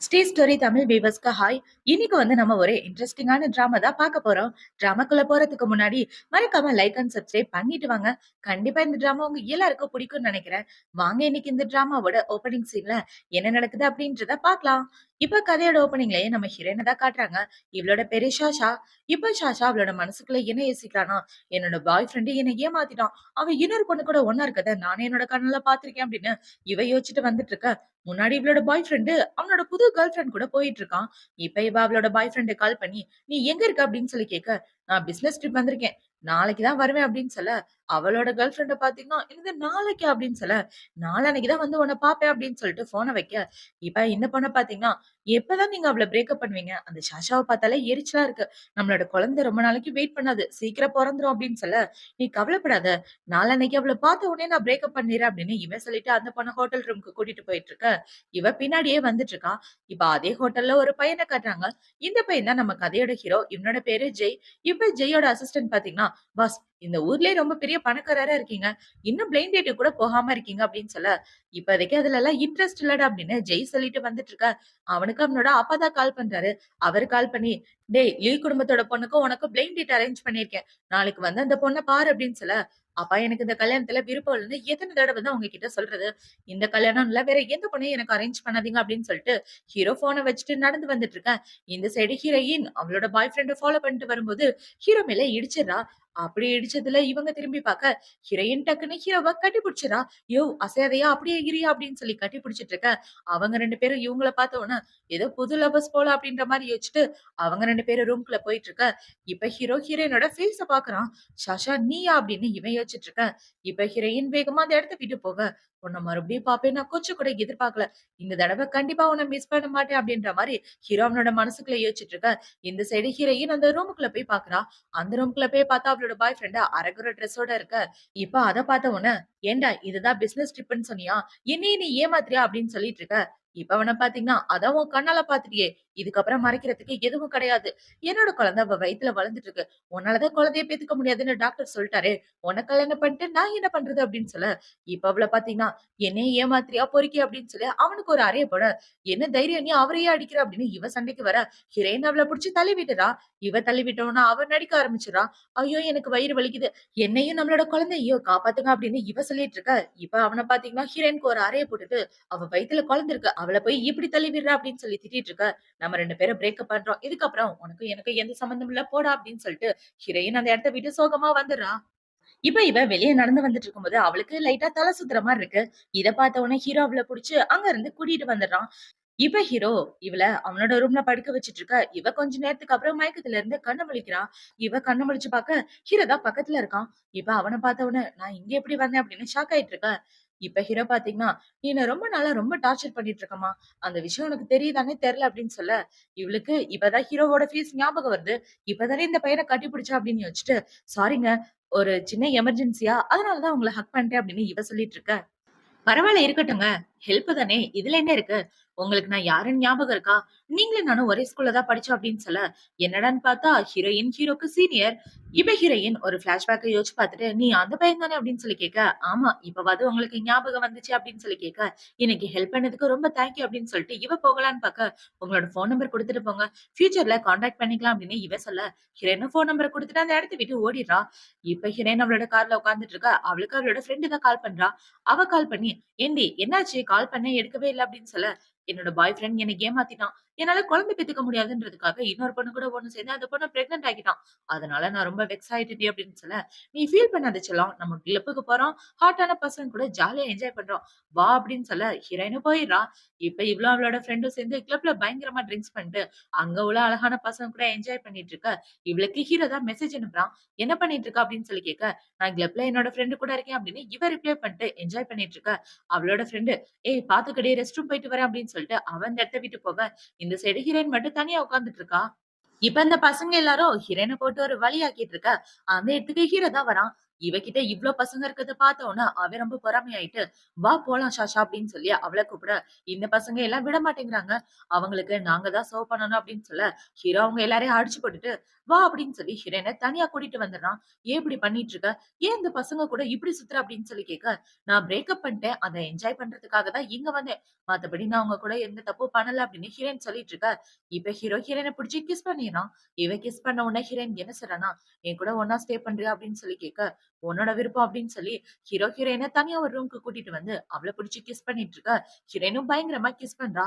Sri story Tamil வீவர்ஸ்க்கு hi. இன்னைக்கு நம்ம ஒரு இன்ட்ரெஸ்டிங்கான டிராமா தான் பார்க்க போறோம். டிராமாக்குள்ள போறதுக்கு முன்னாடி மறக்காம லைக் அண்ட் சப்ஸ்கிரைப் பண்ணிட்டு வாங்க. கண்டிப்பா இந்த டிராமா உங்க எல்லாருக்கும் பிடிக்கும்னு நினைக்கிறேன். வாங்க இன்னைக்கு இந்த டிராமாவோட ஓப்பனிங் சீன்ல என்ன நடக்குது அப்படின்றத பார்க்கலாம். இப்ப கதையோட ஓப்பனிங்லயே நம்ம ஹீரோயினை தான் காட்டுறாங்க. இவளோட பேரு ஷாஷா. இப்ப ஷாஷா அவளோட மனசுக்குள்ள என்ன யோசிக்கிறானா, என்னோட பாய் ஃப்ரெண்டு என்னை ஏமாத்திட்டான். அவன் இன்னொரு பொண்ணு கூட ஒன்னா இருக்கத நானே என்னோட கண்ணுல பாத்திருக்கேன் அப்படின்னு இவ யோசிச்சுட்டு வந்துட்டு இருக்க. முன்னாடி இவளோட பாய் ஃப்ரெண்டு அவனோட புது கேர்ள் ஃப்ரெண்ட் கூட போயிட்டு இருக்கான். இப்ப இவ அவளோட பாய் ஃப்ரெண்டு கால் பண்ணி, நீ எங்க இருக்க அப்படின்னு சொல்லி கேட்க, நான் பிசினஸ் ட்ரிப் வந்திருக்கேன், நாளைக்கு தான் வருவேன் அப்படின்னு சொல்ல, அவளோட கேர்ள் ஃப்ரெண்ட பாத்தீங்கன்னா, இந்த நாளைக்கு அப்படின்னு சொல்ல, நாளான்னைக்கு தான் வந்து உன்னை பாப்பேன் அப்படின்னு சொல்லிட்டு போனை வைக்க, இப்ப இந்த பொண்ணை பாத்தீங்கன்னா, எப்பதான் நீங்க அவளை பிரேக்கப் பண்ணுவீங்க? அந்த சாஷாவை பார்த்தாலே எரிச்சலா இருக்கு. நம்மளோட குழந்தை ரொம்ப நாளைக்கு வெயிட் பண்ணாது, சீக்கிரம் பிறந்துரும் அப்படின்னு சொல்ல, நீ கவலைப்படாத, நாளான்னைக்கு அவளை பார்த்த உடனே நான் பிரேக்கப் பண்ணிடுறேன் அப்படின்னு இவன் சொல்லிட்டு அந்த பொண்ணை ஹோட்டல் ரூமுக்கு கூட்டிட்டு போயிட்டு இருக்க. இவ பின்னாடியே வந்துட்டு இருக்கான். இப்ப அதே ஹோட்டல்ல ஒரு பையனை காட்டுறாங்க. இந்த பையன் தான் நம்ம கதையோட ஹீரோ. இவனோட பேரு ஜெய். இப்ப ஜெயோட அசிஸ்டன்ட் பாத்தீங்கன்னா, பாஸ், இந்த ஊர்லயே ரொம்ப பெரிய பணக்காரரா இருக்கீங்க, இன்னும் பிளைண்ட் டேட் கூட போகாம இருக்கீங்க அப்படின்னு சொல்ல, இப்போதைக்கு அதுல எல்லாம் இன்ட்ரெஸ்ட் இல்லடா அப்படின்னு ஜெய் சொல்லிட்டு வந்துட்டு இருக்க. அவனுக்கு அவனோட அப்பா தான் கால் பண்றாரு. அவரு கால் பண்ணி, டேய், லீவ் குடும்பத்தோட பொண்ணுக்கும் உனக்கும் பிளைண்ட் டேட் அரேஞ்ச் பண்ணிருக்கேன், நாளைக்கு வந்து அந்த பொண்ணை பாரு அப்படின்னு சொல்ல, அப்பா, எனக்கு இந்த கல்யாணத்துல விருப்பம் இல்லைன்னு எத்தனை தடவை தான் உங்ககிட்ட சொல்றது? இந்த கல்யாணம் இல்ல, வேற எந்த பொண்ணையும் எனக்கு அரேஞ்ச் பண்ணாதீங்க அப்படின்னு சொல்லிட்டு ஹீரோ போனை வச்சுட்டு நடந்து வந்துட்டு இருக்கேன். இந்த சைடு ஹீரோயின் அவளோட பாய் ஃப்ரெண்ட் ஃபாலோ பண்ணிட்டு வரும்போது ஹீரோ மேல இடிச்சிடறா. அப்படி இடிச்சதுல இவங்க திரும்பி பார்க்க, ஹீரோயின் டக்குன்னு ஹீரோவ கட்டி பிடிச்சிடறா. யோ, அசையாதையா, அப்படியே இரியா அப்படின்னு சொல்லி கட்டி பிடிச்சிட்டு இருக்க. அவங்க ரெண்டு பேரும் இவங்கள பார்த்த உடனே ஏதோ புது லவர்ஸ் போல அப்படின்ற மாதிரி யோசிச்சுட்டு அவங்க ரெண்டு பேரும் ரூம்குள்ள போயிட்டு இருக்க. இப்ப ஹீரோ ஹீரோயினோட ஃபேஸ பாக்குறான். சாஷா, நீயா அப்படின்னு இவன் யோசிச்சுட்டு இருக்க. இப்ப ஹீரோயின் வேகமா அந்த இடத்த விட்டு போக, உன்னை மறுபடியும் பாப்பேன் நான் கொஞ்சம் கூட எதிர்பார்க்கல, இந்த தடவை கண்டிப்பா உன்னை மிஸ் பண்ண மாட்டேன் அப்படின்ற மாதிரி ஹீரோ அவனோட மனசுக்குள்ள யோசிச்சுட்டு இருக்க. இந்த சைடு ஹீரோயின் அந்த ரூமுக்குள்ள போய் பாக்குறா. அந்த ரூம்குள்ள போய் பார்த்தா அவளோட பாய் ஃப்ரெண்ட் அரகுற ட்ரெஸ்ஸோட இருக்க. இப்ப அத பார்த்த உடனே, ஏண்டா இதுதான் பிசினஸ் ட்ரிப்னு சொன்னியா, என்னையே நீ ஏமாத்துறியா அப்படின்னு சொல்லிட்டு இருக்க. இப்ப அவனை பாத்தீங்கன்னா, அதான் உன் கண்ணால பாத்துட்டியே, இதுக்கப்புறம் மறைக்கிறதுக்கு எதுவும் கிடையாது, என்னோட குழந்தை அவ வயித்துல வளர்ந்துட்டு இருக்கு, உன்னாலதான் குழந்தைய பெத்துக்க முடியாதுன்னு டாக்டர் சொல்லிட்டாரு, உனக்கு கல்யாணம் பண்ணிட்டு நான் என்ன பண்றது அப்படின்னு சொல்ல, இப்ப அவளை பாத்தீங்கன்னா, என்னையே ஏமாத்திரியா பொறுக்கி அப்படின்னு சொல்லி அவனுக்கு ஒரு அறைய போட, என்ன தைரியம் நீ அவரையே அடிக்கிற அப்படின்னு இவ சண்டைக்கு வர, ஹிரேன் அவளை புடிச்சு தள்ளி விட்டுறா. இவ தள்ளி விட்டோம்னா அவ நடிக்க ஆரம்பிச்சிடறா. ஐயோ, எனக்கு வயிறு வலிக்குது, என்னையும் நம்மளோட குழந்தையோ காப்பாத்துங்க அப்படின்னு இவ சொல்லிட்டு இருக்க. இப்ப அவனை பாத்தீங்கன்னா ஹீரோயினுக்கு ஒரு அறைய போட்டுட்டு, அவ வயித்துல குழந்தை இருக்கு, அவளை போய் இப்படி தள்ளி விடுறா அப்படின்னு சொல்லி திட்டிட்டு இருக்க. நம்ம ரெண்டு பேரும் பிரேக்கப் பண்றோம், இதுக்கப்புறம் உனக்கு எனக்கு எந்த சம்பந்தம் இல்ல, போடா அப்படின்னு சொல்லிட்டு ஹீரோயின் அந்த இடத்த விட்டு சோகமா வந்துடுறா. இப்ப இவ வெளிய நடந்து வந்துட்டு இருக்கும்போது அவளுக்கு லைட்டா தலை சுத்துற மாதிரி இருக்கு. இத பார்த்த உடனே ஹீரோ அவள புடிச்சு அங்க இருந்து கூட்டிட்டு வந்துடுறான். இப்ப ஹீரோ இவள அவனோட ரூம்ல படுக்க வச்சிட்டு இருக்க. இவ கொஞ்ச நேரத்துக்கு அப்புறம் மயக்கத்துல இருந்து கண்ணு முழிக்கிறா. இவ கண்ணு முழிச்சு பார்க்க ஹீரோ தான் பக்கத்துல இருக்கான். இப்ப அவன பார்த்த உடனே, நான் இங்க எப்படி வந்தேன் அப்படின்னு ஷாக் ஆயிட்டு இருக்க. இப்ப ஹீரோ பாத்தீங்கன்னா, நீ என்ன ரொம்ப நாளா ரொம்ப டார்ச்சர் பண்ணிட்டு இருக்கமா, அந்த விஷயம் உனக்கு தெரியுதானே தெரியல அப்படின்னு சொல்ல, இவளுக்கு இப்பதான் ஹீரோவோட ஃபேஸ் ஞாபகம் வருது. இப்பதானே இந்த பையனை கட்டி பிடிச்சா அப்படின்னு யோசிச்சுட்டு, சாரிங்க, ஒரு சின்ன எமர்ஜென்சியா அதனாலதான் உங்களை ஹக் பண்ணிட்டேன் அப்படின்னு இவ சொல்லிட்டு இருக்க. பரவாயில்ல, இருக்கட்டுங்க, ஹெல்ப் தானே, இதுல என்ன இருக்கு, உங்களுக்கு நான் யாருன்னு ஞாபகம் இருக்கா, நீங்களும் நானும் ஒரே ஸ்கூல்ல தான் படிச்சோம் அப்படின்னு சொல்ல, என்னடான்னு பார்த்தா ஹீரோயின் ஹீரோக்கு சீனியர். இப்ப ஹீரோயின் ஒரு பிளாஷ்பேக்கை யோசிச்சு பார்த்துட்டு, நீ அந்த பையன் தானே அப்படின்னு சொல்லி கேட்க, ஆமா, இப்பவாது உங்களுக்கு ஞாபகம் வந்துச்சு அப்படின்னு சொல்லி கேட்க, இன்னைக்கு ஹெல்ப் பண்ணதுக்கு ரொம்ப தேங்க்யூ அப்படின்னு சொல்லிட்டு இவ போகலான்னு பார்க்க, உங்களோட போன் நம்பர் கொடுத்துட்டு போங்க, ஃபியூச்சர்ல கான்டாக்ட் பண்ணிக்கலாம் அப்படின்னு இவ சொல்ல, ஹீரோயின் போன் நம்பரை கொடுத்துட்டு அந்த இடத்த விட்டு ஓடிடுறா. இப்ப ஹீரோயின் அவளோட கார்ல உட்காந்துட்டு இருக்கா. அவளுக்கு அவளோட ஃப்ரெண்டு தான் கால் பண்றா. அவ கால் பண்ணி, ஏண்டி என்னாச்சு, கால் பண்ணேன் எடுக்கவே இல்ல அப்படின்னு சொல்ல, என்னோட பாய் ஃப்ரெண்ட் என்னை ஏமாத்திட்டான், என்னால குழந்தை பெத்துக்க முடியாதுன்றதுக்காக இன்னொரு பொண்ணு கூட ஒண்ணு சேர்ந்து அந்த பொண்ணு பிரெக்னென்ட் ஆகிட்டான், அதனால நான் ரொம்ப வெக்ஸ் ஆயிட்டேன் அப்படின்னு சொல்ல, நீ ஃபீல் பண்ணாத செல்லம், நம்ம கிளப்புக்கு போறோம், ஹாட்டான பசங்க கூட ஜாலியா என்ஜாய் பண்றோம், வா அப்படின்னு சொல்ல ஹீரோயினும் போயிடுறா. இப்ப இவ்வளவு அவளோட ஃப்ரெண்டும் சேர்ந்து கிளப்ல பயங்கரமா ட்ரிங்க்ஸ் பண்ணிட்டு அங்க உள்ள அழகான பசங்க கூட என்ஜாய் பண்ணிட்டு இருக்க. இவளுக்கு ஹீரோ தான் மெசேஜ் அனுப்புறான். என்ன பண்ணிட்டு இருக்கா அப்படின்னு சொல்லி கேட்க, நான் கிளப்ல என்னோட ஃப்ரெண்டு கூட இருக்கேன் அப்படின்னு இவ ரிப்ளை பண்ணிட்டு என்ஜாய் பண்ணிட்டு இருக்க. அவளோட ஃப்ரெண்டு, ஏய் பாத்துக்கடி, ரெஸ்ட் ரூம் போயிட்டு வரேன் அப்படின்னு சொல்லிட்டு அவன் அந்த இடத்த விட்டு போக, இந்த சைடு ஹீரோயின் மட்டும் தனியா உட்கார்ந்துட்டு இருக்கா. இப்ப இந்த பசங்க எல்லாரும் ஹீரோயினை போட்டு ஒரு வழி ஆக்கிட்டு இருக்க. அந்த இடத்துக்கு ஹீரோ தான் வரான். இவகிட்ட இவ்ளோ பசங்க இருக்கிறத பார்த்த உடனே அவன் ரொம்ப பொறாமையாயிட்டு, "வா போலாம் சாஷா" அப்படின்னு சொல்லி அவள கூப்பிட, இந்த பசங்க எல்லாம் விட மாட்டேங்கிறாங்க. அவங்களுக்கு நாங்க தான் சர்வ் பண்ணணும் அப்படின்னு சொல்ல, ஹீரோ அவங்க எல்லாரையும் அடிச்சு போட்டுட்டு, "வா" அப்படின்னு சொல்லி ஹீரோயின தனியா கூட்டிட்டு வந்துடுறான். "ஏன் இப்படி பண்ணிட்டு இருக்க? ஏன் இந்த பசங்க கூட இப்படி சுத்துற?" அப்படின்னு சொல்லி கேட்க, "நான் பிரேக்கப் பண்ணிட்டேன். அத என்ஜாய் பண்றதுக்காக தான் இங்க வந்தேன். மத்தபடி நான் உங்க கூட எந்த தப்பும் பண்ணல" அப்படின்னு ஹீரோயின் சொல்லிட்டு இருக்க, இப்ப ஹீரோ ஹீரோயின புடிச்சு கிஸ் பண்ணிடுறான். இவன் கிஸ் பண்ண உடனே ஹீரோயின் என்ன சொல்றான்னா, "என் கூட ஒண்ணா ஸ்டே பண்றியா?" அப்படின்னு சொல்லி கேட்க, உன்னோட விருப்பம் அப்படின்னு சொல்லி ஹீரோ ஹீரோயின தனியா ஒரு ரூம்க்கு கூட்டிட்டு வந்து அவள புடிச்சு கிஸ் பண்ணிட்டு இருக்க. ஹீரோயினும் பயங்கரமா கிஸ் பண்றா.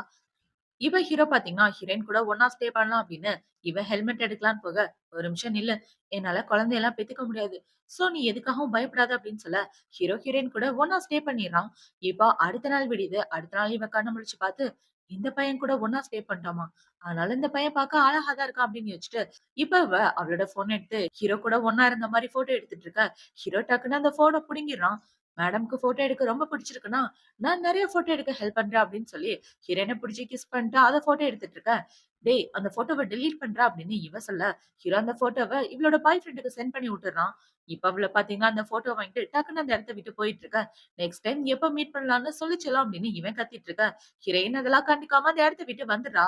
இவ ஹீரோ பாத்தீங்கன்னா, ஹீரோயின் கூட ஒண்ணா ஸ்டே பண்ணலாம் அப்படின்னு இவன் ஹெல்மெட் எடுக்கலான்னு போக, "ஒரு நிமிஷம் நில்லு. என்னால குழந்தையெல்லாம் பெத்துக்க முடியாது. சோ நீ எதுக்காகவும் பயப்படாத" அப்படின்னு சொல்ல, ஹீரோ ஹீரோயின் கூட ஒண்ணா ஸ்டே பண்ணிடுறான். இப்போ அடுத்த நாள் விடியுது. அடுத்த நாள் இவன் கண்ண முழிச்சு பார்த்து, இந்த பையன் கூட ஒண்ணா ஸ்டே பண்ணிட்டோமா? அதனால இந்த பையன் பார்க்க அழகா தான் இருக்கான் அப்படின்னு யோசிச்சுட்டு, இப்ப அவ அவளோட ஃபோன் எடுத்து ஹீரோ கூட ஒண்ணா இருந்த மாரி ஃபோட்டோ எடுத்துட்டு இருக்க. ஹீரோ டக்குன்னு அந்த ஃபோன புடுங்கிடுறான். மேடம்க்கு ஃபோட்டோ எடுக்க ரொம்ப பிடிச்சிருக்குன்னா, நான் நெறைய ஃபோட்டோ எடுக்க ஹெல்ப் பண்றேன் அப்படின்னு சொல்லி ஹீரோயின புடிச்சு கிஸ் பண்ணிட்டு அத ஃபோட்டோ எடுத்துட்டு இருக்க. "டேய் அந்த ஃபோட்டோவ டெலீட் பண்றா" அப்படின்னு இவ சொல்ல, ஹீரோ அந்த ஃபோட்டோவ இவளோட பாய் ஃப்ரெண்டுக்கு சென்ட் பண்ணி விட்டுர்றான். இப்ப அவள பாத்தீங்கன்னா, அந்த ஃபோட்டோ வாங்கிட்டு டக்குனு அந்த இடத்த விட்டு போயிட்டு இருக்க. நெக்ஸ்ட் டைம் எப்ப மீட் பண்ணலாம்னு சொல்லிச்சலாம் அப்படின்னு இவன் கத்திட்டு இருக்க. ஹீரோயின் அதெல்லாம் கண்டுக்காம அந்த இடத்த விட்டு வந்துடுறா.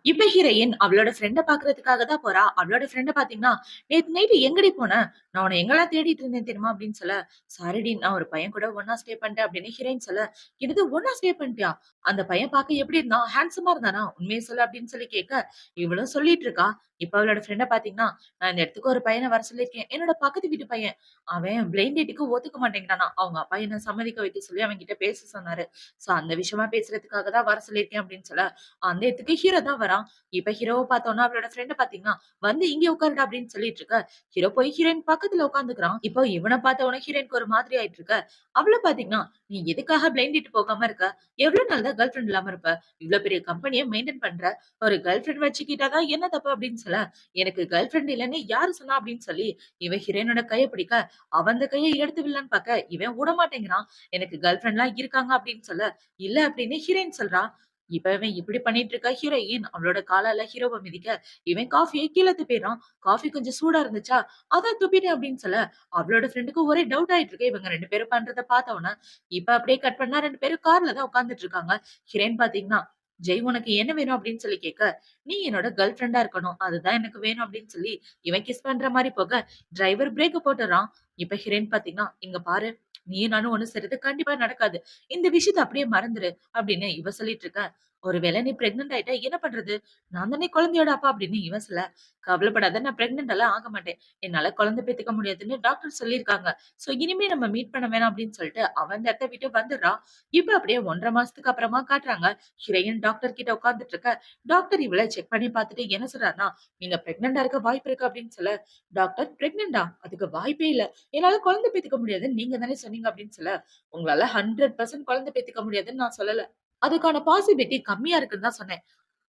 இப்ப ஹீரோயின் அவளோட ஃப்ரெண்ட பாக்குறதுக்காக தான் போறா. அவளோட ஃப்ரெண்ட பாத்தீங்கன்னா, "நேத்து நைட்டு எங்கடி போன? நான் உன்ன எங்கலாம் தேடிட்டு இருந்தேன் தெரியுமா?" அப்படின்னு சொல்ல, "சாரிடி நான் ஒரு பையன் கூட ஒண்ணா ஸ்டே பண்ணிட்டேன்" அப்படின்னு ஹீரோயின் சொல்ல, "என்னது ஒண்ணா ஸ்டே பண்ணிட்டியா? அந்த பையன் பாக்க எப்படி இருந்தான்? ஹேண்ட்ஸமா இருந்தானா? உண்மைய சொல்லு" அப்படின்னு சொல்லி கேட்க, இவளும் சொல்லிட்டு இருக்கா. இப்ப அவளோட ஃப்ரெண்ட பாத்தீங்கன்னா, "நான் இந்த இடத்துக்கு ஒரு பையன வர சொல்லியிருக்கேன். என்னோட பக்கத்து வீட்டு பையன். அவன் பிளைண்ட் டேட்டுக்கு ஒத்துக்க மாட்டேங்கிறானாம். அவங்க அப்பா என்ன சம்மதிக்க வைக்க சொல்லி அவன்கிட்ட பேச சொன்னாரு. சோ அந்த விஷயமா பேசுறதுக்காக தான் வர சொல்லியிருக்கேன்" அப்படின்னு சொல்ல, அந்த இடத்துக்கு ஹீரோ தான் வரான். இப்ப ஹீரோவ பார்த்தோம்னா, அவளோட ஃப்ரெண்ட பார்த்தீங்கன்னா, "வந்து இங்க உட்காருடா" அப்படின்னு சொல்லிட்டு இருக்க. ஹீரோ போய் ஹீரோயின் பக்கத்துல உட்கார்ந்துக்கிறான். இப்போ இவன பார்த்த உடனே ஹீரோயினுக்கு ஒரு மாதிரி ஆயிட்டு இருக்க. அவள பார்த்தீங்கன்னா, "நீ எதுக்காக பிளைண்ட் டேட் போகாம இருக்க? எவ்ளோ நாள் தான் கேர்ள் ஃபிரெண்ட் இல்லாம இருப்ப? இவ்ளோ பெரிய கம்பெனிய மெயின்டெயின் பண்ற. ஒரு கேர்ள் ஃபிரெண்ட் வச்சுக்கிட்டா தான் என்ன தப்பு?" அப்படின்னு சொல்ல, "எனக்கு கேர்ள் ஃபிரெண்ட் இல்லன்னு யாரு சொன்னா?" அப்படின்னு சொல்லி இவன் ஹீரோயினோட கைய பிடிக்க, அவ அந்த கைய எடுத்து விடலான்னு பார்க்க, இவன் விடமாட்டேங்கிறான். "எனக்கு கேர்ள் ஃபிரெண்ட்லாம் இருக்காங்க" அப்படின்னு சொல்ல, "இல்ல" அப்படின்னு ஹீரோயின் சொல்றா. இப்ப இவன் இப்படி பண்ணிட்டு இருக்க ஹீரோயின் அவளோட காலால ஹீரோவ மிதிக்க, இவன் காஃபிய கீழ துப்பிடுறான். காஃபி கொஞ்சம் சூடா இருந்துச்சா, அதான் துப்பிட்டேன் அப்படின்னு சொல்ல, அவளோட ஃப்ரெண்டுக்கு ஒரே டவுட் ஆயிட்டு இருக்கு. இவங்க 2 பேரும் பண்றத பார்த்த உடனே. இப்ப அப்படியே கட் பண்ணா 2 பேரும் கார்ல தான் உட்கார்ந்துட்டு இருக்காங்க. ஹீரோயின் பார்த்தீங்கன்னா, "ஜெய் உனக்கு என்ன வேணும்?" அப்படின்னு சொல்லி கேட்க, "நீ என்னோட கேர்ள் ஃப்ரெண்டா இருக்கணும். அதுதான் எனக்கு வேணும்" அப்படின்னு சொல்லி இவன் கிஸ் பண்ற மாரி போக, டிரைவர் பிரேக்க போட்டுர்றான். இப்ப ஹீரோயின் பார்த்தீங்கன்னா, "இங்க பாரு, நீயும் நானும் ஒண்ணு சேர்றது கண்டிப்பா நடக்காது. இந்த விஷயத்த அப்படியே மறந்துரு" அப்படின்னு இவ சொல்லிட்டு இருக்க. "ஒருவேளை நீ பிரெக்னன்ட் ஆயிட்டா என்ன பண்றது? நான் தானே குழந்தையோட அப்பா" அப்படின்னு இவன் சொல்ல, "கவலைப்படாத நான் பிரெக்னன்ட் எல்லாம் ஆக மாட்டேன். என்னால குழந்தை பெத்துக்க முடியாதுன்னு டாக்டர் சொல்லியிருக்காங்க. சோ இனிமே நம்ம மீட் பண்ண வேணாம்" அப்படின்னு சொல்லிட்டு அவன் அந்த இடத்த விட்டு வந்துடுறான். இப்ப அப்படியே 1 1/2 மாசத்துக்கு அப்புறமா காட்டுறாங்க. ஹீரோயின் டாக்டர் கிட்ட உட்கார்ந்துட்டு இருக்க. டாக்டர் இவள செக் பண்ணி பார்த்துட்டு என்ன சொல்றாருன்னா, "நீங்க பிரெக்னன்ட்டா இருக்க வாய்ப்பு இருக்கு" அப்படின்னு சொல்ல, டாக்டர் "பிரெக்னன்ட்டா? அதுக்கு வாய்ப்பே இல்ல. என்னால குழந்தை பெத்துக்க முடியாதுன்னு நீங்க தானே சொன்னீங்க" அப்படின்னு சொல்ல, "உங்களால 100% குழந்தை பெத்துக்க முடியாதுன்னு நான் சொல்லல. அதுக்கான பாசிபிலிட்டி கம்மியா இருக்குன்னு தான் சொன்னேன்.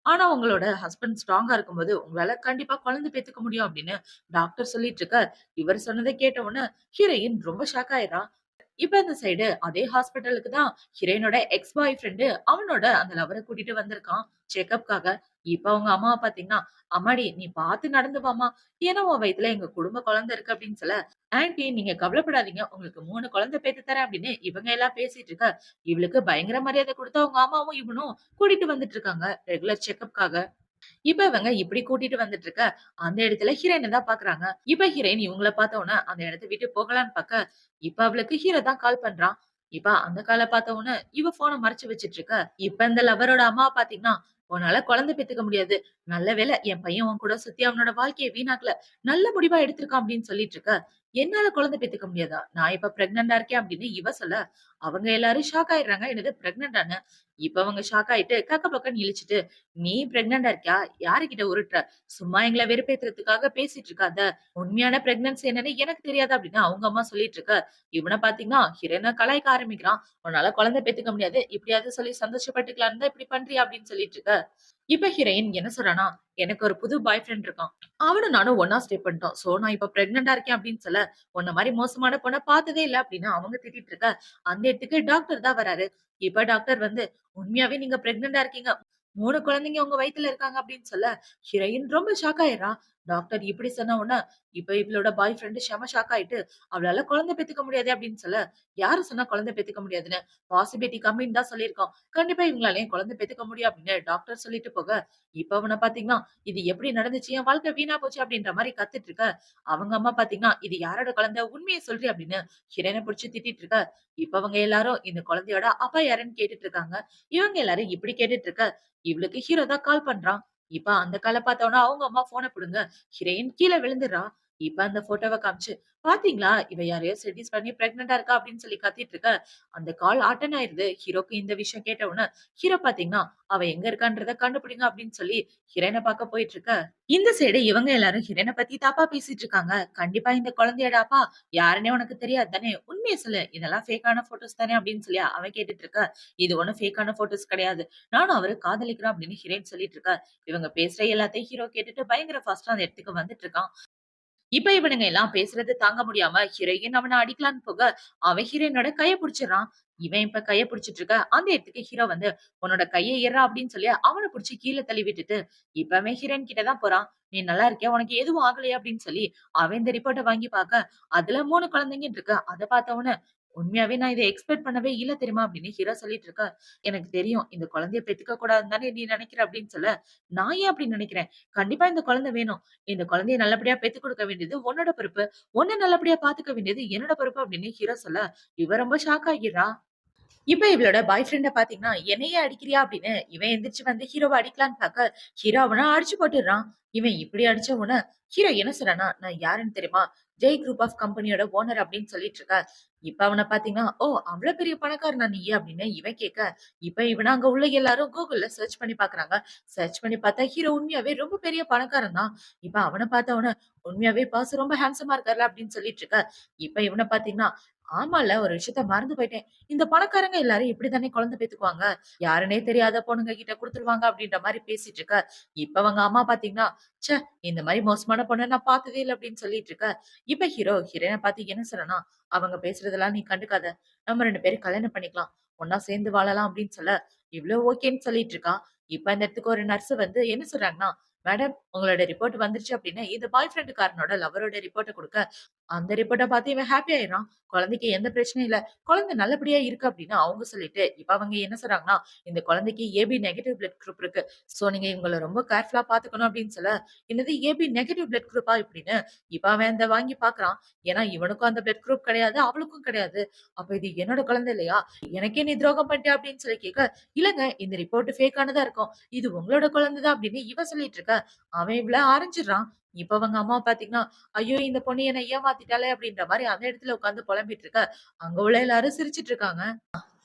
ஆனா உங்களோட ஹஸ்பண்ட் ஸ்ட்ராங்கா இருக்கும்போது, உங்களால கண்டிப்பா குழந்தை பெத்துக்க முடியும்" அப்படின்னு டாக்டர் சொல்லிட்டு இருக்க, இவர் சொன்னத கேட்ட உடனே ஹீரோயின் ரொம்ப ஷாக் ஆயிடுறா. இப்ப இந்த சைடு அதே ஹாஸ்பிட்டலுக்கு தான் ஹீரோயினோட எக்ஸ் பாய் ஃப்ரெண்ட் அவனோட அந்த லவ்வர கூட்டிட்டு வந்திருக்கான் செக்கப்காக. இப்ப அவங்க அம்மாவ பாத்தீங்கன்னா, "அம்மாடி நீ பார்த்து நடந்து வாம்மா. ஏன்னா உன் வயித்துல எங்க குடும்ப குழந்தை இருக்கு" அப்படின்னு சொல்ல, "ஆன்டி நீங்க கவலைப்படாதீங்க. உங்களுக்கு 3 குழந்தை பெத்து தரேன்" அப்படின்னு இவங்க எல்லாம் பேசிட்டு இருக்க, இவளுக்கு பயங்கர மரியாதை குடுத்து அவங்க அம்மாவும் இவனும் கூட்டிட்டு வந்துட்டு இருக்காங்க ரெகுலர் செக்கப்காக. இப்ப இவங்க இப்படி கூட்டிட்டு வந்துட்டு இருக்க, அந்த இடத்துல ஹீரோயின தான் பாக்குறாங்க. இப்ப ஹீரோயின் இவங்கள பார்த்த உடனே அந்த இடத்த விட்டு போகலான்னு பாக்க, இப்ப அவளுக்கு ஹீரோ தான் கால் பண்றான். இப்ப அந்த கால பார்த்த உடனே இவ ஃபோன மறைச்சு வச்சுட்டு இருக்க. இப்ப இந்த லவ்வரோட அம்மாவ பாத்தீங்கன்னா, "உன்னால குழந்தை பெத்துக்க முடியாது. நல்ல வேளை என் பையன் உன் கூட சுத்தி அவனோட வாழ்க்கைய வீணாக்கல. நல்ல முடிவா எடுத்திருக்கான்" அப்படின்னு சொல்லிட்டு இருக்க. "என்னால குழந்தை பெத்துக்க முடியாதா? நான் இப்ப பிரெக்னன்ட்டா இருக்கேன்" அப்படின்னு இவ சொல்ல, அவங்க எல்லாரும் ஷாக் ஆயிடுறாங்க. என்னது பிரெக்னன்ட்டான்னு. இப்ப அவங்க ஷாக் ஆயிட்டு கக்க பக்கன்னு இழிச்சுட்டு, "நீ பிரெக்னன்ட்டா இருக்கியா? யாருகிட்ட உருட்டுற? சும்மா எங்கள வெறுப்பேத்துறதுக்காக பேசிட்டு இருக்காத. உண்மையான பிரெக்னன்சி என்னன்னு எனக்கு தெரியாது" அப்படின்னு அவங்க அம்மா சொல்லிட்டு இருக்க, இவன பாத்தீங்கன்னா ஹீரோயின கலாய்க்க ஆரம்பிக்கிறான். "உன்னால குழந்தை பெத்துக்க முடியாது. இப்படியாவது சொல்லி சந்தோஷப்பட்டுக்கலான்னு தான் இப்படி பண்றியா?" அப்படின்னு சொல்லிட்டு இருக்க. இப்ப ஹீரோயின் என்ன சொல்றான்னா, "எனக்கு ஒரு புது பாய் ஃப்ரெண்ட் இருக்கான். அவனும் நானும் ஒண்ணா ஸ்டே பண்ணிட்டோம். சோ நான் இப்ப பிரெக்னன்ட்டா இருக்கேன்" அப்படின்னு சொல்ல, "உன்ன மாரி மோசமான பொண்ண பார்த்ததே இல்ல" அப்படின்னு அவங்க திட்டிட்டு இருக்க, அந்த இடத்துக்கு டாக்டர் தான் வராரு. இப்ப டாக்டர் வந்து, "உண்மையாவே நீங்க பிரெக்னன்ட்டா இருக்கீங்க. 3 குழந்தைங்க உங்க வயித்துல இருக்காங்க" அப்படின்னு சொல்ல, ஹீரோயின் ரொம்ப ஷாக் ஆயிடுறா. டாக்டர் இப்படி சொன்ன உடனே, இப்ப இவளோட பாய் ஃப்ரெண்ட் செம ஷாக் ஆயிட்டு, அவளால குழந்தை பெத்துக்க முடியாது அப்படின்னு சொல்ல, யாரு சொன்னா குழந்தை பெத்துக்க முடியாதுன்னு? பாசிபிலிட்டி கம்மின்னு தான் சொல்லியிருக்கோம். கண்டிப்பா இவங்களாலயும் குழந்தை பெத்துக்க முடியும் அப்படின்னு டாக்டர் சொல்லிட்டு போக, இப்ப அவன பாத்தீங்கன்னா, இது எப்படி நடந்துச்சு? என் வாழ்க்கை வீணா போச்சு அப்படின்ற மாரி கத்திட்டு இருக்க, அவங்க அம்மா பாத்தீங்கன்னா, இது யாரோட குழந்தை? உண்மைய சொல்றி அப்படின்னு ஹிரன புடிச்சு திட்டிட்டு இருக்க, இப்ப அவங்க எல்லாரும் இந்த குழந்தையோட அப்பா யாருன்னு கேட்டுட்டு இருக்காங்க. இவங்க எல்லாரும் இப்படி கேட்டுட்டு இருக்க, இவளுக்கு ஹீரோ தான் கால் பண்றான். இப்ப அந்த கால பார்த்தோம்னா, அவங்க அம்மா ஃபோன புடுங்க. ஹீரோயின் கீழ விழுந்துர்றா. இப்ப அந்த ஃபோட்டோவ காமிச்சு, "பாத்தீங்களா? இவ யாரையோ செட்யூஸ் பண்ணி பிரெக்னன்ட்டா இருக்கா" அப்படின்னு சொல்லி கத்திட்டு இருக்க, அந்த கால் அட்டெண்ட் ஆயிருது. ஹீரோக்கு இந்த விஷயம் கேட்ட உடனே, ஹீரோ பாத்தீங்கன்னா, "அவ எங்க இருக்கான்றத கண்டுபிடிங்க" அப்படின்னு சொல்லி ஹீரோயின பாக்க போயிட்டு இருக்க, இந்த சைடு இவங்க எல்லாரும் ஹீரோயின பத்தி தப்பா பேசிட்டு இருக்காங்க. "கண்டிப்பா இந்த குழந்தையோட அப்பா யாருன்னே உனக்கு தெரியாது தானே? உண்மைய சொல்லு. இதெல்லாம் ஃபேக்கான ஃபோட்டோஸ் தானே?" அப்படின்னு சொல்லி அவன் கேட்டுட்டு இருக்க, "இது ஒண்ணும் ஃபேக்கான ஃபோட்டோஸ் கிடையாது. நானும் அவர காதலிக்கிறேன்" அப்படின்னு ஹீரோயின் சொல்லிட்டு இருக்கா. இவங்க பேசுற எல்லாத்தையும் ஹீரோ கேட்டுட்டு பயங்கர ஃபாஸ்ட்டா அந்த இடத்துக்கு வந்துட்டு இருக்கான். இப்ப இவனுங்க எல்லாம் பேசுறது தாங்க முடியாம ஹீரோயின் அவன அடிக்கலான்னு போக, அவன் ஹீரோயினோட கைய புடிச்சுடுறான். இவன் இப்ப கைய புடிச்சிட்டு இருக்க, அந்த இடத்துக்கு ஹீரோ வந்து, "உன்னோட கைய எட்றா" அப்படின்னு சொல்லி அவன புடிச்சு கீழ தள்ளி விட்டுட்டு, இப்ப அவன் ஹீரோயின் கிட்ட தான் போறான். "நீ நல்லா இருக்கியா? உனக்கு எதுவும் ஆகலையா?" அப்படின்னு சொல்லி அவன் இந்த ரிப்போர்ட்ட வாங்கி பாக்க, அதுல 3 குழந்தைங்கன்னு இருக்கு. அத பார்த்த உடனே, "உண்மையாவே நான் இத எக்ஸ்பெக்ட் பண்ணவே இல்ல தெரியுமா?" அப்படின்னு ஹீரோ சொல்லிட்டு இருக்க, "எனக்கு தெரியும். இந்த குழந்தைய பெத்துக்க கூடாதுன்னு தானே நீ நினைக்கிற" அப்படின்னு சொல்ல, "நான் ஏன் அப்படி நினைக்கிறேன்? கண்டிப்பா இந்த குழந்தை வேணும். இந்த குழந்தைய நல்லபடியா பெத்துக் குடுக்க வேண்டியது உன்னோட பொறுப்பு. உன்ன நல்லபடியா பாத்துக்க வேண்டியது என்னோட பொறுப்பு அப்படின்னு ஹீரோ சொல்ல, இவ ரொம்ப ஷாக் ஆகிறா. இப்ப இவளோட பாய் ஃப்ரெண்ட பாத்தீங்கன்னா, "என்னையே அடிக்கிறியா?" அப்படின்னு இவன் எந்திரிச்சு வந்து ஹீரோவ அடிக்கலான்னு பாக்க, ஹீரோ அவன அடிச்சு போட்டுடுறான். இவன் இப்படி அடிச்ச உடனே, ஹீரோ என்ன சொல்றான்னா, "நான் யாருன்னு தெரியுமா? ஜெய் குரூப் ஆஃப் கம்பெனியோட ஓனர்" அப்படின்னு சொல்லிட்டு இருக்க. இப்ப அவன பாத்தீங்கன்னா, "ஓ! அவ்ளோ பெரிய பணக்காரனா நீ?" அப்படின்னு இவன் கேட்க, இப்ப இவன அங்க உள்ள எல்லாரும் Googleல சர்ச் பண்ணி பாக்குறாங்க. சர்ச் பண்ணி பாத்தா ஹீரோ உண்மையாவே ரொம்ப பெரிய பணக்காரன் தான். இப்ப அவன பாத்த உடனே, "உண்மையாவே பாஸ் ரொம்ப ஹேண்ட்ஸமா இருக்கார்ல" அப்படின்னு சொல்லிட்டு இருக்க. இப்ப இவன பாத்தீங்கன்னா, "ஆமால்ல ஒரு விஷயத்த மறந்து போயிட்டேன். இந்த பணக்காரங்க எல்லாரும் இப்படித்தானே குழந்தை பெத்துக்குவாங்க. யாருன்னே தெரியாத பொண்ணுங்க கிட்ட குடுத்துருவாங்க அப்படின்ற மாரி பேசிட்டு இருக்க. இப்ப அவங்க அம்மா பாத்தீங்கன்னா, ச்சே! இந்த மாரி மோசமான பொண்ண நான் பார்த்ததே இல்ல அப்படின்னு சொல்லிட்டு இருக்க. இப்ப ஹீரோயின பார்த்து என்ன சொல்றன்னா, அவங்க பேசுறதெல்லாம் நீ கண்டுக்காத. நம்ம 2 பேரும் கல்யாணம் பண்ணிக்கலாம். ஒண்ணா சேர்ந்து வாழலாம் அப்படின்னு சொல்ல, இவ்ளோ ஓகேன்னு சொல்லிட்டு இருக்கா. இப்ப இந்த இடத்துக்கு ஒரு நர்ஸ் வந்து என்ன சொல்றாங்கன்னா, மேடம் உங்களோட ரிப்போர்ட் வந்துருச்சு அப்படின்னு இந்த பாய் ஃப்ரெண்ட் காரனோட லவ்வரோட ரிப்போர்ட்ட குடுக்க, அந்த ரிப்போர்ட்ட பார்த்து இவன் ஹாப்பி ஆயிடுறான். குழந்தைக்கு எந்த பிரச்சனையும் இல்ல. குழந்தை நல்லபடியா இருக்கு அப்படின்னு அவங்க சொல்லிட்டு, இப்ப அவங்க என்ன சொல்றாங்கன்னா, இந்த குழந்தைக்கு ஏபி நெகட்டிவ் பிளட் குரூப் இருக்கு. சோ நீங்க இவங்கள ரொம்ப கேர்ஃபுல்லா பார்த்துக்கணும் அப்படின்னு சொல்ல, என்னது ஏபி நெகட்டிவ் பிளட் குரூப்பா இப்படின்னு, இப்ப அவன் அத வாங்கி பார்க்குறான். ஏன்னா இவனுக்கும் அந்த பிளட் குரூப் கிடையாது, அவளுக்கும் கிடையாது. அப்ப இது என்னோட குழந்தை இல்லையா? எனக்கே நீ துரோகம் பண்ணிட்டியா அப்படின்னு சொல்லி கேட்க, இல்லங்க இந்த ரிப்போர்ட் ஃபேக்கானதா இருக்கும். இது உங்களோட குழந்தை தான் அப்படின்னு இவ சொல்லிட்டு இருக்க. அவன் இவள அரைஞ்சிடுறான். இப்ப அவங்க அம்மா பார்த்தீங்கன்னா, ஐயோ! இந்த பொண்ணு என்ன ஏமாத்திட்டாளே அப்படின்ற மாரி அந்த இடத்துல உட்கார்ந்து புலம்பிட்டு இருக்க. அங்க உள்ள எல்லாரும் சிரிச்சுட்டு இருக்காங்க.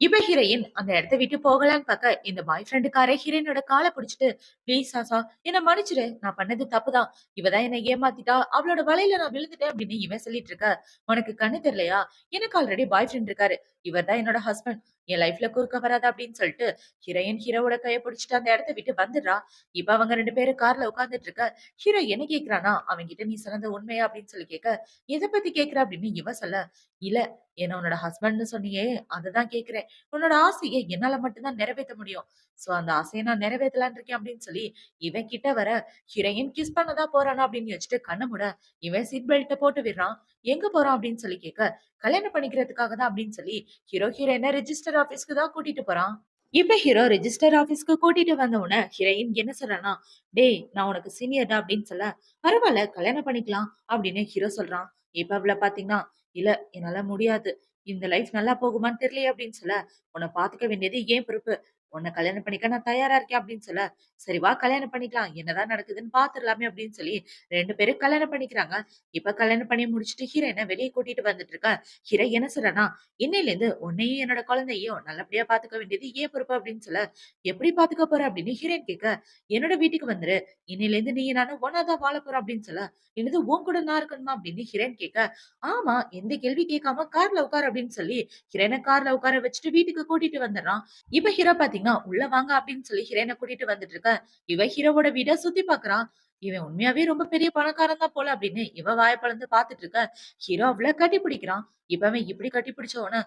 இப்ப ஹீரோயின் அந்த இடத்த விட்டு போகலான்னு பாக்க, இந்த பாய் ஃப்ரெண்டுக்காரே ஹீரோயினோட கால புடிச்சுட்டு, "ப்ளீஸ் ஆஷா, என்ன மன்னிச்சுடு. நான் பண்ணது தப்புதான். இவ தான் என்ன ஏமாத்திட்டா. அவளோட வலையில நான் விழுந்துட்டேன்" அப்படின்னு இவன் சொல்லிட்டு இருக்க. "உனக்கு கண்ணு தெரியலையா? எனக்கு ஆல்ரெடி பாய் ஃப்ரெண்ட் இருக்காரு. இவர் தான் என்னோட ஹஸ்பண்ட். என் லைஃப்ல குறுக்க வராத" அப்படின்னு சொல்லிட்டு ஹீரோயின் ஹீரோவோட கைய புடிச்சுட்டு அந்த இடத்த விட்டு வந்துடுறா. இப்ப அவங்க 2 பேரும் கார்ல உட்கார்ந்துட்டு இருக்க. ஹீரோ என்ன கேட்கிறானா, அவன்கிட்ட "நீ சொன்னது உண்மையா?" அப்படின்னு சொல்லி கேட்க, "எத பத்தி கேட்கிற?" அப்படின்னு இவ சொல்ல, "இல்ல என்ன உன்னோட ஹஸ்பண்ட்ன்னு சொன்னியே, அததான் கேட்கிறேன். உன்னோட ஆசைய என்னால மட்டும் தான் நிறைவேத்த முடியும். சோ அந்த ஆசைய நான் நிறைவேத்தலான்னு இருக்கேன்" அப்படின்னு சொல்லி இவன் கிட்ட வர, ஹீரோயின் கிஸ் பண்ண தான் போறானா அப்படின்னு யோசிச்சுட்டு கண்ண மூட, இவன் சீட் பெல்ட்ட போட்டு விடுறான். எங்க போறான் அப்படின்னு சொல்லி கேட்க, கல்யாணம் பண்ணிக்கிறதுக்காக தான் அப்படின்னு சொல்லி ஹீரோயின ரெஜிஸ்டர் ஆபீஸ்க்கு தான் கூட்டிட்டு போறான். இப்ப ஹீரோ ரெஜிஸ்டர் ஆபீஸ்க்கு கூட்டிட்டு வந்த உடனே ஹீரோயின் என்ன சொல்றான்னா, "டேய் நான் உனக்கு சீனியர்டா" அப்படின்னு சொல்ல, "பரவால்ல கல்யாணம் பண்ணிக்கலாம்" அப்படின்னு ஹீரோ சொல்றான். இப்ப அவள பாத்தீங்கன்னா, "இல்ல என்னால முடியாது. இந்த லைஃப் நல்லா போகுமான்னு தெரியலையே" அப்படின்னு சொல்ல, "உன்ன பாத்துக்க வேண்டியது என் பொறுப்பு. உன்ன கல்யாணம் பண்ணிக்க நான் தயாரா இருக்கேன்" அப்படின்னு சொல்ல, "சரி வா கல்யாணம் பண்ணிக்கலாம். என்னதான் நடக்குதுன்னு பாத்துரலாமே" அப்படின்னு சொல்லி 2 பேரும் கல்யாணம் பண்ணிக்கிறாங்க. இப்ப கல்யாணம் பண்ணி முடிச்சுட்டு ஹீரோயின வெளிய கூட்டிட்டு வந்துட்டு இருக்க. ஹீரோ என்ன சொல்றான்னா, "இன்னையிலேருந்து உன்னையும் என்னோட குழந்தையையும் நல்லபடியா பாத்துக்க வேண்டியது என் பொறுப்பு" அப்படின்னு சொல்ல, "எப்படி பாத்துக்க போற?" அப்படின்னு ஹீரோயின் கேட்க, "என்னோட வீட்டுக்கு வந்துரு. இன்னையிலேருந்து நீயும் நானும் ஒண்ணா தான் வாழப் போறோம்" அப்படின்னு சொல்ல, "என்னது உன் கூட நான் இருக்கணுமா?" அப்படின்னு ஹீரோயின் கேட்க, "ஆமா எந்த கேள்வி கேட்காம கார்ல உட்காரு" அப்படின்னு சொல்லி ஹீரோயின கார்ல உட்கார வச்சுட்டு வீட்டுக்கு கூட்டிட்டு வந்துடுறான். இப்ப ஹீரோ பாத்தீங்கன்னா, "உள்ள வாங்க" அப்படின்னு சொல்லி ஹீரோயின கூட்டிட்டு வந்துட்டு இருக்க. இவ ஹீரோவோட வீட சுத்தி பாக்குறான். இவன் உண்மையாவே ரொம்ப பெரிய பணக்காரன் தான் போல அப்படின்னு இவ வாய பொளந்து பாத்துட்டு இருக்க. ஹீரோ அவள கட்டி பிடிக்கிறான். இப்ப அவன் இப்படி கட்டி பிடிச்ச உடனே,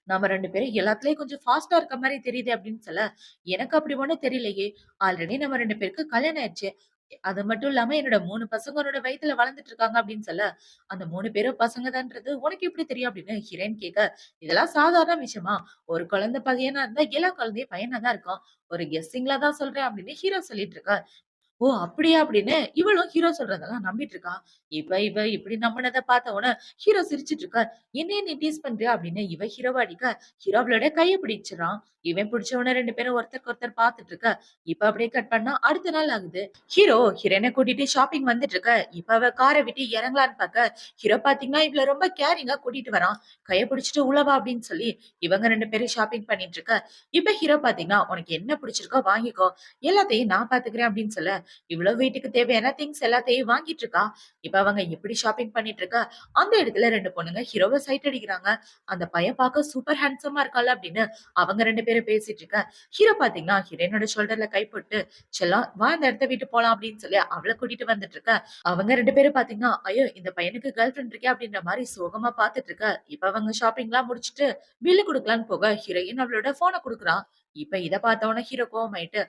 "நம்ம 2 பேரும் எல்லாத்துலயும் கொஞ்சம் ஃபாஸ்ட்டா இருக்க மாரி தெரியுதே" அப்படின்னு சொல்ல, "எனக்கு அப்படி ஒண்ணும் தெரியலையே. ஆல்ரெடி நம்ம 2 பேருக்கு கல்யாணம் ஆயிடுச்சு. அது மட்டும் இல்லாம என்னோட 3 பசங்களோட வயித்துல வளர்ந்துட்டு இருக்காங்க அப்படின்னு சொல்ல, அந்த 3 பேரும் பசங்க தான்றது உனக்கு எப்படி தெரியும்? அப்படின்னு ஹீரோயின் கேட்க, இதெல்லாம் சாதாரண விஷயமா? ஒரு குழந்தை பையனா இருந்தா எல்லா குழந்தையும் பையனா தான் இருக்கும். ஒரு கெஸ்ஸிங்ல தான் சொல்றேன் அப்படின்னு ஹீரோ சொல்லிட்டு இருக்க. ஓ! அப்படியா அப்படின்னு இவளும் ஹீரோ சொல்றதெல்லாம் நம்பிட்டு இருக்கா. இவ இப்படி நம்புனத பார்த்த உடனே ஹீரோ சிரிச்சுட்டு இருக்க. "என்னைய நீ டீஸ் பண்றியா?" அப்படின்னு இவ ஹீரோவ அடிக்க, ஹீரோ அவளோட கைய பிடிச்சுறான். இவன் பிடிச்ச உடனே 2 பேரும் ஒருத்தருக்கு ஒருத்தர் பார்த்துட்டு இருக்க. இப்ப அப்படியே கட் பண்ணா அடுத்த நாள் ஆகுது. ஹீரோ ஹீரோயின கூட்டிட்டு ஷாப்பிங் வந்துட்டு இருக்க. இப்ப அவ கார விட்டு இறங்கலான்னு பாக்க, ஹீரோ பாத்தீங்கன்னா இவள ரொம்ப கேரிங்கா கூட்டிட்டு வரான். கைய பிடிச்சுட்டு "உள்ள வா" அப்படின்னு சொல்லி இவங்க 2 பேரும் ஷாப்பிங் பண்ணிட்டு இருக்க. இப்ப ஹீரோ பாத்தீங்கன்னா, "உனக்கு என்ன பிடிச்சிருக்கோ வாங்கிக்கோ. எல்லாத்தையும் நான் பாத்துக்கிறேன்" அப்படின்னு சொல்ல, இவ்ளோ வீட்டுக்கு தேவையான திங்ஸ் எல்லாத்தையும் வாங்கிட்டு இருக்கா. இப்ப அவங்க எப்படி ஷாப்பிங் பண்ணிட்டு இருக்கா, அந்த இடத்துல 2 பொண்ணுங்க ஹீரோவ சைட் அடிக்கிறாங்க. அந்த பையன் பார்க்க சூப்பர் ஹேண்ட்ஸமா இருக்கான்ல அப்படின்னு அவங்க 2 பேரும் பேசிட்டு இருக்க. ஹீரோ பார்த்தீங்கன்னா, ஹீரோயினோட ஷோல்டர்ல கை போட்டு, "செல்லம் வா இந்த இடத்த விட்டு போலாம்" அப்படின்னு சொல்லி அவள கூட்டிட்டு வந்துட்டு இருக்க. அவங்க 2 பேரும் பார்த்தீங்கன்னா, ஐயோ! இந்த பையனுக்கு கேர்ள் ஃபிரெண்ட் இருக்கே அப்படின்ற மாரி சோகமா பார்த்துட்டு இருக்க. இப்ப அவங்க ஷாப்பிங்லாம் முடிச்சுட்டு பில் குடுக்கலான்னு போக, ஹீரோயின் அவளோட ஃபோன குடுக்குறா. இப்ப இத பார்த்த உடனே ஹீரோ கோவமாயிட்டு,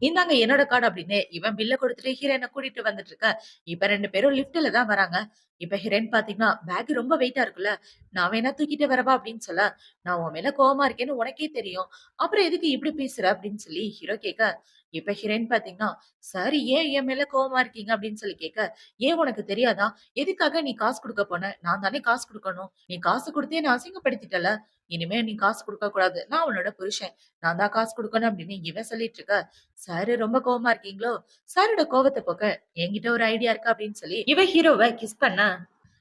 இந்தாங்க என்னோட கார்டு அப்படின்னு இவன் பில்ல குடுத்துட்டு ஹீரோயின கூட்டிட்டு வந்துட்டு இருக்க. இப்ப 2 பேரும் லிஃப்ட்ல தான் வராங்க. இப்ப ஹீரோயின் பாத்தீங்கன்னா, பேக் ரொம்ப வெயிட்டா இருக்குல்ல. நான் வேணா தூக்கிட்டு வரவா அப்படின்னு சொல்ல, நான் உன் மேல கோவமா இருக்கேன்னு உனக்கே தெரியும். அப்புறம் எதுக்கு இப்படி பேசுற அப்படின்னு சொல்லி ஹீரோ கேட்க, இப்ப ஹீரோயின் பாத்தீங்கன்னா, சரி ஏன் என் மேல கோவமா இருக்கீங்க அப்படின்னு சொல்லி கேட்க, ஏன் உனக்கு தெரியாதா? எதுக்காக நீ காசு குடுக்க போன? நான் தானே காசு குடுக்கணும். நீ காசு குடுத்து என்ன அசிங்கப்படுத்திட்டல்ல. இனிமே நீ காசு குடுக்க கூடாது. நான் உன்னோட புருஷன். நான் தான் காசு குடுக்கணும் அப்படின்னு இவன் சொல்லிட்டு இருக்க. சாரு ரொம்ப கோவமா இருக்கீங்களோ? சாரோட கோவத்த போக்க என்கிட்ட ஒரு ஐடியா இருக்கு அப்படின்னு சொல்லி இவ ஹீரோவ கிஸ் பண்ண,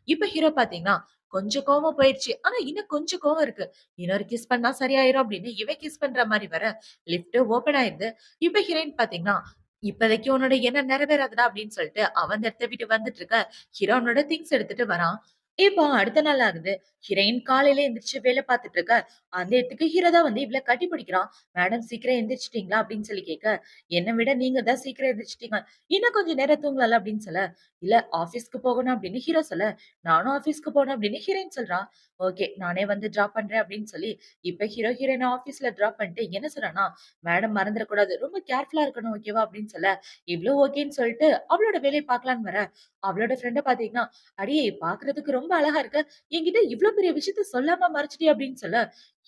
இப்ப ஹீரோ பாத்தீங்கன்னா கொஞ்சம் கோவம் போயிருச்சு. ஆனா இன்னும் கொஞ்சம் கோவம் இருக்கு. இன்னொரு கிஸ் பண்ணா சரியாயிரும் அப்படின்னு இவ கிஸ் பண்ற மாரி வர லிஃப்ட் ஓப்பன் ஆயிருது. இப்ப ஹீரோயின் பாத்தீங்கன்னா, இப்போதைக்கு உன்னோட எண்ணம் நிறைவேறாதுடா அப்படின்னு சொல்லிட்டு அவ அந்த இடத்த விட்டு வந்துட்டு இருக்க. ஹீரோ அவனோட திங்ஸ் எடுத்துட்டு வரான். இப்போ அடுத்த நாள் ஆகுது. ஹீரோயின் காலையில எந்திரிச்சு வேலை பார்த்துட்டு இருக்க. அந்த இடத்துக்கு ஹீரோ தான் வந்து இவள கட்டி பிடிக்கிறான். "மேடம் சீக்கிரம் எந்திரிச்சிட்டீங்களா?" அப்படின்னு சொல்லி கேட்க, "என்ன விட நீங்க தான் சீக்கிரம் எந்திரிச்சிட்டீங்க. இன்னும் கொஞ்சம் நேரம் தூங்கலாம்ல" அப்படின்னு சொல்ல, "இல்ல ஆஃபீஸ்க்கு போகணும்" அப்படின்னு ஹீரோ சொல்ல, "நானும் ஆஃபீஸ்க்கு போணும்" அப்படின்னு ஹீரோயின் சொல்றா. "ஓகே நானே வந்து டிராப் பண்றேன்" அப்படின்னு சொல்லி, இப்ப ஹீரோ ஹீரோயின ஆஃபீஸ்ல டிராப் பண்ணிட்டு என்ன சொல்றான்னா, "மேடம் மறந்துடக்கூடாது. ரொம்ப கேர்ஃபுல்லா இருக்கணும் ஓகேவா?" அப்படின்னு சொல்ல, இவளும் ஓகேன்னு சொல்லிட்டு அவளோட வேலைய பார்க்கலான்னு வர, அவளோட ஃப்ரெண்ட பார்த்தீங்கன்னா, "அடியே பார்க்கறதுக்கு ரொம்ப அழகா இருக்க. என்கிட்ட இவ்ளோ பெரிய விஷயத்த சொல்லாம மறைச்சிட்டியே" அப்படின்னு சொல்ல,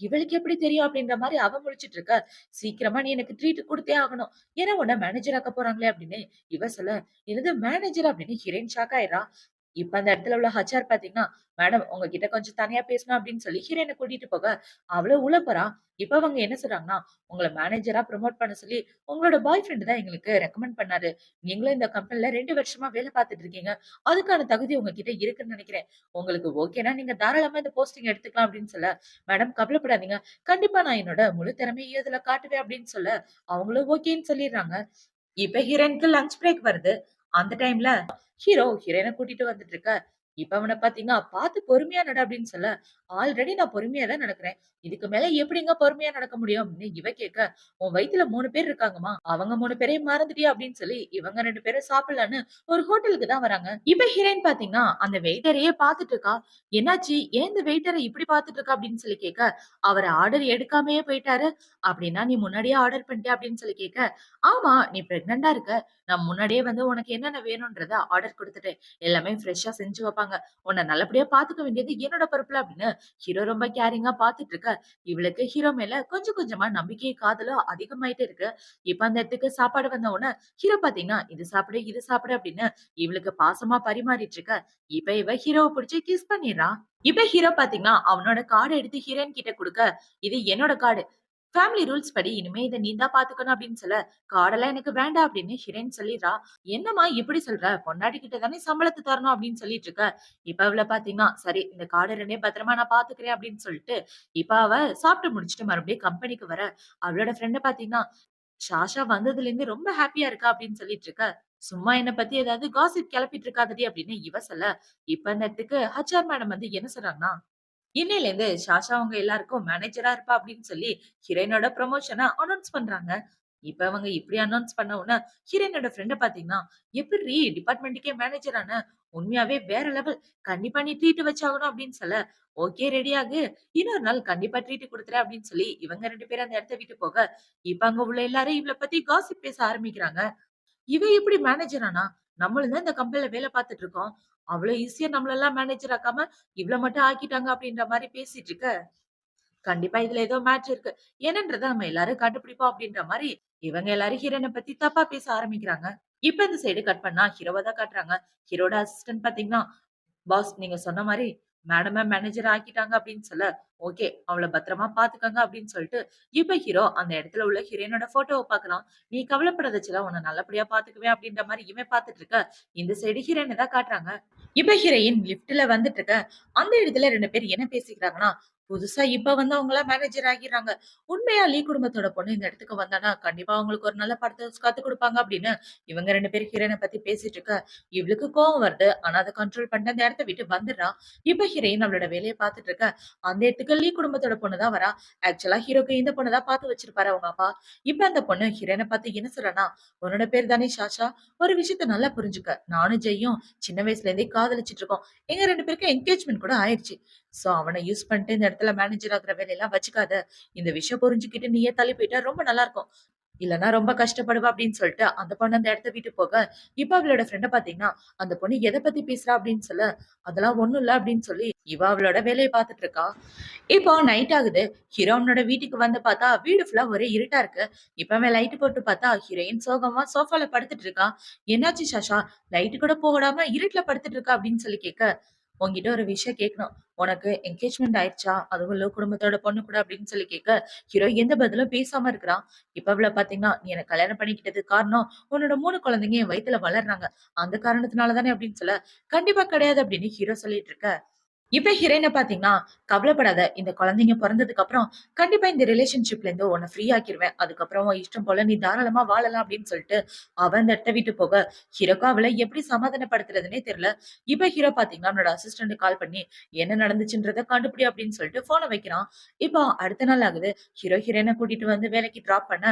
இவளுக்கு எப்படி தெரியும் அப்படின்ற மாரி அவ முழிச்சுட்டு இருக்க. "சீக்கிரமா நீ எனக்கு ட்ரீட் குடுத்தே ஆகணும். ஏன்னா உன்ன மேனேஜர் ஆக்க போறாங்களே" அப்படின்னு இவ சொல்ல, "என்னது மேனேஜரா?" அப்படின்னு ஹீரோயின் ஷாக் ஆயிடுறா. இப்ப அந்த இடத்துல உள்ள ஹெச்ஆர் பார்த்தீங்கன்னா, "மேடம் உங்ககிட்ட கொஞ்சம் தனியா பேசணும்" அப்படின்னு சொல்லி ஹீரோயின கூட்டிட்டு போக, அவளும் உள்ள போறா. இப்ப அவங்க என்ன சொல்றாங்கன்னா, "உங்கள மேனேஜரா புரமோட் பண்ண சொல்லி உங்களோட பாய் ஃப்ரெண்ட் தான் எங்களுக்கு ரெக்கமெண்ட் பண்ணாரு. நீங்களும் இந்த கம்பெனில 2 வருஷமா வேலை பார்த்துட்டு இருக்கீங்க. அதுக்கான தகுதி உங்ககிட்ட இருக்குன்னு நினைக்கிறேன். உங்களுக்கு ஓகேன்னா நீங்க தாராளமா இந்த போஸ்டிங் எடுத்துக்கலாம்" அப்படின்னு சொல்ல, "மேடம் கவலைப்படாதீங்க. கண்டிப்பா நான் என்னோட முழு திறமையும் இதுல காட்டுவேன்" அப்படின்னு சொல்ல, அவங்களும் ஓகேன்னு சொல்லிடுறாங்க. இப்ப ஹீரோயினுக்கு லஞ்ச் பிரேக் வருது. அந்த டைம்ல ஹீரோ ஹீரோயின கூட்டிட்டு வந்துட்டு இருக்க. இப்ப அவன பாத்தீங்கன்னா, "பாத்து பொறுமையா நட" அப்படின்னு சொல்ல, "ஆல்ரெடி நான் பொறுமையா தான் நடக்கிறேன். இதுக்கு மேல எப்படிங்க பொறுமையா நடக்க முடியும்?" அப்படின்னு இவ கேட்க, "உன் வயித்துல 3 பேர் இருக்காங்கம்மா. அவங்க 3 பேரையும் மறந்துட்டியா?" அப்படின்னு சொல்லி இவங்க 2 பேரும் சாப்பிடலான்னு ஒரு ஹோட்டலுக்கு தான் வராங்க. இப்ப ஹீரோயின் பாத்தீங்கன்னா, அந்த வெயிட்டரையே பாத்துட்டு இருக்கா. "என்னாச்சு? ஏன் இந்த வெயிட்டர இப்படி பாத்துட்டு இருக்க?" அப்படின்னு சொல்லி கேட்க, "அவரு ஆர்டர் எடுக்காமயே போயிட்டாரு. அப்படின்னா நீ முன்னாடியே ஆர்டர் பண்ணிட்டியா?" அப்படின்னு சொல்லி கேட்க, "ஆமா, நீ பிரெக்னன்ட்டா இருக்க. நான் முன்னாடியே வந்து உனக்கு என்னென்ன வேணும்ன்றத ஆர்டர் குடுத்துட்டேன். எல்லாமே ஃப்ரெஷ்ஷா செஞ்சு வைப்பாங்க. உன்ன நல்லபடியா பாத்துக்க வேண்டியது என்னோட பொறுப்புல" அப்படின்னு ஹீரோ ரொம்ப கேரிங்கா பாத்துட்டு இருக்க. இவளுக்கு ஹீரோ மேல கொஞ்சம் கொஞ்சமா நம்பிக்கை, காதலும் அதிகமாயிட்டே இருக்கு. இப்ப அந்த இடத்துக்கு சாப்பாடு வந்த உடனே ஹீரோ பாத்தீங்கன்னா, "இது சாப்பிடு, இது சாப்பிடு" அப்படின்னு இவளுக்கு பாசமா பரிமாறிட்டு இருக்க. இப்ப இவ ஹீரோவ புடிச்சு கிஸ் பண்ணிர்றா. இப்ப ஹீரோ பாத்தீங்கன்னா, அவனோட கார்ட எடுத்து ஹீரோயின் கிட்ட குடுக்க, "இது என்னோட கார்டு. ஃபேமிலி ரூல்ஸ் படி இனிமே இத நீ தான் பாத்துக்கணும்" அப்படின்னு சொல்ல, "கார்டெல்லாம் எனக்கு வேண்டாம்" அப்படின்னு ஹீரோயின் சொல்லிர்றா. "என்னம்மா இப்படி சொல்ற? பொண்டாட்டி கிட்ட தானே சம்பளத்த தரணும்" அப்படின்னு சொல்லிட்டு இருக்க. இப்ப அவள பாத்தீங்கன்னா, "சரி இந்த கார்ட 2யும் பத்திரமா நான் பாத்துக்கிறேன்" அப்படின்னு சொல்லிட்டு, இப்ப அவ சாப்பிட்டு முடிச்சுட்டு மறுபடியும் கம்பெனிக்கு வர, அவளோட ஃப்ரெண்ட பாத்தீங்கன்னா, "ஷாஷா வந்ததுலேருந்து ரொம்ப ஹேப்பியா இருக்கா" அப்படின்னு சொல்லிட்டு இருக்க. "சும்மா என்ன பத்தி ஏதாவது காசிப் கிளப்பிட்டு இருக்காதடி" அப்படின்னு இவ சொல்ல, இப்ப அந்த இடத்துக்கு ஹெச்ஆர் மேடம் வந்து என்ன சொல்றாங்கன்னா, இன்னையிலேருந்து ஷாஷா அவங்க எல்லாருக்கும் மேனேஜரா இருப்பா அப்படின்னு சொல்லி ஹீரோயினோட ப்ரமோஷன அனௌன்ஸ் பண்றாங்க. இப்ப அவங்க இப்படி அனௌன்ஸ் பண்ண உடனே ஹீரோயினோட ஃப்ரெண்ட பாத்தீங்கன்னா, "எப்புட்ரி டிபார்ட்மெண்ட்டுக்கே மேனேஜர் ஆன? உண்மையாவே வேற லெவல். கண்டிப்பா நீ ட்ரீட் வச்சாகணும்" அப்படின்னு சொல்ல, "ஓகே ரெடி ஆகு. இன்னொரு நாள் கண்டிப்பா ட்ரீட் குடுத்துறேன்" அப்படின்னு சொல்லி இவங்க 2 பேரும் அந்த இடத்த விட்டு போக, இப்ப அங்க உள்ள எல்லாரும் இவள பத்தி காசிப் பேச ஆரம்பிக்கிறாங்க. இவ எப்படி மேனேஜர் ஆனா? நம்மளும் தான் இந்த கம்பெனில வேலை பார்த்துட்டு இருக்கோம். அவ்ளோ ஈஸியா நம்மளெல்லாம் மேனேஜர் ஆக்காம, இவள மட்டும் ஆக்கிட்டாங்க அப்படின்ற மாரி பேசிட்டு இருக்க. கண்டிப்பா இதுல ஏதோ மேட்ச் இருக்கு. என்னன்றத நம்ம எல்லாரும் கண்டுபிடிப்போம் அப்படின்ற மாரி, இவங்க எல்லாரும் ஹீரோயின பத்தி தப்பா பேச ஆரம்பிக்கிறாங்க. இப்ப இந்த சைடு கட் பண்ணா ஹீரோவ தான் காட்டுறாங்க. ஹீரோட அசிஸ்டன்ட் பாத்தீங்கன்னா, பாஸ் நீங்க சொன்ன மாரி மேடம மேனேஜர் ஆக்கிட்டாங்க அப்படின்னு சொல்ல, ஓகே அவள பத்திரமா பாத்துக்கங்க அப்படின்னு சொல்லிட்டு, இப்ப ஹீரோ அந்த இடத்துல உள்ள ஹீரோயினோட போட்டோவ பாக்குறான். நீ கவலைப்படாத செல்லம் உன்ன நல்லபடியா பாத்துக்குவேன் அப்படின்ற மாரி இவன் பாத்துட்டு இருக்க. இந்த சைடு ஹீரோயின தான் காட்டுறாங்க. இப்ப ஹீரோயின் லிஃப்ட்ல வந்துட்டு இருக்க. அந்த இடத்துல 2 பேர் என்ன பேசிக்கிறாங்கன்னா, புதுசா இப்ப வந்து அவங்கலாம் மேனேஜர் ஆகிறாங்க. உண்மையா லீ குடும்பத்தோட பொண்ணு இந்த இடத்துக்கு வந்தானா, கண்டிப்பா அவங்களுக்கு ஒரு நல்ல படத்த கத்துக் குடுப்பாங்க அப்படின்னு, இவங்க 2 பேரும் ஹீரோயின பத்தி பேசிட்டு இருக்க. இவளுக்கு கோவம் வருது. ஆனா அத கண்ட்ரோல் பண்ணிட்டு அந்த இடத்த விட்டு வந்துடுறா. இப்ப ஹீரோயின் அவளோட வேலைய பார்த்துட்டு இருக்க. அந்த இடத்துக்கு லீ குடும்பத்தோட பொண்ணு தான் வரா. ஆக்சுவலா ஹீரோக்கு இந்த பொண்ண தான் பார்த்து வச்சிருப்பாரு அவங்க அப்பா. இப்ப அந்த பொண்ணு ஹீரோயின பார்த்து என்ன சொல்றான்னா, "உன்னோட பேர் தானே சாஷா? ஒரு விஷயத்த நல்லா புரிஞ்சுக்க. நானும் ஜெய்யும் சின்ன வயசுல இருந்தே காதலிச்சுட்டு இருக்கோம். எங்க 2 பேருக்கும் என்கேஜ்மென்ட் கூட ஆயிருச்சு. சோ அவன யூஸ் பண்ணிட்டு இந்த இடத்துல மேனேஜர் ஆகுற வேலையெல்லாம் வச்சுக்காத. இந்த விஷயம் புரிஞ்சுக்கிட்டு நீயே தள்ளி போயிட்டா ரொம்ப நல்லா இருக்கும். இல்லன்னா ரொம்ப கஷ்டப்படுவ அப்படின்னு சொல்லிட்டு அந்த பொண்ணு அந்த இடத்த விட்டு போக, இப்ப அவளோட ஃப்ரெண்ட பாத்தீங்கன்னா, அந்த பொண்ணு எத பத்தி பேசுறா அப்படின்னு சொல்ல, அதெல்லாம் ஒண்ணும் இல்ல அப்படின்னு சொல்லி, இவ அவளோட வேலைய பார்த்துட்டு இருக்கா. இப்போ நைட் ஆகுது. ஹீரோ அவனோட வீட்டுக்கு வந்து பார்த்தா, வீடு ஃபுல்லா ஒரே இருட்டா இருக்கு. இப்ப அவன் லைட் போட்டு பார்த்தா, ஹீரோயின் சோகமா சோஃபால படுத்துட்டு இருக்கா. "என்னாச்சு சாஷா? லைட் கூட போடாம இருட்டுல படுத்துட்டு இருக்க" அப்படின்னு சொல்லி கேட்க, "உன்கிட்ட ஒரு விஷயம் கேட்கணும். உனக்கு என்கேஜ்மென்ட் ஆயிடுச்சா? அதுவும் லோ குடும்பத்தோட பொண்ணு கூட" அப்படின்னு சொல்லி கேட்க, ஹீரோ எந்த பதிலும் பேசாம இருக்கிறான். இப்ப அவள பார்த்தீங்கன்னா, "நீ என்ன கல்யாணம் பண்ணிக்கிட்டதுக்கு காரணம், உன்னோட 3 குழந்தைங்க என் வயித்துல வளர்றாங்க. அந்த காரணத்தினால தானே" அப்படின்னு சொல்ல, "கண்டிப்பா கிடையாது" அப்படின்னு ஹீரோ சொல்லிட்டு இருக்க. இப்ப ஹீரோயின பாத்தீங்கன்னா, "கவலைப்படாத. இந்த குழந்தைங்க பொறந்ததுக்கு அப்புறம், கண்டிப்பா இந்த ரிலேஷன்ஷிப்ல இருந்து உன்ன ஃப்ரீ ஆக்கிருவேன். அதுக்கப்புறம் உன் இஷ்டம் போல நீ தாராளமா வாழலாம்" அப்படின்னு சொல்லிட்டு, அவ அந்த இடத்த விட்டு போக, ஹீரோக்கு அவள எப்படி சமாதானப்படுத்துறதுன்னே தெரியல. இப்ப ஹீரோ பாத்தீங்கன்னா, அவனோட அசிஸ்டன்ட்க்கு கால் பண்ணி, "என்ன நடந்துச்சுன்றத கண்டுபிடி" அப்படின்னு சொல்லிட்டு ஃபோன வைக்கிறான். இப்போ அடுத்த நாள் ஆகுது. ஹீரோ ஹீரோயின கூட்டிட்டு வந்து வேலைக்கு டிராப் பண்ண,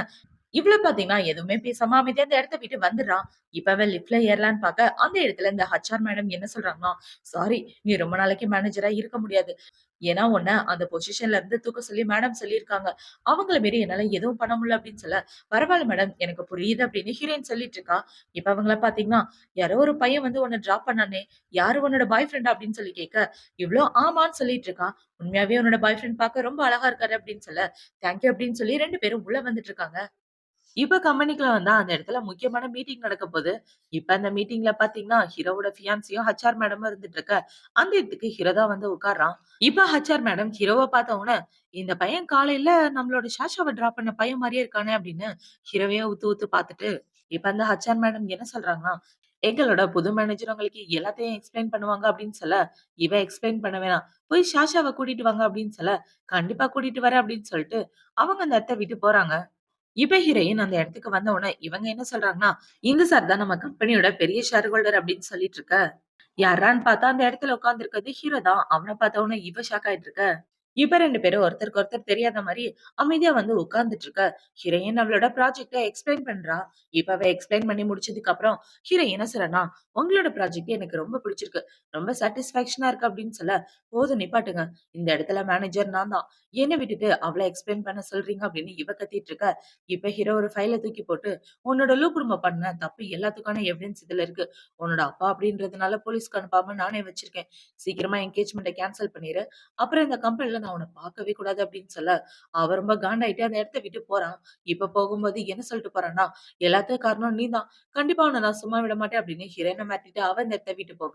இவ்ளோ பாத்தீங்கன்னா, எதுவுமே பேசாம அமைதியா அந்த இடத்த விட்டு வந்துடுறா. இப்ப அவ லிஃப்ட்ல ஏறலான்னு பாக்க, அந்த இடத்துல இந்த ஹெச்ஆர் மேடம் என்ன சொல்றாங்கன்னா, "சாரி, நீ ரொம்ப நாளைக்கு மேனேஜரா இருக்க முடியாது. ஏன்னா உன்ன அந்த பொசிஷன்ல இருந்து தூக்க சொல்லி மேடம் சொல்லியிருக்காங்க. அவங்கள மீறி என்னால எதுவும் பண்ண முடியல" அப்படின்னு சொல்ல, "பரவால்ல மேடம், எனக்கு புரியுது" அப்படின்னு ஹீரோயின் சொல்லிட்டு இருக்கா. இப்ப அவங்கள பாத்தீங்கன்னா, "யாரோ ஒரு பையன் வந்து உன்ன டிராப் பண்ணானே, யாரு உன்னோட பாய் ஃப்ரெண்டா?" அப்படின்னு சொல்லி கேட்க, இவ்ளோ ஆமான்னு சொல்லிட்டு இருக்கா. "உண்மையாவே உன்னோட பாய் ஃப்ரெண்ட் பாக்க ரொம்ப அழகா இருக்காரு" அப்படின்னு சொல்ல, "தேங்க் யூ" அப்படின்னு சொல்லி 2 பேரும் உள்ள வந்துட்டு இருக்காங்க. இப்ப கம்பெனிக்குள்ள வந்தா அந்த இடத்துல முக்கியமான மீட்டிங் நடக்க போது. இப்ப அந்த மீட்டிங்ல பாத்தீங்கன்னா, ஹீரோவோட ஃபியான்சியும் ஹெச்ஆர் மேடமும் இருந்துட்டு இருக்க. அந்த இடத்துக்கு ஹீரோ தான் வந்து உட்கார்றான். இப்ப ஹெச்ஆர் மேடம் ஹீரோவ பார்த்த உடனே, "இந்த பையன் காலையில நம்மளோட சாஷாவ டிராப் பண்ண பையன் மாரியே இருக்கானே" அப்படின்னு ஹீரோவையே உத்து உத்து பார்த்துட்டு, இப்ப அந்த ஹெச்ஆர் மேடம் என்ன சொல்றாங்கன்னா, "எங்களோட புது மேனேஜர் உங்களுக்கு எல்லாத்தையும் எக்ஸ்பிளைன் பண்ணுவாங்க" அப்படின்னு சொல்ல, இவ எக்ஸ்பிளைன் பண்ண வேணாம். "போய் சாஷாவ கூட்டிட்டு வாங்க" அப்படின்னு சொல்ல, "கண்டிப்பா கூட்டிட்டு வரேன்" அப்படின்னு சொல்லிட்டு, அவங்க அந்த இடத்த விட்டு போறாங்க. இப்ப ஹீரோயின் அந்த இடத்துக்கு வந்த உடனே இவங்க என்ன சொல்றாங்கன்னா, "இந்த சார் தான் நம்ம கம்பெனியோட பெரிய ஷேர் ஹோல்டர்" அப்படின்னு சொல்லிட்டு இருக்க. யார்றான்னு பார்த்தா அந்த இடத்துல உட்கார்ந்திருக்கிறது ஹீரோ தான். அவன பார்த்த உடனே இவ ஷாக் ஆயிட்டு இருக்க. இப்ப 2 பேரும் ஒருத்தருக்கு ஒருத்தர் தெரியாத மாரி அமைதியா வந்து உட்கார்ந்துட்டு இருக்க. ஹீரோயின் அவளோட ப்ராஜெக்ட்ட எக்ஸ்பிளைன் பண்றா. இப்ப அவ எக்ஸ்பிளைன் பண்ணி முடிச்சதுக்கு அப்புறம் ஹீரோயின் என்ன சொல்றா, "உங்களோட ப்ராஜெக்ட் எனக்கு ரொம்ப பிடிச்சிருக்கு. ரொம்ப சாட்டிஸ்ஃபேக்ஷனா இருக்கு" அப்படின்னு சொல்ல, "போதும் நிப்பாட்டுங்க. இந்த இடத்துல மேனேஜர் நான் தான். என்ன விட்டுட்டு அவள எக்ஸ்பிளைன் பண்ண சொல்றீங்க" அப்படின்னு இவ கத்திட்டு இருக்க. இப்ப ஹீரோ ஒரு ஃபைல தூக்கி போட்டு, "உன்னோட லூ குடும்பம் பண்ண தப்பு எல்லாத்துக்கான எவிடன்ஸ் இதுல இருக்கு. உன்னோட அப்பா அப்படின்றதுனால போலீஸ்க்கு அனுப்பாம நானே வச்சிருக்கேன். சீக்கிரமா என்கேஜ்மெண்ட்ட கேன்சல் பண்ணிரு. அப்புறம் இந்த கம்பெனில நான் உன்ன பார்க்கவே கூடாது" அப்படின்னு சொல்ல, அவ ரொம்ப காண்டாயிட்டு அந்த இடத்த விட்டு போறான். இப்ப போகும்போது என்ன சொல்லிட்டு போறான்னா, "எல்லாத்துக்கும் காரணம் நீதான். கண்டிப்பா உன்ன நான் சும்மா விட மாட்டேன்" அப்படின்னு ஹீரோயின மிரட்டிட்டு அவ இந்த இடத்த விட்டு போக,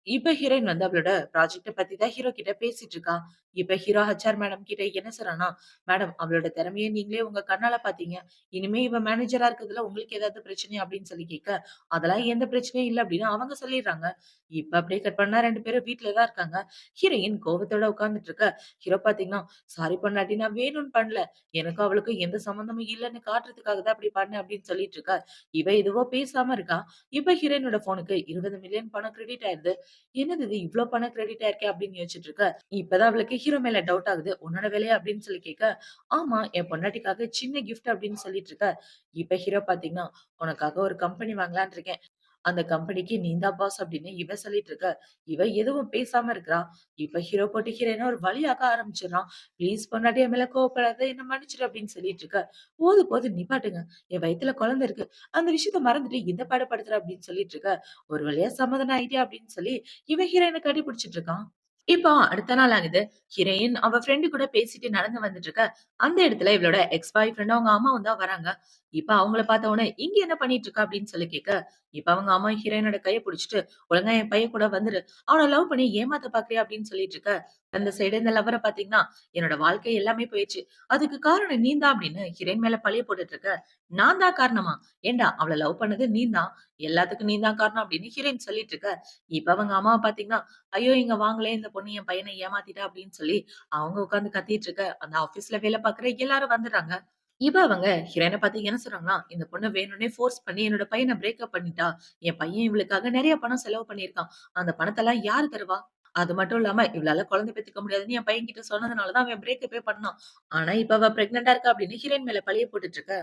இப்ப ஹீரோயின் வந்து அவளோட ப்ராஜெக்ட்ட பத்தி தான் ஹீரோ கிட்ட பேசிட்டு இருக்கா. இப்ப ஹீரோ ஹெச்ஆர் மேடம் கிட்ட என்ன சொல்றான்னா, "மேடம் அவளோட திறமைய நீங்களே உங்க கண்ணால பார்த்தீங்க. இனிமே இவ மேனேஜரா இருக்கிறதுல உங்களுக்கு ஏதாவது பிரச்சனையா?" அப்படின்னு சொல்லி கேட்க, "அதெல்லாம் எந்த பிரச்சனையும் இல்ல" அப்படின்னு அவங்க சொல்லிடுறாங்க. இப்ப அப்படியே கட் பண்ணா 2 பேரும் வீட்ல தான் இருக்காங்க. ஹீரோயின் கோவத்தோட உட்கார்ந்துட்டு இருக்க. ஹீரோ பார்த்தீங்கன்னா, "சாரி பொண்டாட்டி நான் வேணும்னு பண்ணல. எனக்கும் அவளுக்கும் எந்த சம்மந்தமும் இல்லன்னு காட்டுறதுக்காக தான் அப்படி பண்ணேன்" அப்படின்னு சொல்லிட்டு இருக்கா. இவ எதுவோ பேசாம இருக்கா. இப்ப ஹீரோயினோட ஃபோனுக்கு 20,000,000 பணம் கிரெடிட் ஆயிருது. "என்னது இது இவ்ளோ பணம் கிரெடிட் ஆயிருக்கே" அப்படின்னு யோசிச்சுட்டு இருக்க. இப்பதான் அவளுக்கு ஹீரோ மேல டவுட் ஆகுது. "உன்னோட வேலையா?" அப்படின்னு சொல்லி கேட்க, "ஆமா, என் பொண்டாட்டிக்காக சின்ன கிஃப்ட்" அப்படின்னு சொல்லிட்டு இருக்க. இப்ப ஹீரோ பார்த்தீங்கன்னா, "உனக்காக ஒரு கம்பெனி வாங்கலாம்னு இருக்கேன். அந்த கம்பெனிக்கு நீ தான் பாஸ் அப்படின்னு இவ சொல்லிட்டு இருக்க. இவ எதுவும் பேசாம இருக்கிறா. இப்ப ஹீரோ போட்டு ஹீரோயின ஒரு வழியாக்க ஆரம்பிச்சுடுறான். "ப்ளீஸ் பொண்டாட்டி என் மேல கோவப்படாத. என்ன மன்னிச்சுடு" அப்படின்னு சொல்லிட்டு இருக்க. "போதும் போதும் நிப்பாட்டுங்க. என் வயித்துல குழந்தை இருக்கு. அந்த விஷயத்த மறந்துட்டு இந்த பாடுபடுத்துற" அப்படின்னு சொல்லிட்டு இருக்க. ஒரு வழியா சமாதானம் ஆயிட்டியா அப்படின்னு சொல்லி இவன் ஹீரோயின கட்டி பிடிச்சிட்டு இருக்கான். இப்போ அடுத்த நாள் ஆகுது. ஹீரோயின் அவ ஃப்ரெண்ட் கூட பேசிட்டு நடந்து வந்துட்டு இருக்க. அந்த இடத்துல இவளோட எக்ஸ் பாய் ஃப்ரெண்ட் அவங்க அம்மாவும் தான் வராங்க. இப்ப அவங்கள பார்த்த உடனே, "இங்க என்ன பண்ணிட்டு இருக்க?" அப்படின்னு சொல்லி கேட்க, இப்ப அவங்க அம்மா ஹீரோயினோட கைய புடிச்சுட்டு, "ஒழுங்கா என் பையன் கூட வந்துரு. அவன லவ் பண்ணி ஏமாத்த பார்க்கிறியா?" அப்படின்னு சொல்லிட்டு இருக்க. அந்த சைடு இந்த லவ்வர பார்த்தீங்கன்னா, "என்னோட வாழ்க்கை எல்லாமே போயிருச்சு. அதுக்கு காரணம் நீ தான்" அப்படின்னு ஹீரோயின் மேல பழிய போட்டுட்டு இருக்க. "நான் தான் காரணமா? ஏன்டா அவள லவ் பண்ணது நீ தான். எல்லாத்துக்கும் நீ தான் காரணம்" அப்படின்னு ஹீரோயின் சொல்லிட்டு இருக்க. இப்ப அவங்க அம்மாவ பார்த்தீங்கன்னா, "ஐயோ! இங்க வாங்களேன். இந்த பொண்ணு என் பையன ஏமாத்திட்டா" அப்படின்னு சொல்லி அவங்க உட்கார்ந்து கத்திட்டு இருக்க. அந்த ஆபீஸ்ல வேலை பார்க்குற எல்லாரும் வந்துடுறாங்க. இப்ப அவங்க ஹீரோயின பாத்து என்ன சொல்றாங்கன்னா, "இந்த பொண்ணு வேணும்னே ஃபோர்ஸ் பண்ணி என்னோட பையன பிரேக்கப் பண்ணிட்டா. என் பையன் இவளுக்காக நெறைய பணம் செலவு பண்ணியிருக்கான். அந்த பணத்தெல்லாம் யாரு தருவா? அது மட்டும் இல்லாம இவளால குழந்தை பெத்துக்க முடியாதுன்னு என் பையன்கிட்ட சொன்னதுனால தான் அவன் பிரேக்கப்பே பண்ணான். ஆனா இப்ப அவ பிரெக்னன்ட்டா இருக்கா" அப்படின்னு ஹீரோயின் மேல பழிய போட்டுட்டு இருக்க.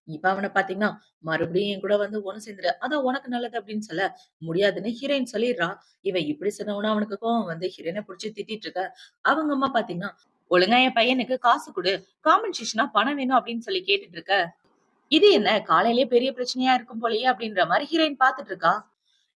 இப்ப அவன பாத்தீங்கன்னா, "மறுபடியும் என் கூட வந்து ஒண்ணு சேர்ந்துரு. அதான் உனக்கு நல்லது" அப்படின்னு சொல்ல, முடியாதுன்னு ஹீரோயின் சொல்லிடுறா. இவ இப்படி சொன்னவுனே அவனுக்கு கோவம் வந்து ஹீரோயின புடிச்சு திட்டிட்டு இருக்க. அவங்க அம்மா பாத்தீங்கன்னா, "ஒழுங்கா என் பையனுக்கு காசு குடு. காம்பன்சேஷனா பணம் வேணும்" அப்படின்னு சொல்லி கேட்டுட்டு இருக்க. இது என்ன காலையிலேயே பெரிய பிரச்சனையா இருக்கும் போலயே அப்படின்ற மாரி ஹீரோயின் பாத்துட்டு இருக்கா.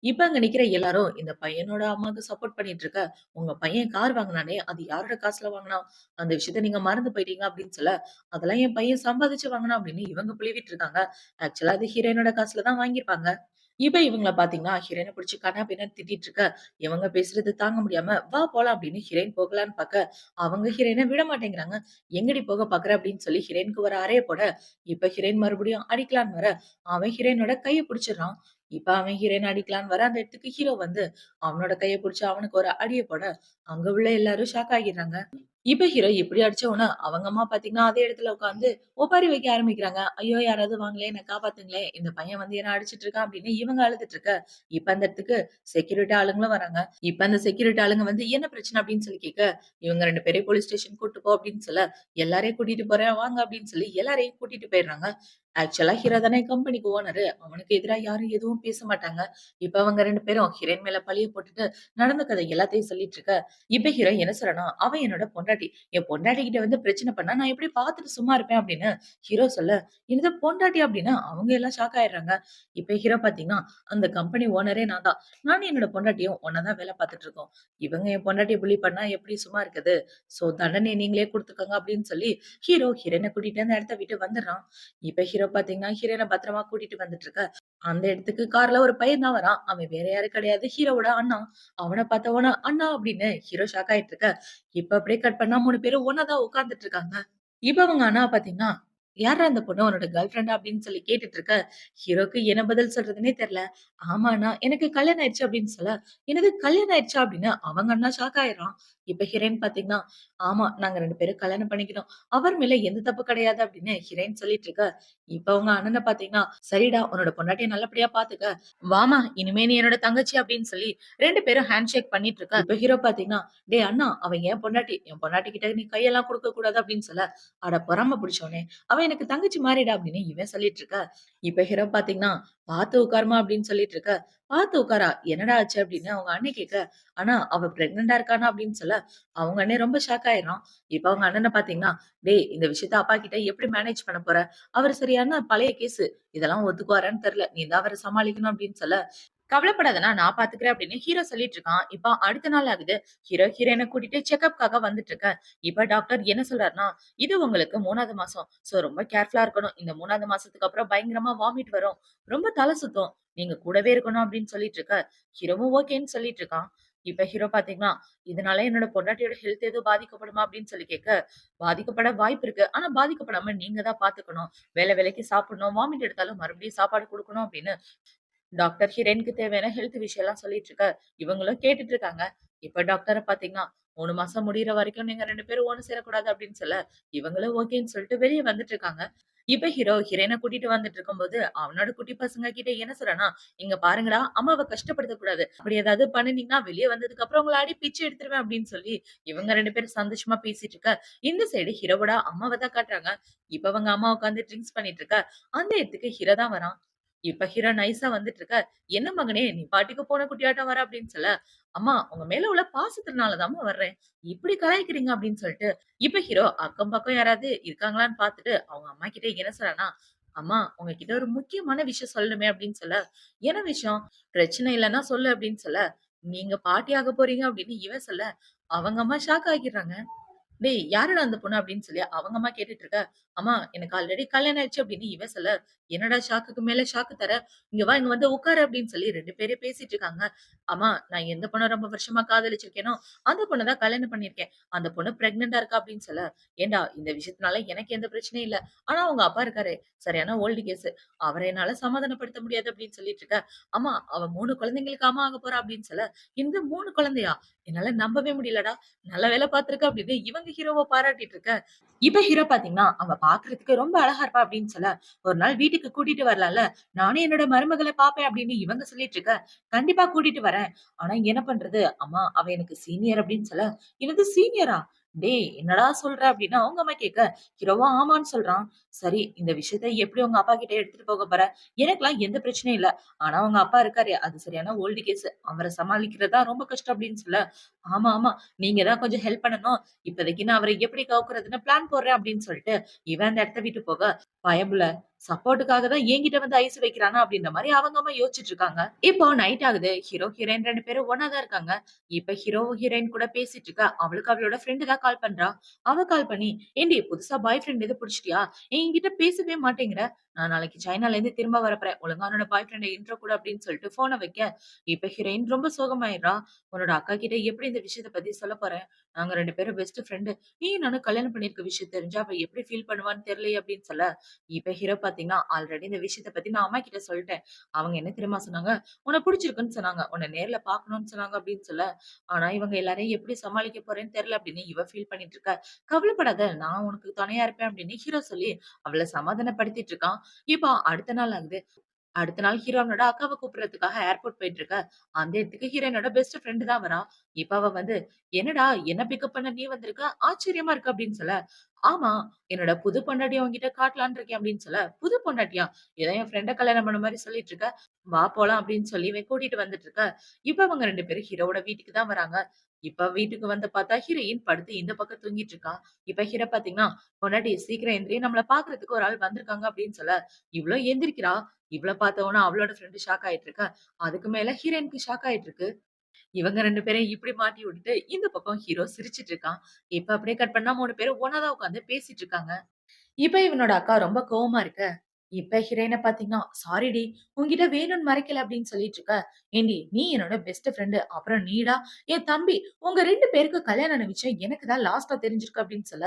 இப்ப அங்க நிக்கிற எல்லாரும் இந்த பையனோட அம்மாக்கு சப்போர்ட் பண்ணிட்டு இருக்க. "உங்க பையன் கார் வாங்குனானே, அது யாரோட காசுல வாங்குனான்? அந்த விஷயத்த நீங்க மறந்து போயிட்டீங்க" அப்படின்னு சொல்ல, "அதெல்லாம் என் பையன் சம்பாதிச்சு வாங்குனான்" அப்படின்னு இவங்க புழுவிட்டு இருக்காங்க. ஆக்சுவலா அது ஹீரோயினோட காசுல தான் வாங்கியிருப்பாங்க. இப்ப இவங்கள பாத்தீங்கன்னா, ஹீரோயின புடிச்சு கன்னா பின்னான்னு திட்டிட்டு இருக்க. இவங்க பேசுறது தாங்க முடியாம, "வா போலாம்" அப்படின்னு ஹீரோயின் போகலான்னு பாக்க, அவங்க ஹீரோயின விட மாட்டேங்கிறாங்க. "எங்கடி போக பாக்குற?" அப்படின்னு சொல்லி ஹீரோயினுக்கு ஒரு அறைய போட, இப்ப ஹீரோயின் மறுபடியும் அடிக்கலான்னு வர, அவன் ஹீரோயினோட கைய புடிச்சிடுறான். இப்ப அவன் ஹீரோயின அடிக்கலான்னு வர, அந்த இடத்துக்கு ஹீரோ வந்து அவனோட கைய புடிச்சு அவனுக்கு ஒரு அடிய போட, அங்க உள்ள எல்லாரும் ஷாக் ஆகிடுறாங்க. இப்ப ஹீரோ இப்படி அடிச்ச உடனே, அவங்க அம்மா பாத்தீங்கன்னா, அதே இடத்துல உட்கார்ந்து ஒப்பாரி வைக்க ஆரம்பிக்கிறாங்க. "ஐயோ! யாராவது வாங்களேன், என்ன காப்பாத்துங்களேன். இந்த பையன் வந்து என்ன அடிச்சிட்டு இருக்கான்" அப்படின்னு இவங்க அழுதுட்டு இருக்க. இப்ப அந்த இடத்துக்கு செக்யூரிட்டி ஆளுங்களும் வராங்க. இப்ப அந்த செக்யூரிட்டி ஆளுங்க வந்து என்ன பிரச்சனை அப்படின்னு சொல்லி கேட்க, இவங்க 2 பேரையும் போலீஸ் ஸ்டேஷன் கூட்டிட்டு போ அப்படின்னு சொல்ல, எல்லாரையும் கூட்டிட்டு போறேன் வாங்க அப்படின்னு சொல்லி எல்லாரையும் கூட்டிட்டு போயிடுறாங்க. ஆக்சுவலா ஹீரோ தானே கம்பெனிக்கு ஓனரு. அவனுக்கு எதிரா யாரும் எதுவும் பேச மாட்டாங்க. இப்ப அவங்க 2 பேரும் ஹீரோயின் மேல பழிய போட்டுட்டு நடந்த கதை எல்லாத்தையும் சொல்லிட்டு இருக்க. இப்ப ஹீரோ என்ன சொல்றான்னா, "அவ என்னோட பொண்டாட்டி. என் பொண்டாட்டி கிட்ட வந்து பிரச்சனை பண்ணா நான் எப்படி பார்த்துட்டு சும்மா இருப்பேன்" அப்படின்னு ஹீரோ சொல்ல, "என்னது பொண்டாட்டி?" அப்படின்னு அவங்க எல்லாம் ஷாக் ஆயிடுறாங்க. இப்ப ஹீரோ பார்த்தீங்கன்னா, "அந்த கம்பெனி ஓனரே நான் தான். நானும் என்னோட பொண்டாட்டியும் ஒண்ணா தான் வேலை பார்த்துட்டு இருக்கோம். இவங்க என் பொண்டாட்டிய புல்லி பண்ணா எப்படி சும்மா இருக்குது? சோ தண்டனைய நீங்களே குடுத்துக்கோங்க" அப்படின்னு சொல்லி ஹீரோ ஹீரோயின கூட்டிட்டு அந்த இடத்த விட்டு வந்துடுறான். இப்ப ஹீரோ பார்த்தீங்கன்னா, ஹீரோயின பத்திரமா கூட்டிட்டு வந்துட்டு இருக்க. அந்த இடத்துக்கு கார்ல ஒரு பையன் தான் வரான். அவன் வேற யாரும் கிடையாது. ஹீரோவோட அண்ணா. அவன பார்த்தவொனே, "அண்ணா" அப்படின்னு ஹீரோ ஷாக் ஆயிட்டு இருக்க. இப்ப அப்படியே கட் பண்ணா 3 பேரும் ஒண்ணா தான் உட்கார்ந்துட்டு இருக்காங்க. இப்ப அவங்க அண்ணா பார்த்தீங்கன்னா, "யார்ரா அந்த பொண்ணு? உன்னோட கேர்ள் ஃபிரெண்டா?" அப்படின்னு சொல்லி கேட்டுட்டு இருக்க. ஹீரோக்கு என்ன பதில் சொல்றதுன்னே தெரியல. "ஆமா அண்ணா, எனக்கு கல்யாணம் ஆயிடுச்சு" அப்படின்னு சொல்ல, "என்னது கல்யாணம் ஆயிடுச்சா?" அப்படின்னு அவங்க அண்ணா ஷாக் ஆயிடுறான். இப்ப ஹீரோயின் பார்த்தீங்கன்னா, "ஆமா, நாங்க 2 பேரும் கல்யாணம் பண்ணிக்கிட்டோம். அவர் மேல எந்த தப்பு கிடையாது" அப்படின்னு ஹீரோயின் சொல்லிட்டு இருக்க. இப்ப அவங்க அண்ணன பார்த்தீங்கன்னா, "சரிடா, உன்னோட பொண்டாட்டிய நல்லபடியா பார்த்துக்க. வாம்மா, இனிமே நீ என்னோட தங்கச்சி" அப்படின்னு சொல்லி 2 பேரும் ஹேண்ட் ஷேக் பண்ணிட்டு இருக்க. இப்ப ஹீரோ பார்த்தீங்கன்னா, "டேய் அண்ணா, அவ என் பொண்டாட்டி. என் பொண்டாட்டி கிட்ட நீ கையெல்லாம் குடுக்கக் கூடாது" அப்படின்னு சொல்ல, "அட பொறாம புடிச்சவனே! அவ எனக்கு தங்கச்சி மாரிடா" அப்படின்னு இவன் சொல்லிட்டு இருக்க. இப்ப ஹீரோ பார்த்தீங்கன்னா, "பாத்து உட்காருமா" அப்படின்னு சொல்லிட்டு இருக்க. "பாத்து உட்காரா? என்னடா ஆச்சு?" அப்படின்னு அவங்க அண்ணி கேட்க, "அண்ணா, அவ பிரெக்னன்ட்டா இருக்காண்ணா" அப்படின்னு சொல்ல, அவங்க அண்ணன் ரொம்ப ஷாக் ஆயிடுறான். இப்ப அவங்க அண்ணன பார்த்தீங்கன்னா, "டேய், இந்த விஷயத்த அப்பா கிட்ட எப்படி மேனேஜ் பண்ண போற? அவரு சரியான பழைய கேஸு. இதெல்லாம் ஒத்துக்குவாரான்னு தெரியல. நீ தான் அவர சமாளிக்கணும்" அப்படின்னு சொல்ல, "கவலைப்படாதண்ணா, நான் பாத்துக்கிறேன்" அப்படின்னு ஹீரோ சொல்லிட்டு இருக்கான். இப்ப அடுத்த நாள் ஆகுது. ஹீரோ ஹீரோயின கூட்டிட்டு செக்கப்காக வந்துட்டு இருக்க. இப்ப டாக்டர் என்ன சொல்றாருன்னா, "இது உங்களுக்கு 3வது மாசம். சோ ரொம்ப கேர்ஃபுல்லா இருக்கணும். இந்த 3வது மாசத்துக்கு அப்புறம் பயங்கரமா வாமிட் வரும். ரொம்ப தல சுத்தும். நீங்க கூடவே இருக்கணும்" அப்படின்னு சொல்லிட்டு இருக்க. ஹீரோவும் ஓகேன்னு சொல்லிட்டு இருக்கான். இப்ப ஹீரோ பாத்தீங்கன்னா, "இதனால என்னோட பொண்டாட்டியோட ஹெல்த் எதுவும் பாதிக்கப்படுமா?" அப்படின்னு சொல்லி கேட்க, "பாதிக்கப்பட வாய்ப்பு இருக்கு. ஆனா பாதிக்கப்படாம நீங்க தான் பாத்துக்கணும். வேளைக்கு சாப்பிடணும். வாமிட் எடுத்தாலும் மறுபடியும் சாப்பாடு குடுக்கணும்" அப்படின்னு டாக்டர் ஹிரேனுக்கு தேவையான ஹெல்த் விஷயம்லாம் சொல்லிட்டு இருக்க. இவங்களும் கேட்டுட்டு இருக்காங்க. இப்ப டாக்டர பாத்தீங்கன்னா, 3 மாசம் முடியிற வரைக்கும் நீங்க 2 பேரும் ஒண்ணு சேரக்கூடாது அப்படின்னு சொல்ல, இவங்களும் ஓகேன்னு சொல்லிட்டு வெளிய வந்துட்டு இருக்காங்க. இப்ப ஹீரோ ஹீரோயின கூட்டிட்டு வந்துட்டு இருக்கும்போது, அவனோட குட்டி பசங்க கிட்ட என்ன சொல்றான்னா, "இங்க பாருங்கடா, அம்மாவ கஷ்டப்படுத்தக் கூடாது. அப்படி ஏதாவது பண்ணுனீங்கன்னா, வெளிய வந்ததுக்கு அப்புறம் உங்கள அடி பிச்சு எடுத்துருவேன்" அப்படின்னு சொல்லி, இவங்க 2 பேரும் சந்தோஷமா பேசிட்டு இருக்க. இந்த சைடு ஹீரோவோட அம்மாவ தான் காட்டுறாங்க. இப்ப அவங்க அம்மா உட்கார்ந்து ட்ரிங்க்ஸ் பண்ணிட்டு இருக்க. அந்த இடத்துக்கு ஹீரோ தான் வரான். இப்ப ஹீரோ நைஸா வந்துட்டு இருக்க, "என்ன மகனே நீ பாட்டுக்கு பூனை குட்டியாட்டம் வர" அப்படின்னு சொல்ல, "அம்மா உங்க மேல உள்ள பாசத்தினால தாம்மா வர்றேன். இப்படி கலாய்க்கிறீங்க" அப்படின்னு சொல்லிட்டு, இப்ப ஹீரோ அக்கம் பக்கம் யாராவது இருக்காங்களான்னு பார்த்துட்டு, அவங்க அம்மா கிட்ட என்ன சொல்றான்னா, "அம்மா உங்ககிட்ட ஒரு முக்கியமான விஷயம் சொல்லணுமே" அப்படின்னு சொல்ல, "என்ன விஷயம்? பிரச்சனை இல்லன்னா சொல்லு" அப்படின்னு சொல்ல, "நீங்க பாட்டி ஆக போறீங்க" அப்படின்னு இவன் சொல்ல, அவங்க அம்மா ஷாக் ஆகிடுறாங்க. "டேய் யாருடா அந்த பொண்ணு?" அப்படின்னு சொல்லி அவங்க அம்மா கேட்டுட்டு இருக்க, "அம்மா எனக்கு ஆல்ரெடி கல்யாணம் ஆயிடுச்சு" அப்படின்னு இவன் சொல்ல, "என்னடா ஷாக்குக்கு மேல ஷாக்கு தர? இங்க வா, இங்க வந்து உட்காரு" அப்படின்னு சொல்லி 2 பேரும் பேசிட்டு இருக்காங்க. "அம்மா நான் எந்த பொண்ண ரொம்ப வருஷமா காதலிச்சிருக்கேனோ, அந்த பொண்ண தான் கல்யாணம் பண்ணியிருக்கேன். அந்த பொண்ணு பிரெக்னன்ட்டா இருக்கா" அப்படின்னு சொல்ல, "ஏன்டா இந்த விஷயத்தினால எனக்கு எந்த பிரச்சனையும் இல்ல. ஆனா உங்க அப்பா இருக்காரே, சரியான ஓல்டு கேஸ். அவர என்னால சமாதானப்படுத்த முடியாது" அப்படின்னு சொல்லிட்டு இருக்க, "அம்மா அவ 3 குழந்தைங்களுக்கு அம்மா ஆகப் போறா" அப்படின்னு சொல்ல, "இந்த 3 குழந்தையா? என்னால நம்பவே முடியலடா. நல்ல வேலை பார்த்திருக்க" அப்படின்னு இவங்க ஹீரோவ பாராட்டிட்டு இருக்க. இப்ப ஹீரோ பாத்தீங்கன்னா, அவ பாக்குறதுக்கு ரொம்ப அழகா இருப்பா அப்படின்னு சொல்ல, ஒரு நாள் வீட்டுக்கு கூட்டிட்டு வரலாம்ல. நானே என்னோட மருமகள பாப்பேன் அப்படின்னு இவங்க சொல்லிட்டு இருக்க. கண்டிப்பா கூட்டிட்டு வரேன். ஆனா என்ன பண்றது? அம்மா அவ எனக்கு சீனியர் அப்படின்னு சொல்ல, "என்னது சீனியரா? டேய் என்னடா சொல்ற?" அப்படின்னு அவங்க அம்மா கேட்க, ஹீரோவும் ஆமான்னு சொல்றான். சரி இந்த விஷயத்த எப்படி உங்க அப்பா கிட்ட எடுத்துட்டு போக போற? எனக்கெல்லாம் எந்த பிரச்சனையும் இல்ல. ஆனா உங்க அப்பா இருக்காரே, அது சரியான ஓல்டு கேஸ். அவர சமாளிக்கிறது தான் ரொம்ப கஷ்டம் அப்படின்னு சொல்ல, ஆமா, ஆமா. நீங்க தான் கொஞ்சம் ஹெல்ப் பண்ணணும். இப்போதைக்கு நான் அவர எப்படி கவுக்குறதுன்னு பிளான் போடுறேன் அப்படின்னு சொல்லிட்டு, இவன் அந்த இடத்த விட்டு போக, பயப்புள்ள சப்போர்ட்டுக்காக தான் என்கிட்ட வந்து ஐஸ் வைக்கிறானா அப்படின்ற மாரி அவங்க அம்மா யோசிச்சுட்டு இருக்காங்க. இப்போ நைட் ஆகுது. ஹீரோ, ஹீரோயின் 2 பேரும் ஒண்ணா தான் இருக்காங்க. இப்ப ஹீரோ, ஹீரோயின் கூட பேசிட்டு இருக்கா. அவளுக்கு அவளோட ஃப்ரெண்ட் தான் கால் பண்றா. அவ கால் பண்ணி, "ஏன்டி புதுசா பாய் ஃப்ரெண்ட் எதுவும் புடிச்சிட்டியா? என்கிட்ட பேசவே மாட்டேங்கிற? நான் நாளைக்கு சைனால இருந்து திரும்ப வரப்போறேன். ஒழுங்கா உன்னோட பாய் ஃப்ரெண்ட இன்ட்ரோ குடு" அப்படின்னு சொல்லிட்டு ஃபோன வைக்க, இப்ப ஹீரோயின் ரொம்ப சோகமாயிடுறா. "உன்னோட அக்கா கிட்ட எப்படி இந்த விஷயத்த பத்தி சொல்லப் போறேன்? நாங்க 2 பேரும் பெஸ்ட் ஃப்ரெண்ட். நீயும் நானும் கல்யாணம் பண்ணியிருக்க விஷயம் தெரிஞ்சா அவ எப்படி ஃபீல் பண்ணுவான்னு தெரியலையே" அப்படின்னு சொல்ல, இப்ப ஹீரோ பாத்தீங்கன்னா, ஆல்ரெடி இந்த விஷயத்த பத்தி நான் அம்மா கிட்ட சொல்லிட்டேன். அவங்க என்ன தெரியுமா சொன்னாங்க? "உன்ன புடிச்சிருக்குன்னு சொன்னாங்க. உன்ன நேர்ல பார்க்கணும்னு சொன்னாங்க" அப்படின்னு சொல்ல, ஆனா இவங்க எல்லாரையும் எப்படி சமாளிக்க போறேன்னு தெரியல அப்படின்னு இவ ஃபீல் பண்ணிட்டு இருக்கா. "கவலைப்படாத, நான் உனக்கு துணையா இருப்பேன்" அப்படின்னு ஹீரோ சொல்லி அவள சமாதானப்படுத்திட்டு இருக்கான். இப்போ அடுத்த நாள் ஆகுது. அடுத்த நாள் ஹீரோயினோட அக்காவ கூப்பிடுறதுக்காக ஏர்போர்ட் போயிட்டு இருக்கா. அந்த இடத்துக்கு ஹீரோயினோட பெஸ்ட் ஃப்ரெண்ட் தான் வரா. இப்ப அவ வந்து, "என்னடா என்ன பிக்கப் பண்ண நீ வந்திருக்க? ஆச்சரியமா இருக்கு" அப்படின்னு சொல்ல, "ஆமா, என்னோட புது பொண்டாட்டிய உன்கிட்ட காட்டலான்னு இருக்கேன்" அப்படின்னு சொல்ல, "புது பொண்டாட்டியா? ஏதோ என் ஃப்ரெண்ட கல்யாணம் பண்ண மாரி சொல்லிட்டு இருக்க. வா போலாம்" அப்படின்னு சொல்லி இவன் கூட்டிட்டு வந்துட்டு இருக்க. இப்ப அவங்க 2 பேரும் ஹீரோவோட வீட்டுக்கு தான் வராங்க. இப்ப வீட்டுக்கு வந்து பார்த்தா ஹீரோயின் படுத்து இந்த பக்கம் தூங்கிட்டு இருக்கா. இப்ப ஹீரோ பார்த்தீங்கன்னா, "பொண்டாட்டி சீக்கிரம் எந்திரி. நம்மள பார்க்கறதுக்கு ஒரு ஆள் வந்திருக்காங்க" அப்படின்னு சொல்ல, இவளும் எந்திரிக்கிறா. இவள பார்த்த உடனே அவளோட ஃப்ரெண்ட் ஷாக் ஆயிட்டு இருக்கா. அதுக்கு மேல ஹீரோயினுக்கு ஷாக் ஆயிட்டு இருக்கு. இவங்க 2 பேரையும் இப்படி மாட்டி விட்டுட்டு, இந்த பக்கம் ஹீரோ சிரிச்சுட்டு இருக்கான். இப்ப அப்படியே கட் பண்ணா 3 பேரும் ஒண்ணா தான் உட்கார்ந்து பேசிட்டு இருக்காங்க. இப்ப இவனோட அக்கா ரொம்ப கோவமா இருக்க. இப்ப ஹீரோயின பாத்தீங்கன்னா, "சாரிடி, உன்கிட்ட வேணும்னு மறைக்கல" அப்படின்னு சொல்லிட்டு இருக்க. "ஏன்டி நீ என்னோட பெஸ்ட் ஃப்ரெண்ட். அப்புறம் நீடா, என் தம்பி. உங்க 2 பேருக்கு கல்யாணம் ஆன விஷயம் எனக்கு தான் லாஸ்ட்டா தெரிஞ்சிருக்கு" அப்படின்னு சொல்ல,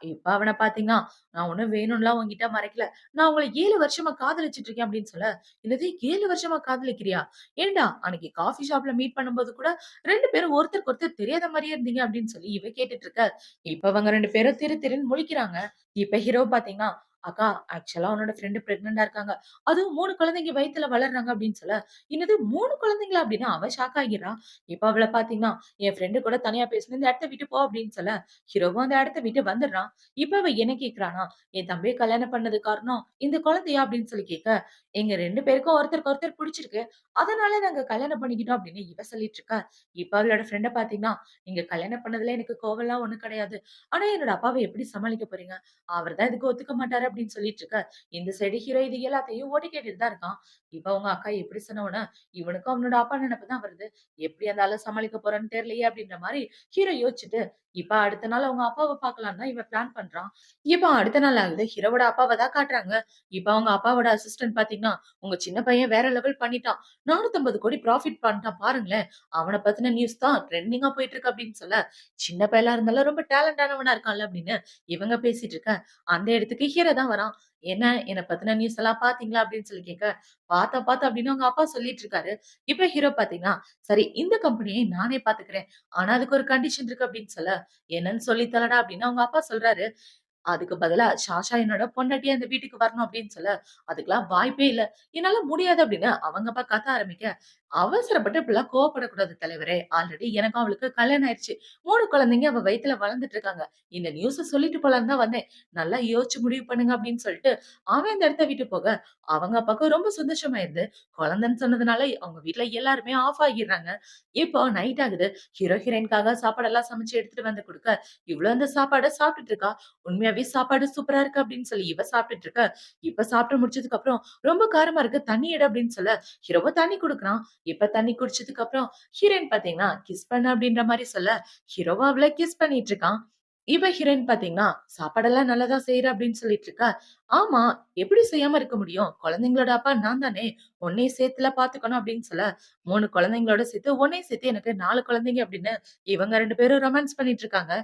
இப்ப அவன பாத்தீங்கன்னா, "நான் ஒண்ணும் வேணும்லாம் உன்கிட்ட மறைக்கல. நான் உங்கள 7 வருஷமா காதலிச்சுட்டு இருக்கேன்" அப்படின்னு சொல்ல, "என்னது 7 வருஷமா காதலிக்கிறியா? ஏன்டா அன்னைக்கு காஃபி ஷாப்ல மீட் பண்ணும்போது கூட 2 பேரும் ஒருத்தருக்கு ஒருத்தர் தெரியாத மாரியே இருந்தீங்க" அப்படின்னு சொல்லி இவ கேட்டுட்டு இருக்க. இப்ப அவங்க 2 பேரும் திரு திருன்னு முழிக்கிறாங்க. இப்ப ஹீரோ பாத்தீங்கன்னா, "அக்கா ஆக்சுவலா உன்னோட ஃப்ரெண்ட் பிரெக்னன்ட்டா இருக்காங்க. அதுவும் 3 குழந்தைங்க வயித்துல வளர்றாங்க" அப்படின்னு சொல்ல, "என்னது 3 குழந்தைங்களா?" அப்படின்னு அவ ஷாக் ஆகிறா. இப்ப அவள பாத்தீங்கன்னா, "என் ஃப்ரெண்ட் கூட தனியா பேசணும். இந்த இடத்த விட்டு போ" அப்படின்னு சொல்ல, ஹீரோவும் அந்த இடத்த விட்டு வந்துடுறான். இப்ப அவ என்ன கேட்கிறான்னா, "என் தம்பிய கல்யாணம் பண்ணது காரணம் இந்த குழந்தையா?" அப்படின்னு சொல்லி கேட்க, "எங்க 2 பேருக்கும் ஒருத்தருக்கு ஒருத்தர் புடிச்சிருக்கு. அதனால நாங்க கல்யாணம் பண்ணிக்கிட்டோம்" அப்படின்னு இவ சொல்லிட்டு இருக்கா. இப்ப அவளோட ஃப்ரெண்ட பாத்தீங்கன்னா, "நீங்க கல்யாணம் பண்ணதுல எனக்கு கோவம்லாம் ஒண்ணும் கிடையாது. ஆனா என்னோட அப்பாவ எப்படி சமாளிக்க போறீங்க? அவர் தான் இதுக்கு ஒத்துக்க மாட்டாரு" அப்படின்னு சொல்லிட்டு இருக்க. இந்த சைடு ஹீரோ இது எல்லாத்தையும் ஓட்டி கேட்டுட்டு தான் இருக்கான். இப்ப அவங்க அக்கா இப்படி சொன்ன உடனே, இவனுக்கும் அவனோட அப்பா நெனப்பு தான் வருது. எப்படி அந்த ஆள சமாளிக்க போறான்னு தெரியலையே அப்படின்ற மாரி ஹீரோ யோசிச்சுட்டு, இப்ப அடுத்த நாள் அவங்க அப்பாவ பார்க்கலான்னு தான் இவன் பிளான் பண்றான். இப்ப அடுத்த நாள் ஆகுது. ஹீரோவோட அப்பாவ தான் காட்டுறாங்க. இப்ப அவங்க அப்பாவோட அசிஸ்டன்ட் பார்த்தீங்கன்னா, "உங்க சின்ன பையன் வேற லெவல் பண்ணிட்டான். 450 கோடி ப்ராஃபிட் பண்ணிட்டான் பாருங்களேன். அவன பத்தின நியூஸ் தான் ட்ரெண்டிங்கா போயிட்டு இருக்கு" அப்படின்னு சொல்ல, "சின்ன பையலா இருந்தாலும் ரொம்ப டேலண்டானவனா இருக்கான்ல" அப்படின்னு இவங்க பேசிட்டு இருக்க. அந்த இடத்துக்கு ஹீரோ தான் வரான். "என்ன என்ன பத்தின நியூஸ் எல்லாம் பார்த்தீங்களா?" அப்படின்னு சொல்லி கேட்க, "பார்த்தேன், பார்த்தேன்" அப்படின்னு அவங்க அப்பா சொல்லிட்டு இருக்காரு. இப்ப ஹீரோ பார்த்தீங்கன்னா, "சரி இந்த கம்பெனியை நானே பார்த்துக்கிறேன். ஆனா அதுக்கு ஒரு கண்டிஷன் இருக்கு" அப்படின்னு சொல்ல, "என்னன்னு சொல்லி தொலடா" அப்படின்னு அவங்க அப்பா சொல்றாரு. அதுக்கு பதிலா "ஷாஷா என்னோட பொண்டாட்டியா இந்த வீட்டுக்கு வரணும்" அப்படின்னு சொல்ல, "அதுக்கெல்லாம் வாய்ப்பே இல்ல. என்னால முடியாது" அப்படின்னு அவங்க அப்பா கத்த ஆரம்பிக்க, அவசரப்பட்டு இப்படிலாம் கோவப்படக்கூடாது தலைவரே. ஆல்ரெடி எனக்கும் அவளுக்கும் கல்யாணம் ஆயிருச்சு. 3 குழந்தைங்க அவ வயித்துல வளர்ந்துட்டு இருக்காங்க. இந்த நியூஸ சொல்லிட்டு போலான்னு தான் வந்தேன். நல்லா யோசிச்சு முடிவு பண்ணுங்க அப்படின்னு சொல்லிட்டு, அவன் இந்த இடத்த விட்டு போக, அவங்க அப்பாவுக்கு ரொம்ப சந்தோஷமாயிருது. குழந்தைன்னு சொன்னதுனால அவங்க வீட்ல எல்லாருமே ஆஃப் ஆகிர்றாங்க. இப்போ நைட் ஆகுது. ஹீரோ, ஹீரோயின்க்காக சாப்பாடெல்லாம் சமைச்சு எடுத்துட்டு வந்து குடுக்க, இவ்ளோ அந்த சாப்பாட சாப்பிட்டுட்டு இருக்கா. உண்மையாவே சாப்பாடு சூப்பரா இருக்கு அப்படின்னு சொல்லி இவ சாப்பிட்டுட்டு இருக்க. இப்ப சாப்பிட்டு முடிச்சதுக்கு அப்புறம், "ரொம்ப காரமா இருக்கு. தண்ணி எடு" அப்படின்னு சொல்ல, ஹீரோவும் தண்ணி குடுக்குறான். இப்ப தண்ணி குடிச்சதுக்கு அப்புறம் ஹீரோயின் பாத்தீங்கன்னா, கிஸ் பண்ணு அப்படின்ற மாரி சொல்ல, ஹீரோவும் அவள கிஸ் பண்ணிட்டு இருக்கான். இவ ஹீரோயின் பாத்தீங்கன்னா, சாப்பாடெல்லாம் நல்லா தான் செய்றா அப்படின்னு சொல்லிட்டு இருக்கா. ஆமா, எப்படி செய்யாம இருக்க முடியும்? குழந்தைங்களோட அப்பா நான் தானே! உன்னையும் சேர்த்துல பாத்துக்கணும் அப்படின்னு சொல்ல, 3 குழந்தைங்களோட சேர்த்து உன்னையும் சேர்த்து எனக்கு 4 குழந்தைங்க அப்படின்னு இவங்க 2 பேரும் ரொமான்ஸ் பண்ணிட்டு இருக்காங்க.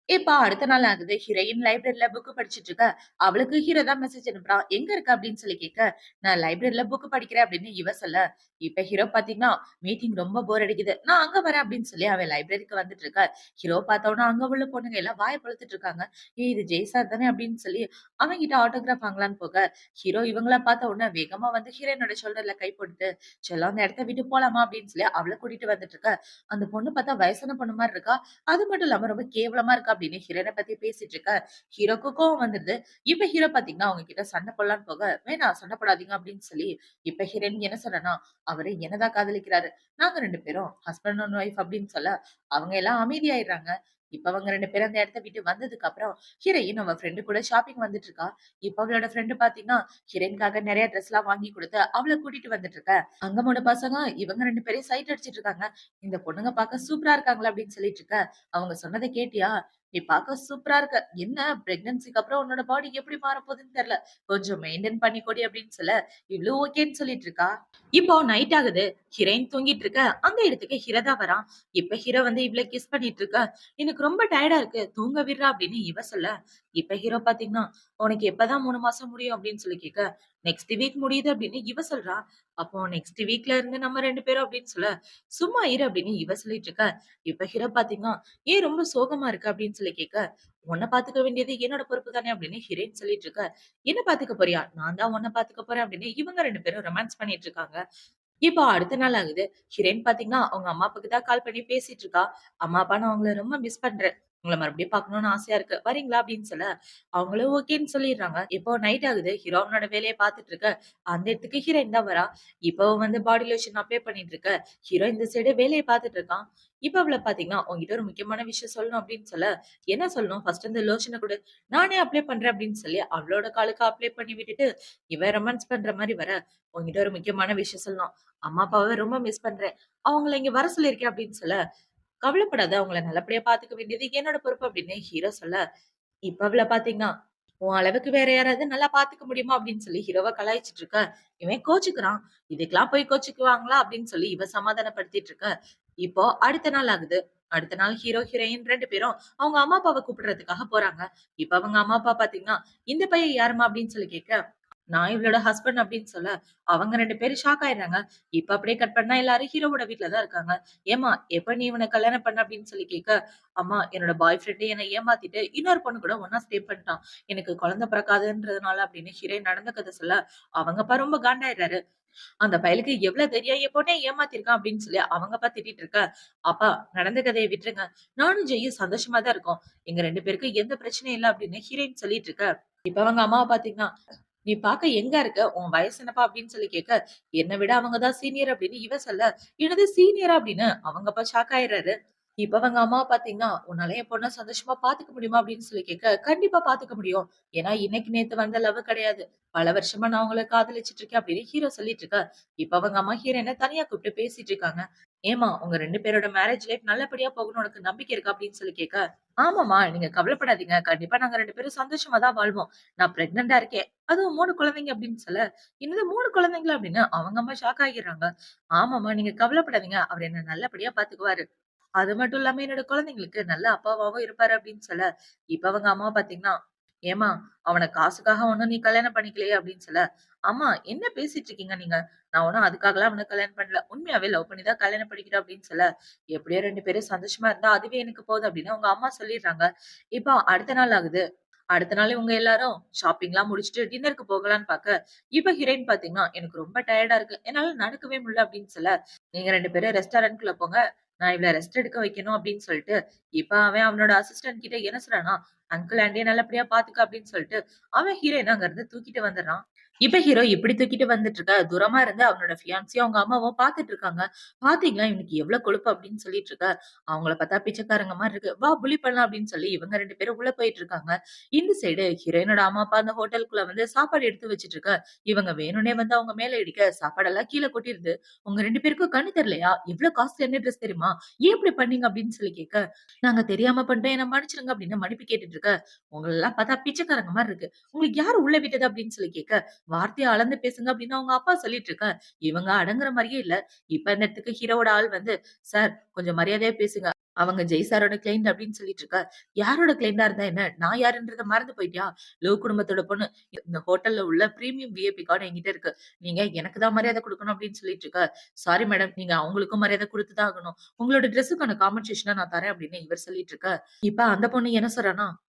இப்ப அடுத்த நாள் ஆகுது. ஹீரோயின் லைப்ரரில புக் படிச்சுட்டு இருக்கா. அவளுக்கு ஹீரோ தான் மெசேஜ் அனுப்புறான். "எங்க இருக்க?" அப்படின்னு சொல்லி கேட்க, "நான் லைப்ரரில புக் படிக்கிறேன்" அப்படின்னு இவ சொல்ல, இப்ப ஹீரோ பாத்தீங்கன்னா, "மீட்டிங் ரொம்ப போர் அடிக்குது. நான் அங்க வரேன்" அப்படின்னு சொல்லி அவன் லைப்ரரிக்கு வந்துட்டு இருக்கா. ஹீரோ பார்த்தவுடனே அங்க உள்ள பொண்ணுங்க எல்லாம் வாய பொளந்துட்டு இருக்காங்க. "ஏய் இது ஜெய் சார் தானே" அப்படின்னு சொல்லி அவன்கிட்ட ஆட்டோகிராஃப் வாங்கலான்னு போக, ஹீரோ இவங்கள பார்த்த உடனே வேகமா வந்து ஹீரோயினோட ஷோல்டர்ல கை போட்டுட்டு, "செல்லம் அந்த இடத்த விட்டு போலாமா?" அப்படின்னு சொல்லி அவள கூட்டிட்டு வந்துட்டு இருக்க. அந்த பொண்ணு பார்த்தா வயசான பொண்ணு மாரி இருக்கா. அது மட்டும் இல்லாம ரொம்ப கேவலமா இருக்கா அப்படின்னு ஹீரோயின பத்தி பேசிட்டு இருக்க. ஹீரோக்கு கோவம் வந்துருது. இப்ப ஹீரோ பாத்தீங்கன்னா, அவங்க கிட்ட சண்டை போடலான்னு போக, "வேணாம் சண்டை போடாதீங்க" அப்படின்னு சொல்லி, இப்ப ஹீரோயின் என்ன சொல்றன்னா, "அவரு என்னதான் காதலிக்கிறாரு. நாங்க 2 பேரும் ஹஸ்பண்ட் அண்ட் ஒய்ஃப்" அப்படின்னு சொல்ல, அவங்க எல்லாம் அமைதியாயிடுறாங்க. இப்ப அவங்க 2 பேரும் அந்த இடத்த விட்டு வந்ததுக்கு அப்புறம், ஹீரோயின் அவ ஃப்ரெண்டு கூட ஷாப்பிங் வந்துட்டு இருக்கா. இப்ப அவளோட ஃப்ரெண்டு பாத்தீங்கன்னா, ஹீரோயின்க்காக நெறைய ட்ரெஸ்லாம் வாங்கி குடுத்து, அவள கூட்டிட்டு வந்துட்டு இருக்கா. அங்க 3 பசங்க இவங்க 2 பேரையும் சைட் அடிச்சிட்டு இருக்காங்க. இந்த பொண்ணுங்க பார்க்க சூப்பரா இருக்காங்களா அப்படின்னு சொல்லிட்டு இருக்க. அவங்க சொன்னத கேட்டியா? நீ பார்க்க சூப்பரா இருக்க. என்ன பிரெக்னன்சிக்கு அப்புறம் உன்னோட பாடி எப்படி மாறப்போகுதுன்னு தெரியல. கொஞ்சம் மெயின்டெயின் பண்ணிக்கோடி அப்படின்னு சொல்ல, இவ்ளோ ஓகேன்னு சொல்லிட்டு இருக்கா. இப்போ நைட் ஆகுது. ஹீரோயின் தூங்கிட்டு இருக்க. அந்த இடத்துக்கு ஹீரோ தான் வரான். இப்ப ஹீரோ வந்து இவள கிஸ் பண்ணிட்டு இருக்க. எனக்கு ரொம்ப டயர்டா இருக்கு. தூங்க விடுறா அப்படின்னு இவ சொல்ல, இப்ப ஹீரோ பார்த்தீங்கன்னா, உனக்கு எப்பதான் 3 மாசம் முடியும் அப்படின்னு சொல்லி கேட்க, நெக்ஸ்ட் வீக் முடியுது அப்படின்னு இவ சொல்றா. அப்போ நெக்ஸ்ட் வீக்ல இருந்து நம்ம 2 பேரும் அப்படின்னு சொல்ல, சும்மா இரு அப்படின்னு இவ சொல்லிட்டு இருக்க. இப்ப ஹீரோ பார்த்தீங்கன்னா, ஏன் ரொம்ப சோகமா இருக்க அப்படின்னு சொல்லி கேட்க, உன்ன பார்த்துக்க வேண்டியது என்னோட பொறுப்பு தானே அப்படின்னு ஹீரோயின் சொல்லிட்டு இருக்க. என்ன பார்த்துக்க போறியா? நான் தான் உன்ன பார்த்துக்க போறேன் அப்படின்னு இவங்க 2 பேரும் ரொமான்ஸ் பண்ணிட்டு இருக்காங்க. இப்போ அடுத்த நாள் ஆகுது. ஹீரோயின் பாத்தீங்கன்னா, அவங்க அம்மா அப்பாக்கு தான் கால் பண்ணி பேசிட்டு இருக்கா. "அம்மா, அப்பா நான் உங்கள ரொம்ப மிஸ் பண்றேன். உங்கள மறுபடியும் பார்க்கணும்னு ஆசையா இருக்கு. வரீங்களா?" அப்படின்னு சொல்ல, அவங்களும் ஓகேன்னு சொல்லிடுறாங்க. இப்போ நைட் ஆகுது. ஹீரோ அவனோட வேலைய பார்த்துட்டு இருக்க. அந்த இடத்துக்கு ஹீரோயின் தான் வரா. இப்போ வந்து பாடி லோஷன் அப்ளை பண்ணிட்டு இருக்க. ஹீரோ இந்த சைடு வேலைய பார்த்துட்டு இருக்கான். இப்ப அவள பாத்தீங்கன்னா, "உன்கிட்ட ஒரு முக்கியமான விஷயம் சொல்லணும்" அப்படின்னு சொல்ல, "என்ன சொல்லணும்? ஃபர்ஸ்ட் இந்த லோஷன குடு. நானே அப்ளை பண்றேன்" அப்படின்னு சொல்லி அவளோட காலுக்கு அப்ளை பண்ணி விட்டுட்டு, இவன் ரொமான்ஸ் பண்ற மாரி வர, "உன்கிட்ட ஒரு முக்கியமான விஷயம் சொல்லணும். அம்மா, அப்பாவ ரொம்ப மிஸ் பண்றேன். அவங்கள இங்க வர சொல்லியிருக்கேன்" அப்படின்னு சொல்ல, "கவலைப்படாத. அவங்கள நல்லபடியா பார்த்துக்க வேண்டியது என்னோட பொறுப்பு" அப்படின்னு ஹீரோ சொல்ல, இப்ப அவள பார்த்தீங்கன்னா, "உன் அளவுக்கு வேற யாராவது நல்லா பார்த்துக்க முடியுமா?" அப்படின்னு சொல்லி ஹீரோவ கலாய்ச்சுட்டு இருக்க. இவன் கோச்சுக்கிறான். இதுக்கெல்லாம் போய் கோச்சுக்குவாங்களா? அப்படின்னு சொல்லி இவ சமாதானப்படுத்திட்டு இருக்க. இப்போ அடுத்த நாள் ஆகுது. அடுத்த நாள் ஹீரோ, ஹீரோயின் 2 பேரும் அவங்க அம்மா, அப்பாவ கூப்பிடுறதுக்காக போறாங்க. இப்ப அவங்க அம்மா, அப்பா பார்த்தீங்கன்னா, "இந்த பையன் யாரும்மா?" அப்படின்னு சொல்லி கேட்க, "நான் இவளோட ஹஸ்பண்ட்" அப்படின்னு சொல்ல, அவங்க 2 பேரும் ஷாக் ஆயிடுறாங்க. இப்ப அப்படியே கட் பண்ணா எல்லாரும் ஹீரோவோட வீட்ல தான் இருக்காங்க. "ஏம்மா, எப்ப நீ இவன கல்யாணம் பண்ண?" அப்படின்னு சொல்லி கேட்க, "அம்மா, என்னோட பாய் ஃப்ரெண்ட் என்ன ஏமாத்திட்டு இன்னொரு பொண்ணு கூட ஒண்ணா ஸ்டே பண்ணிட்டான். எனக்கு குழந்தை பிறக்காதுன்றதுனால" அப்படின்னு ஹீரோயின் நடந்த கதை சொல்ல, அவங்க அப்பா ரொம்ப காண்டாயிடுறாரு. "அந்த பயலுக்கு எவ்வளவு தைரியம் என் பொண்ண ஏமாத்திருக்கான்" அப்படின்னு சொல்லி அவங்க அப்பா திட்டிட்டு இருக்க, "அப்பா, நடந்த கதைய விட்டுருங்க. நானும் ஜெயும் சந்தோஷமா தான் இருக்கோம். எங்க 2 பேருக்கும் எந்த பிரச்சனையும் இல்ல" அப்படின்னு ஹீரோயின் சொல்லிட்டு இருக்க. இப்ப அவங்க அம்மாவ பாத்தீங்கன்னா, "நீ பாக்க யங்கா இருக்க. உன் வயசு என்னப்பா?" அப்படின்னு சொல்லி கேட்க, "என்ன விட அவங்க தான் சீனியர்" அப்படின்னு இவ சொல்ல, "என்னது சீனியரா?" அப்படின்னு அவங்க அப்பா ஷாக் ஆயிடுறாரு. இப்ப அவங்க அம்மாவ பாத்தீங்கன்னா, "உன்னால என் பொண்ண சந்தோஷமா பாத்துக்க முடியுமா?" அப்படின்னு சொல்லி கேட்க, "கண்டிப்பா பாத்துக்க முடியும். ஏன்னா இன்னைக்கு நேத்து வந்த லவ் கிடையாது. பல வருஷமா நான் உங்கள காதலிச்சுட்டு இருக்கேன்" அப்படின்னு ஹீரோ சொல்லிட்டு இருக்க. இப்ப அவங்க அம்மா ஹீரோயின தனியா கூப்பிட்டு பேசிட்டு இருக்காங்க. "ஏம்மா, உங்க 2 பேரோட மேரேஜ் லைஃப் நல்லபடியா போகும்னு உனக்கு நம்பிக்கை இருக்கா?" அப்படின்னு சொல்லி கேட்க, "ஆமாம்மா, நீங்க கவலைப்படாதீங்க. கண்டிப்பா நாங்க 2 பேரும் சந்தோஷமா தான் வாழ்வோம். நான் பிரெக்னன்ட்டா இருக்கேன். அதுவும் 3 குழந்தைங்க" அப்படின்னு சொல்ல, "என்னது 3 குழந்தைங்களா?" அப்படின்னு அவங்க அம்மா ஷாக் ஆகிர்றாங்க. "ஆமாம்மா, நீங்க கவலைப்படாதீங்க. அவரு என்ன நல்லபடியா பாத்துக்குவாரு. அது மட்டும் இல்லாம என்னோட குழந்தைங்களுக்கு நல்ல அப்பாவாவும் இருப்பாரு" அப்படின்னு சொல்ல, இப்ப அவங்க அம்மா பாத்தீங்கன்னா, "ஏம்மா, அவன காசுக்காக ஒண்ணும் நீ கல்யாணம் பண்ணிக்கலையே" அப்படின்னு சொல்ல, "அம்மா, என்ன பேசிட்டு இருக்கீங்க நீங்க? நான் ஒண்ணும் அதுக்காகலாம் அவன கல்யாணம் பண்ணல. உண்மையாவே லவ் பண்ணி தான் கல்யாணம் பண்ணிக்கிறேன்" அப்படின்னு சொல்ல, "எப்படியோ 2 பேரும் சந்தோஷமா இருந்தா அதுவே எனக்கு போதும்" அப்படின்னு அவங்க அம்மா சொல்லிடுறாங்க. இப்போ அடுத்த நாள் ஆகுது. அடுத்த நாள் இவங்க எல்லாரும் ஷாப்பிங்லாம் முடிச்சுட்டு டின்னருக்கு போகலான்னு பாக்க, இப்ப ஹீரோயின் பாத்தீங்கன்னா, "எனக்கு ரொம்ப டயர்டா இருக்கு. என்னால நடக்கவே முடியல" அப்படின்னு சொல்ல, "நீங்க 2 பேரும் ரெஸ்டாரண்ட்குள்ள போங்க. நான் இவள ரெஸ்ட் எடுக்க வைக்கணும்" அப்படின்னு சொல்லிட்டு, இப்ப அவன் அவனோட அசிஸ்டன்ட் கிட்ட என்ன சொல்றான்னா, "அங்கிள் ஆன்டிய நல்லபடியா பாத்துக்க" அப்படின்னு சொல்லிட்டு, அவன் ஹீரோயின அங்க இருந்து தூக்கிட்டு வந்துடுறான். இப்ப ஹீரோ இப்படி தூக்கிட்டு வந்துட்டு இருக்க, தூரமா இருந்து அவனோட ஃபியான்சியும், அவங்க அம்மாவும் பாத்துட்டு இருக்காங்க. "பாத்தீங்களா இவனுக்கு எவ்வளவு கொழுப்பு" அப்படின்னு சொல்லிட்டு இருக்க. அவங்கள பார்த்தா பிச்சைக்காரங்க மாரி இருக்கு. "வா புலி பண்ணலாம்" அப்படின்னு சொல்லி இவங்க 2 பேரும் உள்ள போயிட்டு இருக்காங்க. இந்த சைடு ஹீரோயினோட அம்மா, அப்பா அந்த ஹோட்டலுக்குள்ள வந்து சாப்பாடு எடுத்து வச்சுட்டு இருக்க. இவங்க வேணும்னே வந்து அவங்க மேல இடிக்க, சாப்பாடெல்லாம் கீழ கொட்டிருது. "உங்க 2 பேருக்கும் கண்ணு தெரியலையா? இவ்ளோ காஸ்ட்லியான ட்ரெஸ் தெரியுமா? ஏன் இப்படி பண்ணீங்க?" அப்படின்னு சொல்லி கேட்க, "நாங்க தெரியாம பண்ணிட்டோம். என்ன மன்னிச்சிடுங்க" அப்படின்னு மன்னிப்பு கேட்டுட்டு இருக்க. "உங்களலாம் பார்த்தா பிச்சைக்காரங்க மாரி இருக்கு. உங்களுக்கு யாரு உள்ள விட்டது?" அப்படின்னு சொல்லி கேட்க, "வார்த்தைய அளந்து பேசுங்க" அப்படின்னு அவங்க அப்பா சொல்லிட்டு இருக்க. இவங்க அடங்குற மாரியே இல்ல. இப்ப இந்த இடத்துக்கு ஹீரோவோட ஆள் வந்து, "சார் கொஞ்சம் மரியாதையா பேசுங்க. அவங்க ஜெய் சாரோட கிளையண்ட்" அப்படின்னு சொல்லிட்டு இருக்க. "யாரோட கிளையண்டா இருந்தா என்ன? நான் யாருன்றத மறந்து போயிட்டியா? லோ குடும்பத்தோட பொண்ணு. இந்த ஹோட்டல்ல உள்ள பிரீமியம் விஐபி கார்டு என்கிட்ட இருக்கு. நீங்க எனக்கு தான் மரியாதை குடுக்கணும்" அப்படின்னு சொல்லிட்டு இருக்க. "Sorry madam. நீங்க அவங்களுக்கும் மரியாதை குடுத்து தான் ஆகணும். உங்களோட ட்ரெஸ்ஸுக்கான காம்பன்சேஷன நான் தரேன்" அப்படின்னு இவர் சொல்லிட்டு இருக்க. இப்ப அந்த பொண்ணு என்ன சொல்றான்னா,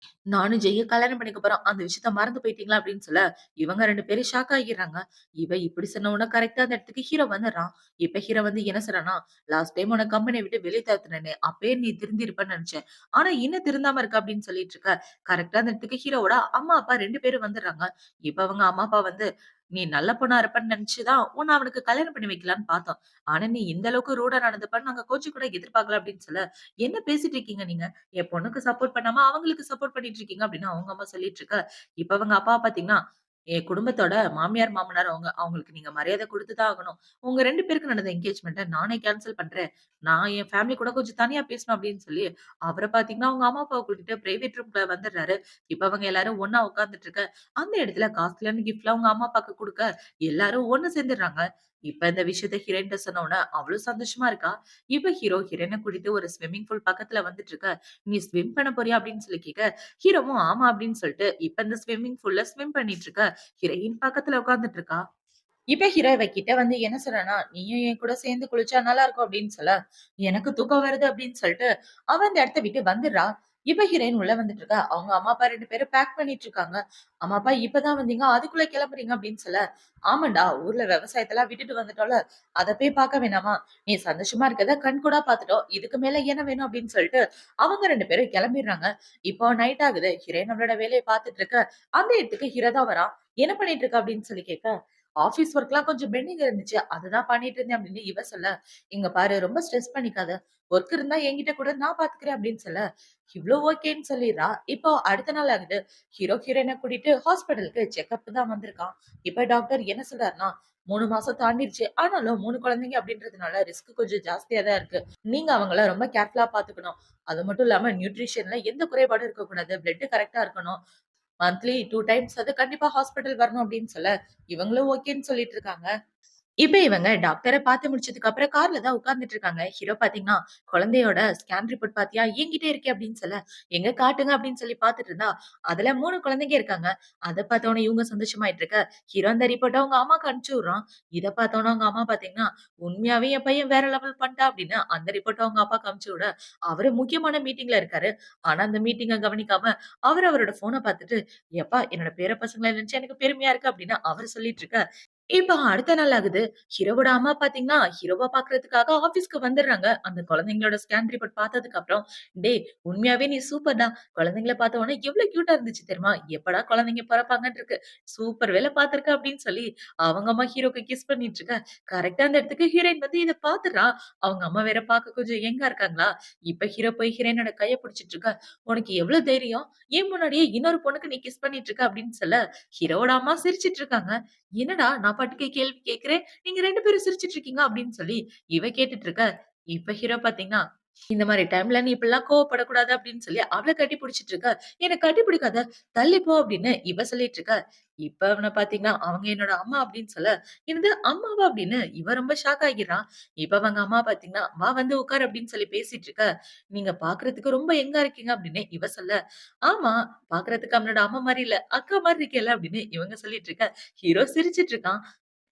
"நானும் ஜெய்ய கல்யாணம் பண்ணிக்க போறோம். அந்த விஷயத்த மறந்து போயிட்டீங்களா?" அப்படின்னு சொல்ல, இவங்க 2 பேரும் ஷாக் ஆகிறாங்க. இவ இப்படி சொன்ன உடனே கரெக்ட்டா அந்த இடத்துக்கு ஹீரோ வந்துடுறான். இப்ப ஹீரோ வந்து என்ன சொல்றான்னா, "லாஸ்ட் டைம் உன்ன கம்பெனிய விட்டு வெளிய துரத்துனேனே, அப்பயே நீ திருந்திருப்பன்னு நெனச்சேன். ஆனா இன்னும் திருந்தாம இருக்க" அப்படின்னு சொல்லிட்டு இருக்க. கரெக்ட்டா அந்த இடத்துக்கு ஹீரோவோட அம்மா, அப்பா 2 பேரும் வந்துடுறாங்க. இப்ப அவங்க அம்மா, அப்பா வந்து, "நீ நல்ல பொண்ணா இருப்பன்னு நெனச்சு தான் உன்ன அவனுக்கு கல்யாணம் பண்ணி வைக்கலான்னு பார்த்தோம். ஆனா நீ இந்த அளவுக்கு ரூடா நடந்துப்பன்னு நாங்க கொஞ்சம் கூட எதிர்பார்க்கல" அப்படின்னு சொல்ல, "என்ன பேசிட்டு இருக்கீங்க நீங்க? என் பொண்ணுக்கு சப்போர்ட் பண்ணாம அவங்களுக்கு சப்போர்ட் பண்ணிட்டு இருக்கீங்க" அப்படின்னு அவங்க அம்மா சொல்லிட்டு இருக்க. இப்ப அவங்க அப்பா பாத்தீங்கன்னா, "என் குடும்பத்தோட மாமியார், மாமனார் அவங்க. அவங்களுக்கு நீங்க மரியாதை குடுத்து தான் ஆகணும். உங்க 2 பேருக்கு நடந்த என்கேஜ்மென்ட்ட நானே கேன்சல் பண்றேன். நான் என் ஃபேமிலி கூட கொஞ்சம் தனியா பேசணும்" அப்படின்னு சொல்லி, அவர பாத்தீங்கன்னா, அவங்க அம்மா, அப்பாவ கூட்டிட்டு பிரைவேட் ரூம்குள்ள வந்துடுறாரு. இப்ப அவங்க எல்லாரும் ஒண்ணா உட்கார்ந்துட்டு இருக்க. அந்த இடத்துல காஸ்ட்லியான கிஃப்ட்லாம் அவங்க அம்மா, அப்பாக்கு குடுக்க, எல்லாரும் ஒண்ணு சேர்ந்துடுறாங்க. இப்ப இந்த விஷயத்த ஹீரோயின்ட்ட சொன்ன உடனே அவ்ளோ சந்தோஷமா இருக்கா. இப்ப ஹீரோ ஹீரோயின கூட்டிட்டு ஒரு ஸ்விம்மிங் பூல் பக்கத்துல வந்துட்டு இருக்க. "நீ ஸ்விம் பண்ண போறியா?" அப்படின்னு சொல்லி கேட்க, ஹீரோவும் ஆமா அப்படின்னு சொல்லிட்டு, இப்ப இந்த ஸ்விம்மிங் பூல்ல ஸ்விம் பண்ணிட்டு இருக்க. ஹீரோயின் பக்கத்துல உட்கார்ந்துட்டு இருக்கா. இப்ப ஹீரோ இவ கிட்ட வந்து என்ன சொல்றான்னா, "நீயும் என் கூட சேர்ந்து குளிச்சா நல்லா இருக்கும்" அப்படின்னு சொல்ல, "எனக்கு தூக்கம் வருது" அப்படின்னு சொல்லிட்டு, அவ அந்த இடத்த விட்டு வந்துடுறா. இப்ப ஹீரோயின் உள்ள வந்துட்டு இருக்கா. அவங்க அம்மா, அப்பா 2 பேரும் பேக் பண்ணிட்டு இருக்காங்க. "அம்மா, அப்பா இப்பதான் வந்தீங்க. அதுக்குள்ள கிளம்புறீங்க" அப்படின்னு சொல்ல, "ஆமாண்டா, ஊர்ல விவசாயத்தெல்லாம் விட்டுட்டு வந்துட்டோம்ல. அத போய் பார்க்க வேணாமா? நீ சந்தோஷமா இருக்கத கண்கூடா பார்த்துட்டோம். இதுக்கு மேல என்ன வேணும்?" அப்படின்னு சொல்லிட்டு, அவங்க 2 பேரும் கிளம்பிடுறாங்க. இப்போ நைட் ஆகுது. ஹீரோயின் அவளோட வேலைய பார்த்துட்டு இருக்க. அந்த இடத்துக்கு ஹீரோ தான் வரான். "என்ன பண்ணிட்டு இருக்க?" அப்படின்னு சொல்லி கேட்க, ஆஃபீஸ் ஒர்க்லாம் கொஞ்சம் பெண்டிங் இருந்துச்சு. அதுதான் பண்ணிட்டு இருந்தேன் அப்படின்னு இவ சொல்ல, "இங்க பாரு ரொம்ப ஸ்ட்ரெஸ் பண்ணிக்காத. ஒர்க் இருந்தா என்கிட்ட குடு நான் பாத்துக்கிறேன்" அப்படின்னு சொல்ல, இவ்ளோ ஓகேன்னு சொல்லிர்றா. இப்போ அடுத்த நாள் ஆகுது. ஹீரோ ஹீரோயின கூட்டிட்டு ஹாஸ்பிடலுக்கு செக்கப் தான் வந்திருக்கான். இப்ப டாக்டர் என்ன சொல்றாருன்னா, 3 மாசம் தாண்டிருச்சு. ஆனாலும் 3 குழந்தைங்க அப்படின்றதுனால ரிஸ்க் கொஞ்சம் ஜாஸ்தியா தான் இருக்கு. நீங்க அவங்கள ரொம்ப கேர்ஃபுல்லா பாத்துக்கணும். அது மட்டும் இல்லாம நியூட்ரிஷன்ல எந்த குறைபாடும் இருக்கக்கூடாது. பிளட் கரெக்ட்டா இருக்கணும். மந்த்லி 2 டைம்ஸ் அது கண்டிப்பா ஹாஸ்பிட்டல் வரணும் அப்படின்னு சொல்ல, இவங்களும் ஓகேன்னு சொல்லிட்டு இருக்காங்க. இப்ப இவங்க டாக்டர பார்த்து முடிச்சதுக்கு அப்புறம் கார்ல தான் உட்கார்ந்துட்டு இருக்காங்க. ஹீரோ பார்த்தீங்கன்னா, குழந்தையோட ஸ்கேன் ரிப்போர்ட் பார்த்தியா? என்கிட்ட இருக்கே அப்படின்னு சொல்ல, எங்க காட்டுங்க அப்படின்னு சொல்லி பார்த்துட்டு இருந்தா, அதுல 3 குழந்தைங்க இருக்காங்க. அத பார்த்தோனே இவங்க சந்தோஷமாயிட்டு இருக்க, ஹீரோ அந்த ரிப்போர்ட்ட அவங்க அம்மாக்கு அனுப்பிச்சு விடுறான். இத பார்த்தோனே அவங்க அம்மா பார்த்தீங்கன்னா, உண்மையாவே என் பையன் வேற லெவல் பண்ணிட்டான் அப்படின்னு அந்த ரிப்போர்ட்ட அவங்க அப்பாக்கு அனுப்பிச்சு விட, அவரு முக்கியமான மீட்டிங்ல இருக்காரு. ஆனா அந்த மீட்டிங்க கவனிக்காம, அவரு அவரோட ஃபோன பார்த்துட்டு, "எப்பா என்னோட பேர பசங்கள நினைச்சா எனக்கு பெருமையா இருக்கு" அப்படின்னு அவரு சொல்லிட்டு இருக்க, இப்ப அடுத்த நாள் ஆகுது. ஹீரோவோட அம்மா பாத்தீங்கன்னா, ஹீரோவ பாக்குறதுக்காக ஆபீஸ்க்கு வந்துடுறாங்க. அந்த குழந்தைங்களோட ஸ்கேன் ரிப்போர்ட் பாத்ததுக்கு அப்புறம், "டேய் உண்மையாவே நீ சூப்பர்டா. குழந்தைங்கள பாத்த உடனே எவ்ளோ கியூட்டா இருந்துச்சு தெரியுமா? எப்படா குழந்தைங்க பொறப்பாங்கன்னு இருக்கு. சூப்பர் வேல பாத்துருக்க" அப்படின்னு சொல்லி அவங்க அம்மா ஹீரோக்கு கிஸ் பண்ணிட்டு இருக்க. கரெக்ட்டா அந்த இடத்துக்கு ஹீரோயின் வந்து இத பாத்துடுறா. அவங்க அம்மா வேற பாக்க கொஞ்சம் யங்கா இருக்காங்களா. இப்ப ஹீரோ போய் ஹீரோயினோட கைய புடிச்சிட்டு இருக்க. "உனக்கு எவ்ளோ தைரியம்? என் முன்னாடியே இன்னொரு பொண்ணுக்கு நீ கிஸ் பண்ணிட்டு இருக்க" அப்படின்னு சொல்ல, ஹீரோவோட அம்மா சிரிச்சுட்டு இருக்காங்க. "என்னடா நான் பாட்டுக்கு கேள்வி கேட்கிறேன். நீங்க 2 பேரும் சிரிச்சுட்டு இருக்கீங்க" அப்படின்னு சொல்லி இவ கேட்டுட்டு இருக்க. இப்ப ஹீரோ பார்த்தீங்கன்னா, "இந்த மாரி டைம்ல நீ இப்படிலாம் கோவப்படக்கூடாது" அப்படின்னு சொல்லி அவள கட்டி புடிச்சிட்டு இருக்க. "என்ன கட்டி பிடிக்காத, தள்ளி போ" அப்படின்னு இவ சொல்லிட்டு இருக்க. இப்ப அவன பார்த்தீங்கன்னா, அவங்க என்னோட அம்மா அப்படின்னு சொல்ல, "என்னது அம்மாவா?" அப்படின்னு இவ ரொம்ப ஷாக் ஆகிறா. இப்ப அவங்க அம்மா பார்த்தீங்கன்னா, "வா வந்து உட்காரு" அப்படின்னு சொல்லி பேசிட்டு இருக்க. "நீங்க பார்க்கறதுக்கு ரொம்ப யங்கா இருக்கீங்க" அப்படின்னு இவ சொல்ல, "ஆமா, பார்க்கறதுக்கு அவனோட அம்மா மாரி இல்ல, அக்கா மாரி இருக்கேல்ல" அப்படின்னு இவங்க சொல்லிட்டு இருக்க. ஹீரோ சிரிச்சுட்டு இருக்கான்.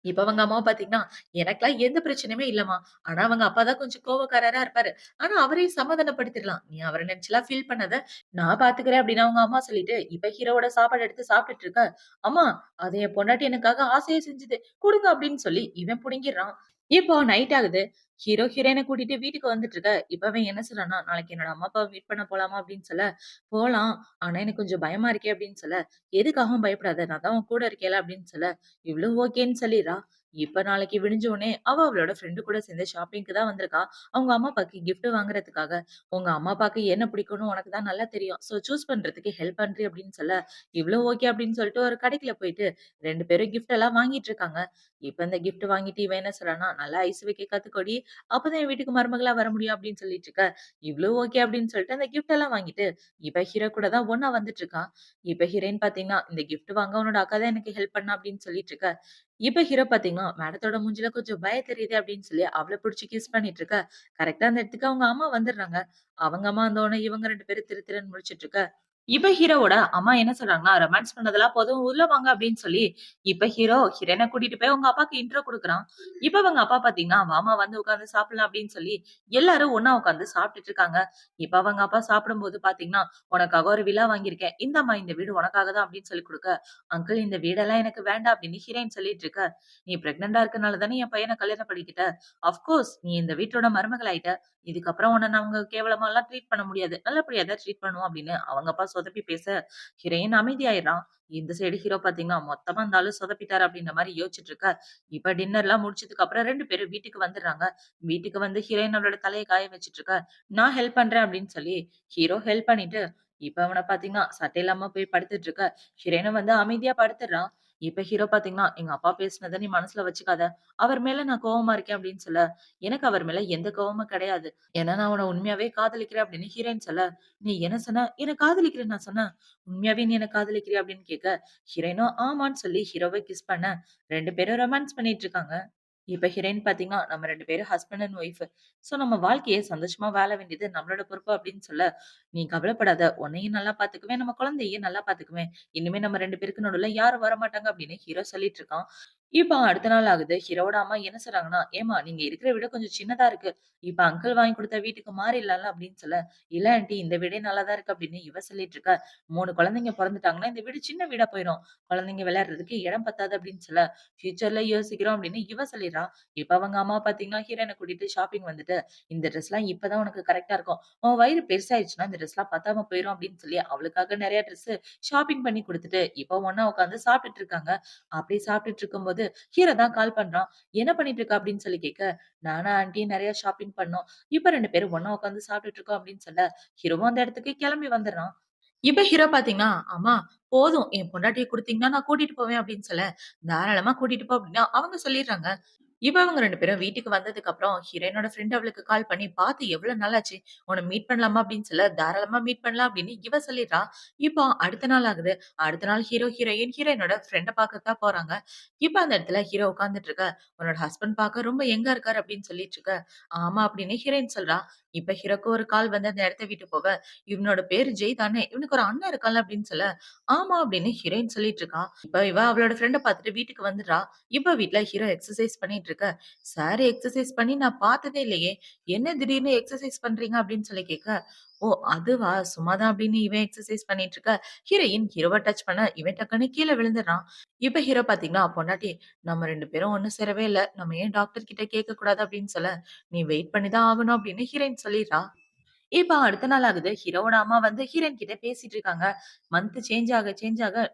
இப்ப அவங்க அம்மாவ பாத்தீங்கன்னா, "எனக்கெல்லாம் எந்த பிரச்சனையுமே இல்லம்மா. ஆனா அவங்க அப்பா தான் கொஞ்சம் கோவக்காரரா இருப்பாரு. ஆனா அவரையும் சமாதானப்படுத்திடலாம். நீ அவர நினைச்சுலாம் ஃபீல் பண்ணாத. நான் பாத்துக்கிறேன்" அப்படின்னு அவங்க அம்மா சொல்லிட்டு, இப்ப ஹீரோவோட சாப்பாடு எடுத்து சாப்பிட்டுட்டு இருக்க, "அம்மா அது என் பொண்டாட்டி எனக்காக ஆசையா செஞ்சது. குடுங்க" அப்படின்னு சொல்லி இவன் புடுங்கிர்றான். இப்போ நைட் ஆகுது. ஹீரோ, ஹீரோயின கூட்டிட்டு வீட்டுக்கு வந்துட்டு இருக்க. இப்ப அவன் என்ன சொல்றான்னா, "நாளைக்கு என்னோட அம்மா, அப்பாவ மீட் பண்ண போலாமா?" அப்படின்னு சொல்ல, "போலாம். ஆனா எனக்கு கொஞ்சம் பயமா இருக்கே" அப்படின்னு சொல்ல, "எதுக்காகவும் பயப்படாத. நான் தான் உன் கூட இருக்கேன்ல" அப்படின்னு சொல்ல, இவளும் ஓகேன்னு சொல்லிர்றா. இப்ப நாளைக்கு விடிஞ்ச உடனே அவ அவளோட ஃப்ரெண்ட் கூட சேர்ந்து ஷாப்பிங்க்கு தான் வந்திருக்கா. அவங்க அம்மா, அப்பாக்கு கிஃப்ட் வாங்குறதுக்காக. "உங்க அம்மா, அப்பாக்கு என்ன பிடிக்கும்னு உனக்கு தான் நல்லா தெரியும். சோ சூஸ் பண்றதுக்கு ஹெல்ப் பண்றியா?" அப்படின்னு சொல்ல, இவளும் ஓகே அப்படின்னு சொல்லிட்டு ஒரு கடைக்குள்ள போயிட்டு 2 பேரும் கிஃப்ட் எல்லாம் வாங்கிட்டு இருக்காங்க. இப்ப இந்த கிஃப்ட் வாங்கிட்டு இவன் என்ன சொல்றான்னா, "நல்லா ஐஸ் வைக்க கத்துக்கோடி. அப்பதான் என் வீட்டுக்கு மருமகளா வர முடியும்" அப்படின்னு சொல்லிட்டு இருக்க. இவளும் ஓகே அப்படின்னு சொல்லிட்டு அந்த கிஃப்ட் எல்லாம் வாங்கிட்டு, இப்ப ஹீரோ கூட தான் ஒண்ணா வந்துட்டு இருக்கா. இப்ப ஹீரோயின் பாத்தீங்கன்னா, "இந்த கிஃப்ட் வாங்க உன்னோட அக்கா தான் எனக்கு ஹெல்ப் பண்ணா" அப்படின்னு சொல்லிட்டு இருக்க. இப்ப ஹீரோ பாத்தீங்கன்னா, மேடத்தோட மூஞ்சில கொஞ்சம் பயம் தெரியுது அப்படின்னு சொல்லி அவள புடிச்சு கிஸ் பண்ணிட்டு இருக்க. கரெக்ட்டா அந்த இடத்துக்கு அவங்க அம்மா வந்துடுறாங்க. அவங்க அம்மா வந்தோனே இவங்க 2 பேரும் திரு திருன்னு முழிச்சுட்டு இருக்க. இப்ப ஹீரோவோட அம்மா என்ன சொல்றாங்கன்னா, "ரொமான்ஸ் பண்ணதெல்லாம் போதும். உள்ள வாங்க" அப்படின்னு சொல்லி, இப்ப ஹீரோ ஹீரோயின கூட்டிட்டு போய் அவங்க அப்பாக்கு இன்ட்ரோ குடுக்குறான். இப்ப அவங்க அப்பா பாத்தீங்கன்னா, "வாம்மா வந்து உட்கார்ந்து சாப்பிடலாம்" அப்படின்னு சொல்லி எல்லாரும் ஒண்ணா உட்கார்ந்து சாப்பிட்டுட்டு இருக்காங்க. இப்ப அவங்க அப்பா சாப்பிடும்போது பாத்தீங்கன்னா, "உனக்காக ஒரு வில்லா வாங்கியிருக்கேன். இந்தாம்மா இந்த வீடு உனக்காக தான்" அப்படின்னு சொல்லி குடுக்க, "அங்கிள் இந்த வீடெல்லாம் எனக்கு வேண்டாம்" அப்படின்னு ஹீரோயின் சொல்லிட்டு இருக்க. "நீ பிரெக்னன்ட்டா இருக்கனால தானே என் பையன கல்யாணம் பண்ணிக்கிட்ட. ஆஃப்கோர்ஸ் நீ இந்த வீட்டோட மருமகள் ஆயிட்ட. இதுக்கப்புறம் உன்ன நாங்க கேவலமாலாம் ட்ரீட் பண்ண முடியாது. நல்லபடியா தான் ட்ரீட் பண்ணுவோம்" அப்படின்னு அவங்க அப்பா சொதப்பி பேச, ஹீரோயின் அமைதியாயிடுறான். இந்த சைடு ஹீரோ பாத்தீங்கன்னா, மொத்தமா இந்த ஆளு சொதப்பிட்டாரு அப்படின்ற மாரி யோசிச்சுட்டு இருக்க. இப்ப டின்னர்லாம் முடிச்சதுக்கு அப்புறம் 2 பேரும் வீட்டுக்கு வந்துடுறாங்க. வீட்டுக்கு வந்து ஹீரோயின் அவளோட தலைய காய வச்சுட்டு இருக்க. "நான் ஹெல்ப் பண்றேன்" அப்படின்னு சொல்லி ஹீரோ ஹெல்ப் பண்ணிட்டு, இப்ப அவன பாத்தீங்கன்னா, சட்டை இல்லாம போய் படுத்துட்டு இருக்க. ஹீரோயினும் வந்து அமைதியா படுத்துடுறான். இப்ப ஹீரோ பாத்தீங்கன்னா, "எங்க அப்பா பேசினத நீ மனசுல வச்சுக்காத. அவர் மேல நான் கோவமா இருக்கேன்" அப்படின்னு சொல்ல, எனக்கு அவர் மேல எந்த கோவமும் கிடையாது. ஏன்னா நான் உன்ன உண்மையாவே காதலிக்கிறேன் அப்படின்னு ஹீரோயின் சொல்ல, "நீ என்ன சொன்ன? என்ன காதலிக்கிறேன்னு நான் சொன்னேன். உண்மையாவே நீ என்ன காதலிக்கிறியா?" அப்படின்னு கேட்க, ஹீரோயினும் ஆமான்னு சொல்லி ஹீரோவ கிஸ் பண்ண 2 பேரும் ரொமான்ஸ் பண்ணிட்டு இருக்காங்க. இப்ப ஹீரோயின் பாத்தீங்கன்னா, நம்ம 2 பேரும் ஹஸ்பண்ட் அண்ட் ஒய்ஃப். சோ நம்ம வாழ்க்கைய சந்தோஷமா வாழ வேண்டியது நம்மளோட பொறுப்பு அப்படின்னு சொல்ல, "நீ கவலைப்படாத. உன்னையும் நல்லா பாத்துக்குவேன். நம்ம குழந்தையையும் நல்லா பாத்துக்குவேன். இனிமே நம்ம 2 பேருக்கு நடுவுல யாரும் வரமாட்டாங்க" அப்படின்னு ஹீரோ சொல்லிட்டு இருக்கான். இப்ப அடுத்த நாள் ஆகுது. ஹீரோவோட அம்மா என்ன சொல்றாங்கன்னா, "ஏம்மா நீங்க இருக்கிற வீடு கொஞ்சம் சின்னதா இருக்கு. இப்ப அங்கிள் வாங்கி குடுத்த வீட்டுக்கு மாறிடலாம்ல" அப்படின்னு சொல்ல, "இல்ல ஆன்டி இந்த வீடே நல்லா தான் இருக்கு" அப்படின்னு இவ சொல்லிட்டு இருக்கா. 3 குழந்தைங்க பொறந்துட்டாங்கன்னா, இந்த வீடு சின்ன வீடா போயிரும். குழந்தைங்க விளையாடுறதுக்கு இடம் பத்தாது அப்படின்னு சொல்ல, "ஃபியூச்சர்ல யோசிக்கிறோம்" அப்படின்னு இவ சொல்லிர்றா. இப்ப அவங்க அம்மா பாத்தீங்கன்னா, ஹீரோயின கூட்டிட்டு ஷாப்பிங் வந்துட்டு, "இந்த ட்ரெஸ்லாம் இப்பதான் உனக்கு கரெக்ட்டா இருக்கும். உன் வயிறு பெருசாயிடுச்சுன்னா, இந்த ட்ரெஸ்லாம் பத்தாம போயிரும்" அப்படின்னு சொல்லி அவளுக்காக நெறைய ட்ரெஸ் ஷாப்பிங் பண்ணி குடுத்துட்டு, இப்ப ஒண்ணா உட்கார்ந்து சாப்பிட்டுட்டு இருக்காங்க. அப்படி சாப்பிட்டுட்டு இருக்கும்போது, ஹீரோ தான் கால் பண்றான். "என்ன பண்ணிட்டு இருக்க?" அப்படின்னு சொல்லி கேட்க, "நானும் ஆன்டியும் நெறைய ஷாப்பிங் பண்ணோம். இப்ப 2 பேரும் ஒண்ணா உட்கார்ந்து சாப்பிட்டுட்டு இருக்கோம்" அப்படின்னு சொல்ல, ஹீரோவும் அந்த இடத்துக்கு கிளம்பி வந்துடுறான். இப்ப ஹீரோ பாத்தீங்கன்னா, "அம்மா போதும் என் பொண்டாட்டிய குடுத்தீங்கன்னா, நான் கூட்டிட்டு போவேன்" அப்படின்னு சொல்ல, "தாராளமா கூட்டிட்டு போ" அப்படின்னா அவங்க சொல்லிர்றாங்க. இப்ப அவங்க 2 பேரும் வீட்டுக்கு வந்ததுக்கு அப்புறம், ஹீரோயினோட ஃப்ரெண்ட் அவளுக்கு கால் பண்ணி, "பாத்து எவ்வளவு நாளாச்சு. உன்ன மீட் பண்ணலாமா?" அப்படின்னு சொல்ல, "தாராளமா மீட் பண்ணலாம்" அப்படின்னு இவ சொல்லிடுறா. இப்போ அடுத்த நாள் ஆகுது. அடுத்த நாள் ஹீரோ, ஹீரோயின் ஹீரோயினோட ஃப்ரெண்ட பாக்கத்தான் போறாங்க. இப்ப அந்த இடத்துல ஹீரோ உட்கார்ந்துட்டு இருக்க, "உன்னோட ஹஸ்பண்ட் பாக்க ரொம்ப யங்கா இருக்காரு" அப்படின்னு சொல்லிட்டு இருக்க. "ஆமா" அப்படின்னு ஹீரோயின் சொல்றா. இப்ப ஹீரோக்கு ஒரு கால் வந்து அந்த இடத்த விட்டு போக, "இவனோட பேரு ஜெய் தானே? இவனுக்கு ஒரு அண்ணன் இருக்கான்ல" அப்படின்னு சொல்ல, "ஆமா" அப்படின்னு ஹீரோயின் சொல்லிட்டு இருக்கா. இப்ப இவ அவளோட ஃப்ரெண்ட பாத்துட்டு வீட்டுக்கு வந்துடுறா. இப்ப வீட்ல ஹீரோ எக்சர்சைஸ் பண்ணிட்டு இருக்க, "சார் எக்சர்சைஸ் பண்ணி நான் பார்த்ததே இல்லையே! என்ன திடீர்னு எக்சர்சைஸ் பண்றீங்க?" அப்படின்னு சொல்லி கேட்க, "ஓ! அதுவா சும்மா தான்" அப்படின்னு இவன் எக்சர்சைஸ் பண்ணிட்டு இருக்க, ஹீரோயின் ஹீரோவ டச் பண்ண இவன் டக்குன்னு கீழ விழுந்துடுறான். இப்ப ஹீரோ பார்த்தீங்கன்னா, பொண்டாட்டி "நம்ம 2 பேரும் ஒண்ணு சேரவே இல்ல. நம்ம ஏன் டாக்டர் கிட்ட கேட்கக்கூடாது?" அப்படின்னு சொல்ல, "நீ வெயிட் பண்ணி தான் ஆகணும்" அப்படின்னு ஹீரோயின் சொல்லிர்றா. இப்ப அடுத்த நாள் ஆகுது. ஹீரோவோட அம்மா வந்து ஹீரோயின் கிட்ட பேசிட்டு இருக்காங்க. மந்த் சேஞ்ச் ஆக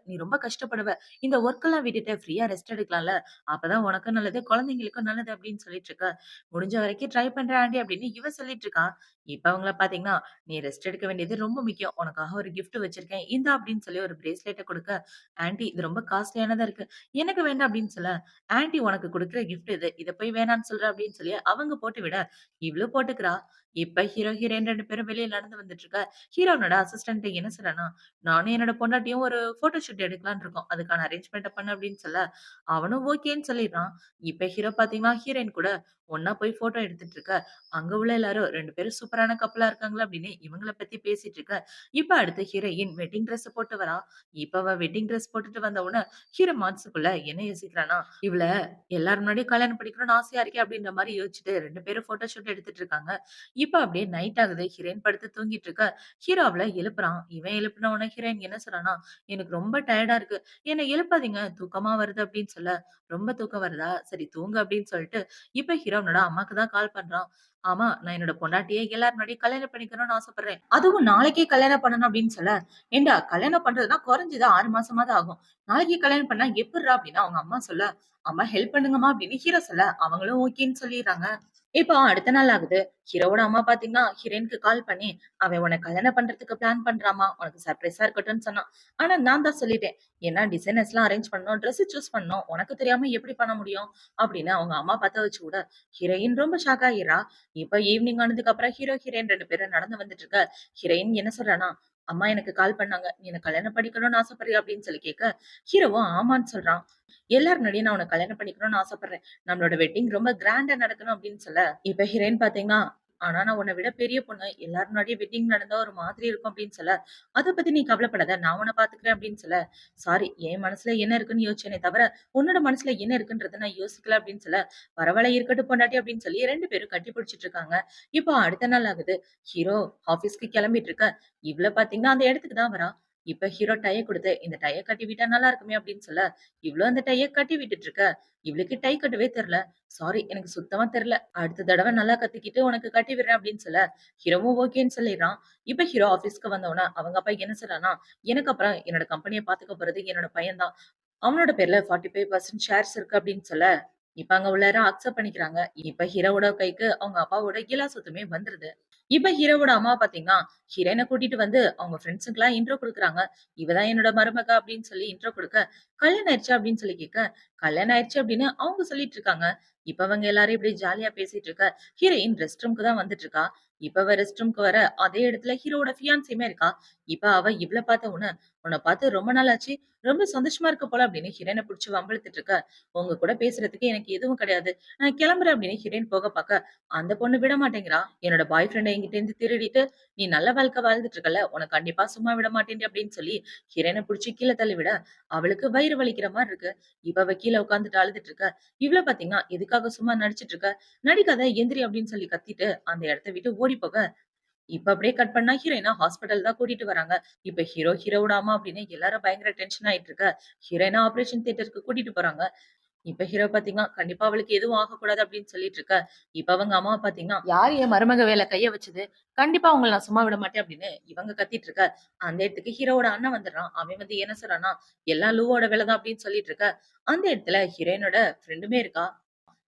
நீ ரொம்ப கஷ்டப்படுவ. இந்த வொர்க் எல்லாம் விட்டுட்டு ஃப்ரீயா ரெஸ்ட் எடுக்கலாம்ல. அப்பதான் உனக்கும் நல்லது, குழந்தைங்களுக்கும் நல்லது அப்படின்னு சொல்லிட்டு இருக்க. முடிஞ்ச வரைக்கும் ட்ரை பண்றேன் ஆண்டி அப்படின்னு இவ சொல்லிட்டு இருக்கா. இப்ப அவங்கள பாத்தீங்கன்னா, நீ ரெஸ்ட் எடுக்க வேண்டியது ரொம்ப முக்கியம். உனக்காக ஒரு கிஃப்ட் வச்சிருக்கேன். இந்தா அப்படின்னு சொல்லி ஒரு பிரேஸ்லெட்ட குடுக்க, ஆன்டி இது ரொம்ப காஸ்ட்லியானதா இருக்கு. எனக்கு வேண்டாம் அப்படின்னு சொல்ல, ஆன்டி உனக்கு குடுக்குற கிஃப்ட் இது. இத போய் வேணான்னு சொல்ற அப்படின்னு சொல்லி அவங்க போட்டு விட, இவளும் போட்டுக்கிறா. இப்ப ஹீரோ, ஹீரோயின் 2 பேரும் வெளிய நடந்து வந்துட்டு இருக்க. ஹீரோனோட அசிஸ்டன்ட் என்ன சொல்றான்னா, "நானும் என்னோட பொண்டாட்டியும் ஒரு ஃபோட்டோ ஷூட் எடுக்கலாம்னு இருக்கோம். அதுக்கான அரேஞ்ச்மென்ட்ட பண்ணு" அப்படின்னு சொல்ல, அவனும் ஓகேன்னு சொல்லிடுறான். இப்ப ஹீரோ பாத்தீங்கன்னா, ஹீரோயின் கூட ஒண்ணா போய் ஃபோட்டோ எடுத்துட்டு இருக்க. அங்க உள்ள எல்லாரும் 2 பேரும் சூப்பரான கப்புலா இருக்காங்களா அப்படின்னு இவங்கள பத்தி பேசிட்டு இருக்க. இப்ப அடுத்து ஹீரோயின் வெட்டிங் ட்ரெஸ் போட்டு வரா. இப்ப அவ வெட்டிங் ட்ரெஸ் போட்டுட்டு வந்த உடனே ஹீரோ மனசுக்குள்ள என்ன யோசிக்கிறான்னா, இவள எல்லார் முன்னாடியும் கல்யாணம் பண்ணிக்கணும்னு ஆசையா இருக்கே அப்படின்ற மாரி யோசிச்சுட்டு 2 பேரும் ஃபோட்டோ ஷூட் எடுத்துட்டு இருக்காங்க. இப்ப அப்படியே நைட் ஆகுது. ஹீரோயின் படுத்து தூங்கிட்டு இருக்க. ஹீரோ அவள எழுப்புறான். இவன் எழுப்புன உடனே ஹீரோயின் என்ன சொல்றான்னா, "எனக்கு ரொம்ப டயர்டா இருக்கு. என்ன எழுப்பாதீங்க. தூக்கமா வருது" அப்படின்னு சொல்ல, "ரொம்ப தூக்கம் வருதா? சரி தூங்கு" அப்படின்னு சொல்லிட்டு, இப்ப ஹீரோ அவனோட அம்மாக்கு தான் கால் பண்றான். "ஆமா, நான் என்னோட பொண்டாட்டிய எல்லார் முன்னாடியும் கல்யாணம் பண்ணிக்கணும்னு ஆசைப்படுறேன். அதுவும் நாளைக்கே கல்யாணம் பண்ணணும்" அப்படின்னு சொல்ல, "ஏன்டா கல்யாணம் பண்றதுன்னா குறைஞ்சது 6 மாசமாவது ஆகும். நாளைக்கு கல்யாணம் பண்ணா எப்புட்றா?" அப்படின்னு அவங்க அம்மா சொல்ல, "அம்மா ஹெல்ப் பண்ணுங்கம்மா" அப்படின்னு ஹீரோ சொல்ல, அவங்களும் ஓகேன்னு சொல்லிர்றாங்க. இப்போ அடுத்த நாள் ஆகுது. ஹீரோவோட அம்மா பாத்தீங்கன்னா, ஹீரோயினுக்கு கால் பண்ணி, "அவன் உன்ன கல்யாணம் பண்றதுக்கு பிளான் பண்றான்மா. உனக்கு சர்ப்ரைஸா இருக்கட்டும்னு" சொன்னான். ஆனா நான் தான் சொல்லிட்டேன். "ஏன்னா டிசைனர்ஸ்லாம் அரேஞ்ச் பண்ணணும். ட்ரெஸ் சூஸ் பண்ணணும். உனக்கு தெரியாம எப்படி பண்ண முடியும்?" அப்படின்னு அவங்க அம்மா பத்த வச்சு விட, ஹீரோயின் ரொம்ப ஷாக் ஆயிர்றா. இப்ப ஈவ்னிங் ஆனதுக்கு அப்புறம் ஹீரோ, ஹீரோயின் 2 பேரும் நடந்து வந்துட்டு இருக்க. ஹீரோயின் என்ன சொல்றான்னா, "அம்மா எனக்கு கால் பண்ணாங்க. நீ என்ன கல்யாணம் பண்ணிக்கணும்னு ஆசைப்படுறியா?" அப்படின்னு சொல்லி கேட்க, ஹீரோவும் ஆமான்னு சொல்றான். "எல்லார் முன்னாடியும் நான் உன்ன கல்யாணம் பண்ணிக்கணும்னு ஆசைப்படுறேன். நம்மளோட வெட்டிங் ரொம்ப கிராண்டா நடக்கணும்" அப்படின்னு சொல்ல, இப்ப ஹீரோயின் பாத்தீங்கன்னா, "ஆனா நான் உன்ன விட பெரிய பொண்ணு. எல்லார் முன்னாடியும் வெட்டிங் நடந்தா ஒரு மாதிரி இருக்கும்" அப்படின்னு சொல்ல, "அத பத்தி நீ கவலைப்படாத. நான் உன்ன பாத்துக்கிறேன்" அப்படின்னு சொல்ல, "சாரி, என் மனசுல என்ன இருக்குன்னு யோசிச்சேனே தவிர, உன்னோட மனசுல என்ன இருக்குன்றத நான் யோசிக்கல" அப்படின்னு சொல்ல, "பரவால்ல இருக்கட்டும் பொண்டாட்டி" அப்படின்னு சொல்லி 2 பேரும் கட்டி பிடிச்சிட்டு இருக்காங்க. இப்போ அடுத்த நாள் ஆகுது. ஹீரோ ஆபீஸ்க்கு கிளம்பிட்டு இருக்க. இவள பாத்தீங்கன்னா அந்த இடத்துக்கு தான் வரா. இப்ப ஹீரோ டை குடுத்து, "இந்த டைய கட்டி விட்டா நல்லா இருக்குமே" அப்படின்னு சொல்ல, இவளும் அந்த டைய கட்டி விட்டுட்டு இருக்க. இவளுக்கு டை கட்டவே தெரியல. "சாரி, எனக்கு சுத்தமா தெரியல. அடுத்த தடவ நல்லா கத்துக்கிட்டு உனக்கு கட்டி விடுறேன்" அப்படின்னு சொல்ல, ஹீரோவும் ஓகேன்னு சொல்லிடுறான். இப்ப ஹீரோ ஆபீஸ்க்கு வந்தவுடனே அவங்க அப்பா என்ன சொல்றான்னா, "எனக்கு அப்புறம் என்னோட கம்பெனிய பாத்துக்க போறது என்னோட பையன் தான். அவனோட பேர்ல 45% ஷேர்ஸ் இருக்கு" அப்படின்னு சொல்ல, இப்ப அங்க உள்ளாரும் அக்செப்ட் பண்ணிக்கிறாங்க. இப்ப ஹீரோவோட கைக்கு அவங்க அப்பாவோட எல்லா சொத்துமே வந்துருது. இப்ப ஹீரோவோட அம்மா பாத்தீங்கன்னா, ஹீரோயின கூட்டிட்டு வந்து அவங்க ஃப்ரெண்ட்ஸுக்குலாம் இன்ட்ரோ குடுக்குறாங்க. "இவ தான் என்னோட மருமக" அப்படின்னு சொல்லி இன்ட்ரோ குடுக்க, "கல்யாணம் ஆயிடுச்சா?" அப்படின்னு சொல்லி கேட்க, "கல்யாணம் ஆயிடுச்சு" அப்படின்னு அவங்க சொல்லிட்டு இருக்காங்க. இப்ப அவங்க எல்லாரும் இப்படி ஜாலியா பேசிட்டு இருக்க, ஹீரோயின் ரெஸ்ட் ரூம்க்கு தான் வந்துட்டு இருக்கா. இப்ப அவ ரெஸ்ட் ரூம்க்கு வர, அதே இடத்துல ஹீரோவோட ஃபியான்சியுமே இருக்கா. இப்ப அவ இவள பாத்த உடனே, "உன்ன பாத்து ரொம்ப நாள் ஆச்சு. ரொம்ப சந்தோஷமா இருக்க போல" அப்படின்னு ஹீரோயின புடிச்சு வம்பிழுத்துட்டு இருக்க, "உங்க கூட பேசுறதுக்கு எனக்கு எதுவும் கிடையாது. நான் கிளம்புறேன்" அப்படின்னு ஹீரோயின் போக பாக்க, அந்த பொண்ணு விட மாட்டேங்கிறா. "என்னோட பாய் ஃப்ரெண்ட என்கிட்ட இருந்து திருடிட்டு, நீ நல்ல வாழ்க்கை வாழ்ந்துட்டு இருக்கல்ல, உன்ன கண்டிப்பா சும்மா விட மாட்டேன்டி" அப்படின்னு சொல்லி ஹீரோயின புடிச்சு கீழ தள்ளி விட, அவளுக்கு வயிறு வலிக்கிற மாரி இருக்கு. இப்ப அவ கீழ உட்கார்ந்துட்டு அழுதுட்டு இருக்க. இவள பாத்தீங்கன்னா, "எதுக்காக சும்மா நடிச்சுட்டு இருக்க? நடிக்காத, எந்திரி" அப்படின்னு சொல்லி கத்திட்டு அந்த இடத்த விட்டு ஓடி போக, இப்ப அப்படியே கட் பண்ணா ஹீரோயின ஹாஸ்பிடல் தான் கூட்டிட்டு வராங்க. இப்ப ஹீரோ, ஹீரோவோட அம்மா அப்படின்னு எல்லாரும் பயங்கர டென்ஷன் ஆயிட்டு இருக்க. ஹீரோயின ஆப்பரேஷன் தியேட்டருக்கு கூட்டிட்டு போறாங்க. இப்ப ஹீரோ பாத்தீங்கன்னா, கண்டிப்பா அவளுக்கு எதுவும் ஆகக்கூடாது அப்படின்னு சொல்லிட்டு இருக்க. இப்ப அவங்க அம்மா பாத்தீங்கன்னா, "யார் என் மருமக மேல கைய வச்சது? கண்டிப்பா உங்கள நான் சும்மா விட மாட்டேன்" அப்படின்னு இவங்க கத்திட்டு இருக்க. அந்த இடத்துக்கு ஹீரோவோட அண்ணன் வந்துடுறான். அவன் வந்து என்ன சொல்றான்னா, "எல்லாம் லூவோட வேலை தான்" அப்படின்னு சொல்லிட்டு இருக்க. அந்த இடத்துல ஹீரோயினோட ஃப்ரெண்டுமே இருக்கா.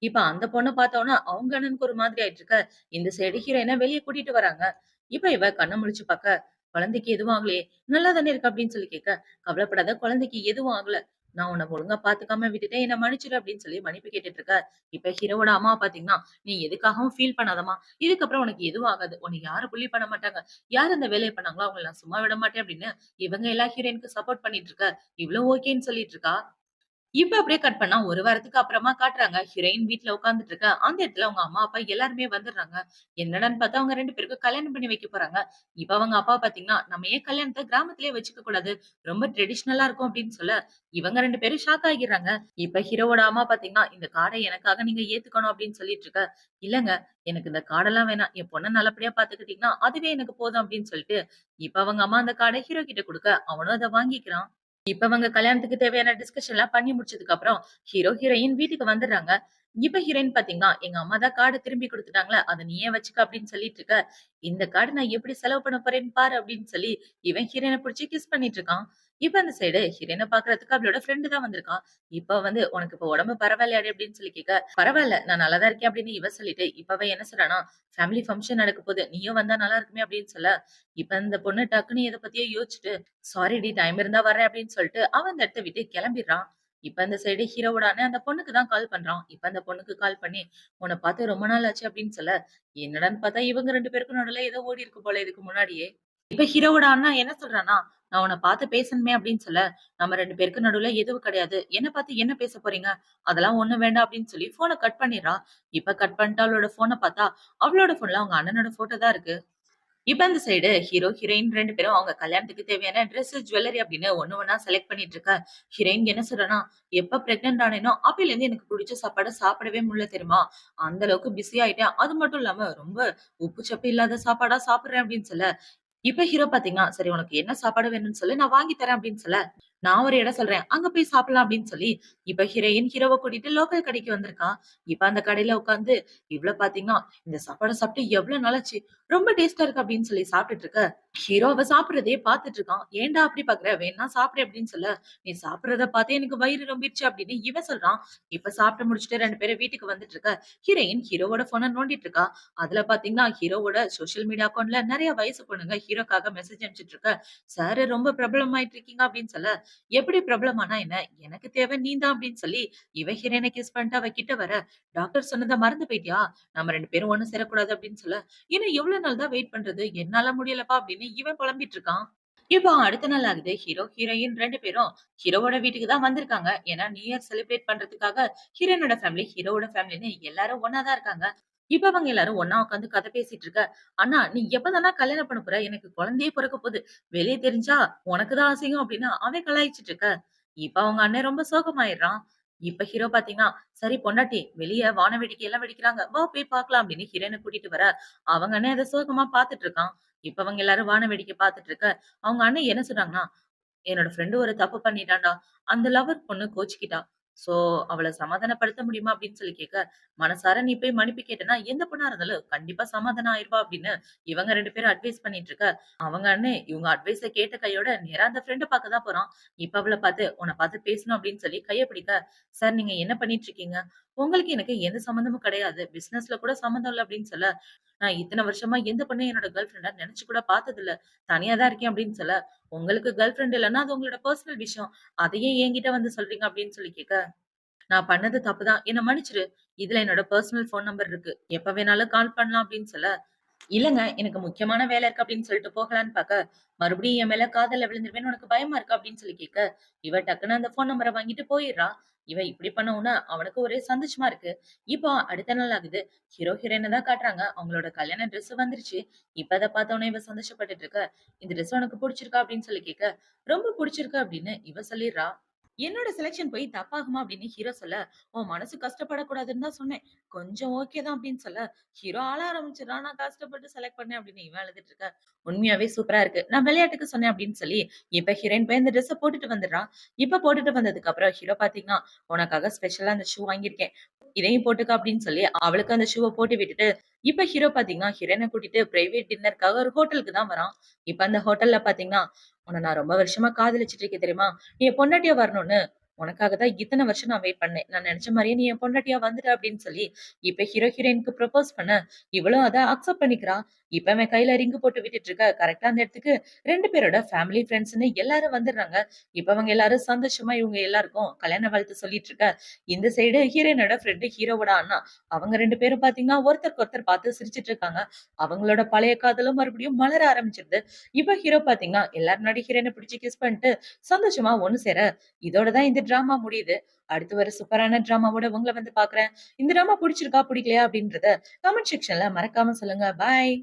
இப்ப அந்த பொண்ண பார்த்தோன, அவங்க அண்ணனுக்கு ஒரு மாதிரி ஆயிட்டு இருக்க. இந்த சைடு ஹீரோயின வெளிய கூட்டிட்டு வராங்க. இப்ப இவ கண்ண முழிச்சு பாக்க, "குழந்தைக்கு எதுவும் ஆகலையே! நல்லா தானே இருக்கு" அப்படின்னு சொல்லி கேட்க, "கவலைப்படாத, குழந்தைக்கு எதுவும் ஆகல. நான் உன்ன ஒழுங்கா பாத்துக்காம விட்டுட்டேன். என்ன மன்னிச்சுடு" அப்படின்னு சொல்லி மன்னிப்பு கேட்டுட்டு இருக்க. இப்ப ஹீரோவோட அம்மா பாத்தீங்கன்னா, "நீ எதுக்காகவும் ஃபீல் பண்ணாதம்மா. இதுக்கப்புறம் உனக்கு எதுவும் ஆகாது. உன்ன யாரும் புல்லி பண்ண மாட்டாங்க. யார் அந்த வேலைய பண்ணாங்களோ அவங்கள நான் சும்மா விட மாட்டேன்" அப்படின்னு இவங்க எல்லா ஹீரோயினுக்கு சப்போர்ட் பண்ணிட்டு இருக்க. இவளும் ஓகேன்னு சொல்லிட்டு இருக்கா. இப்ப அப்படியே கட் பண்ணா, 1 வாரத்துக்கு அப்புறமா காட்டுறாங்க. ஹீரோயின் வீட்ல உட்கார்ந்துட்டு இருக்கா. அந்த இடத்துல அவங்க அம்மா, அப்பா எல்லாருமே வந்துடுறாங்க. என்னடான்னு பார்த்தா, அவங்க 2 பேருக்கும் கல்யாணம் பண்ணி வைக்க போறாங்க. இப்ப அவங்க அப்பா பார்த்தீங்கன்னா, "நம்ம ஏன் கல்யாணத்த கிராமத்திலேயே வச்சுக்க கூடாது? ரொம்ப ட்ரெடிஷனலா இருக்கும்" அப்படின்னு சொல்ல, இவங்க 2 பேரும் ஷாக் ஆகிர்றாங்க. இப்ப ஹீரோவோட அம்மா பார்த்தீங்கன்னா, "இந்த கார்ட எனக்காக நீங்க ஏத்துக்கணும்" அப்படின்னு சொல்லிட்டு இருக்க. "இல்லங்க, எனக்கு இந்த கார்டெல்லாம் வேணாம். என் பொண்ண நல்லபடியா பார்த்துக்கிட்டீங்கன்னா, அதுவே எனக்கு போதும்" அப்படின்னு சொல்லிட்டு, இப்ப அவங்க அம்மா அந்த கார்ட ஹீரோ கிட்ட குடுக்க, அவனும் அத வாங்கிக்கிறான். இப்ப அவங்க கல்யாணத்துக்கு தேவையான டிஸ்கஷன்லாம் பண்ணி முடிச்சதுக்கு அப்புறம், ஹீரோ, ஹீரோயின் வீட்டுக்கு வந்துடுறாங்க. இப்ப ஹீரோயின் பாத்தீங்கன்னா, "எங்க அம்மா தான் கார்ட திருப்பி குடுத்துட்டாங்களா, அத நீயே வச்சுக்க" அப்படின்னு சொல்லிட்டு இருக்க. "இந்த கார்ட நான் எப்படி செலவு பண்ண போறேன்னு பாரு" அப்படின்னு சொல்லி, இவன் ஹீரோயின புடிச்சு கிஸ் பண்ணிட்டு இருக்கான். இப்ப அந்த சைடு ஹீரோயின பாக்குறதுக்கு அவளோட ஃப்ரெண்ட் தான் வந்திருக்கான். இப்ப வந்து, "உனக்கு இப்ப உடம்பு பரவாயில்லையாடி?" அப்படின்னு சொல்லி கேட்க, "பரவால்ல, நான் நல்லா தான் இருக்கேன்" அப்படின்னு இவ சொல்லிட்டு, இப்ப அவ என்ன சொல்றான்னா, "ஃபேமிலி ஃபங்ஷன் நடக்க போகுது. நீயும் வந்தா நல்லா இருக்குமே" அப்படின்னு சொல்ல, இப்ப இந்த பொண்ணு டக்குன்னு எத பத்தியோ யோசிச்சுட்டு, "சாரிடி, டைம் இருந்தா வரேன்" அப்படின்னு சொல்லிட்டு அவன் அந்த இடத்த விட்டு கிளம்பிடுறான். இப்ப அந்த சைடு ஹீரோவோட அண்ணன் அந்த பொண்ணுக்கு தான் கால் பண்றான். இப்ப அந்த பொண்ணுக்கு கால் பண்ணி, "உன்ன பார்த்து ரொம்ப நாள் ஆச்சு" அப்படின்னு சொல்ல, என்னடான்னு பார்த்தா இவங்க 2 பேருக்கும் நடுவுல ஏதோ ஓடியிருக்கு போல இதுக்கு முன்னாடியே. இப்ப ஹீரோவோட அண்ணா என்ன சொல்றான்னா, நான் உன்ன பார்த்து பேசணுமே அப்படின்னு சொல்ல, நம்ம 2 பேருக்கு நடுவுல எதுவும் கிடையாது. என்ன பார்த்து என்ன பேச போறீங்க? அதெல்லாம் ஒண்ணும் வேண்டாம் அப்படின்னு சொல்லி ஃபோன கட் பண்ணிர்றா. இப்ப கட் பண்ணிட்டு அவளோட ஃபோன பார்த்தா, அவளோட ஃபோன்ல அவங்க அண்ணனோட ஃபோட்டோ தான் இருக்கு. இப்ப அந்த சைடு ஹீரோ, ஹீரோயின் 2 பேரும் அவங்க கல்யாணத்துக்கு தேவையான ட்ரெஸ், ஜுவல்லரி அப்படின்னு ஒண்ணு ஒண்ணா செலக்ட் பண்ணிட்டு இருக்க. ஹீரோயின் என்ன சொல்றன்னா, "எப்ப பிரெக்னன்ட் ஆனேனோ அப்பயிலேருந்து எனக்கு புடிச்ச சாப்பாட சாப்பிடவே முடியல தெரியுமா? அந்த அளவுக்கு பிஸி ஆயிட்டேன். அது மட்டும் இல்லாம ரொம்ப உப்பு சப்பு இல்லாத சாப்பாடா சாப்பிடுறேன்" அப்படின்னு சொல்ல, இப்ப ஹீரோ பாத்தீங்கன்னா, "சரி உனக்கு என்ன சாப்பாடு வேணும்னு சொல்லு, நான் வாங்கி தரேன்" அப்படின்னு சொல்ல, "நான் ஒரு இடம் சொல்றேன். அங்க போய் சாப்பிடலாம்" அப்படின்னு சொல்லி, இப்ப ஹீரோயின் ஹீரோவ கூட்டிட்டு லோக்கல் கடைக்கு வந்திருக்கா. இப்ப அந்த கடையில உட்கார்ந்து இவ்ளோ பாத்தீங்கன்னா, "இந்த சாப்பாட சாப்பிட்டு எவ்ளோ நாளாச்சு. ரொம்ப டேஸ்ட்டா இருக்கு" அப்படின்னு சொல்லி சாப்பிட்டுட்டு இருக்க. ஹீரோ அவ சாப்பிடுறதையே பார்த்துட்டு இருக்கான். "ஏன்டா அப்படி பார்க்குற? வேணா சாப்பிடு" அப்படின்னு சொல்ல, "நீ சாப்பிடுறத பார்த்தே எனக்கு வயிறு ரொம்பிருச்சு" அப்படின்னு இவன் சொல்றான். இப்ப சாப்பிட்டு முடிச்சுட்டு 2 பேரும் வீட்டுக்கு வந்துட்டு இருக்க. ஹீரோயின் ஹீரோவோட ஃபோன நோண்டிட்டு இருக்கா. அதுல பார்த்தீங்கன்னா, ஹீரோவோட சோசியல் மீடியா அக்கவுண்ட்ல நெறைய வயசு பொண்ணுங்க ஹீரோக்காக மெசேஜ் அனுப்பிச்சுட்டு இருக்க. "சார் ரொம்ப பிரபலமாயிட்டு இருக்கீங்க" அப்படின்னு சொல்ல, "எப்படி பிரபலமானா என்ன? எனக்கு தேவை நீ தான்" அப்படின்னு சொல்லி இவ ஹீரோயின கிஸ் பண்ணிட்டு அவ கிட்ட வர, "டாக்டர் சொன்னத மறந்து போயிட்டியா? நம்ம 2 பேரும் ஒண்ணு சேரக்கூடாது" அப்படின்னு சொல்ல, "இன்னும் எவ்வளவு நாள் தான் வெயிட் பண்றது? என்னால முடியலப்பா" அப்படின்னு இவன் புலம்பிட்டு இருக்கான். இப்போ அடுத்த நாள் ஆகுது. ஹீரோ, ஹீரோயின் 2 பேரும் ஹீரோவோட வீட்டுக்கு தான் வந்திருக்காங்க. ஏன்னா நியூ இயர் செலிப்ரேட் பண்றதுக்காக ஹீரோயினோட ஃபேமிலி, ஹீரோவோட ஃபேமிலின்னு எல்லாரும் ஒண்ணா தான் இருக்காங்க. இப்ப அவங்க எல்லாரும் ஒண்ணா உட்கார்ந்து கதை பேசிட்டு இருக்க. "அண்ணா நீ எப்பதாண்ணா கல்யாணம் பண்ண போற? எனக்கு குழந்தையே பொறக்க போது. வெளிய தெரிஞ்சா உனக்கு தான் அசிங்கம்" அப்படின்னு அவன் கலாய்ச்சிட்டு இருக்க. இப்ப அவங்க அண்ணன் ரொம்ப சோகமாயிடுறான். இப்ப ஹீரோ பாத்தீங்கன்னா, "சரி பொண்டாட்டி வெளிய வான வேடிக்கை எல்லாம் வெடிக்கிறாங்க. வா போய் பார்க்கலாம்" அப்படின்னு ஹீரோயின கூட்டிட்டு வர, அவங்க அண்ணன் அத சோகமா பார்த்துட்டு இருக்கான். இப்ப அவங்க எல்லாரும் வான வேடிக்கை பார்த்துட்டு இருக்க, அவங்க அண்ணன் என்ன சொன்னாங்கன்னா, "என்னோட ஃப்ரெண்ட் ஒரு தப்பு பண்ணிட்டான்டா. அந்த லவர் பொண்ணு கோச்சுக்கிட்டா. சோ, அவள சமாதானப்படுத்த முடியுமா?" அப்படின்னு சொல்லி கேட்க, "மனசார நீ போய் மன்னிப்பு கேட்டன்னா, எந்த பொண்ணா இருந்தாலும் கண்டிப்பா சமாதானம் ஆயிருவா" அப்படின்னு இவங்க 2 பேரும் அட்வைஸ் பண்ணிட்டு இருக்க, அவங்க அண்ணன் இவங்க அட்வைஸ கேட்ட கையோட நேரா அந்த ஃப்ரெண்ட பாக்க தான் போறான். இப்ப அவள பாத்து, "உன்ன பாத்து பேசணும்" அப்படின்னு சொல்லி கைய பிடிக்க, "சார் நீங்க என்ன பண்ணிட்டு இருக்கீங்க? உங்களுக்கு எனக்கு எந்த சம்மந்தமும் கிடையாது. பிசினஸ்ல கூட சம்மந்தம் இல்ல" அப்படின்னு சொல்ல, "நான் இத்தன வருஷமா எந்த பொண்ணையும் என்னோட கேர்ள் ஃபிரெண்டா நெனச்சு கூட பார்த்ததில்ல. தனியா தான் இருக்கேன்" அப்படின்னு சொல்ல, "உங்களுக்கு கேர்ள் ஃபிரெண்ட் இல்லன்னா, அது உங்களோட பெர்சனல் விஷயம். அத ஏன் என்கிட்ட வந்து சொல்றீங்க?" அப்படின்னு சொல்லி கேட்க, "நான் பண்ணது தப்பு தான். என்ன மன்னிச்சுரு. இதுல என்னோட பெர்சனல் ஃபோன் நம்பர் இருக்கு. எப்ப வேணாலும் கால் பண்ணலாம்" அப்படின்னு சொல்ல, "இல்லங்க, எனக்கு முக்கியமான வேலை இருக்கு" அப்படின்னு சொல்லிட்டு போகலான்னு பாக்க, மறுபடியும் என் மேல காதல்ல விழுந்துருவேன்னு உனக்கு பயமா இருக்கா? அப்படின்னு சொல்லி கேட்க, இவ டக்குன்னு அந்த ஃபோன் நம்பர வாங்கிட்டு போயிர்றா. இவ இப்படி பண்ண உடனே அவனுக்கு ஒரே சந்தோஷமா இருக்கு. இப்போ அடுத்த நாள் ஆகுது. ஹீரோ, ஹீரோயின தான் காட்டுறாங்க. அவங்களோட கல்யாண ட்ரெஸ் வந்துருச்சு. இப்ப அத பார்த்த உடனே இவ சந்தோஷப்பட்டுட்டு இருக்க. "இந்த ட்ரெஸ் உனக்கு புடிச்சிருக்கா?" அப்படின்னு சொல்லி கேட்க, "ரொம்ப புடிச்சிருக்கு" அப்படின்னு இவ சொல்லிர்றா. என்னோட செலக்ஷன் போய் தப்பாகுமா அப்படின்னு ஹீரோ சொல்ல, "உன் மனசு கஷ்டப்படக்கூடாதுன்னு தான் சொன்னேன். கொஞ்சம் ஓகே தான்" அப்படின்னு சொல்ல, ஹீரோ அழ ஆரம்பிச்சுடுறான். "நான் கஷ்டப்பட்டு செலக்ட் பண்ணேன்" அப்படின்னு இவன் அழுதுட்டு இருக்க. "உண்மையாவே சூப்பரா இருக்கு. நான் விளையாட்டுக்கு சொன்னேன்" அப்படின்னு சொல்லி, இப்ப ஹீரோயின் போய் அந்த ட்ரெஸ்ஸ போட்டுட்டு வந்துடுறா. இப்ப போட்டுட்டு வந்ததுக்கு அப்புறம் ஹீரோ பாத்தீங்கன்னா, "உனக்காக ஸ்பெஷலா அந்த ஷூ வாங்கியிருக்கேன். இதையும் போட்டுக்க" அப்படின்னு சொல்லி அவளுக்கு அந்த ஷூவ போட்டு விட்டுட்டு, இப்ப ஹீரோ பாத்தீங்கன்னா, ஹீரோயின கூட்டிட்டு பிரைவேட் டின்னருக்காக ஒரு ஹோட்டலுக்கு தான் வரான். இப்ப அந்த ஹோட்டல்ல பாத்தீங்கன்னா, "உன்ன நான் ரொம்ப வருஷமா காதலிச்சுட்டு இருக்கேன் தெரியுமா? நீ என் பொண்டாட்டியா வரணும்னு உனக்காக தான் இத்தன வருஷம் நான் வெயிட் பண்ணேன். நான் நெனச்ச மாரியே நீ என் பொண்டாட்டியா வந்துட்ட" அப்படின்னு சொல்லி, இப்ப ஹீரோ ஹீரோயினுக்கு ப்ரொபோஸ் பண்ண, இவளும் அத அக்செப்ட் பண்ணிக்கிறா. இப்ப அவன் கையில ரிங் போட்டு விட்டுட்டு இருக்க. கரெக்ட்டா அந்த இடத்துக்கு 2 பேரோட ஃபேமிலி, ஃபிரெண்ட்ஸ்ன்னு எல்லாரும் வந்துடுறாங்க. இப்ப அவங்க எல்லாரும் சந்தோஷமா இவங்க எல்லாருக்கும் கல்யாண வாழ்த்து சொல்லிட்டு இருக்க. இந்த சைடு ஹீரோயினோட ஃப்ரெண்ட், ஹீரோவோட அண்ணா. அவங்க 2 பேரும் பாத்தீங்கன்னா, ஒருத்தருக்கு ஒருத்தர் பார்த்து சிரிச்சுட்டு இருக்காங்க. அவங்களோட பழைய காதலும் மறுபடியும் மலர ஆரம்பிச்சிருது. இப்ப ஹீரோ பாத்தீங்கன்னா, எல்லார் முன்னாடி ஹீரோயின பிடிச்சு கிஸ் பண்ணிட்டு சந்தோஷமா ஒண்ணு சேர, இதோட தான் இந்த ட்ராமா முடியுது. அடுத்து வர சூப்பரான ட்ராமாவோட உங்கள வந்து பார்க்குறேன். இந்த ட்ராமா புடிச்சிருக்கா? புடிக்கலையா? அப்படின்றத கமெண்ட் செக்ஷன்ல மறக்காம சொல்லுங்க. பாய்.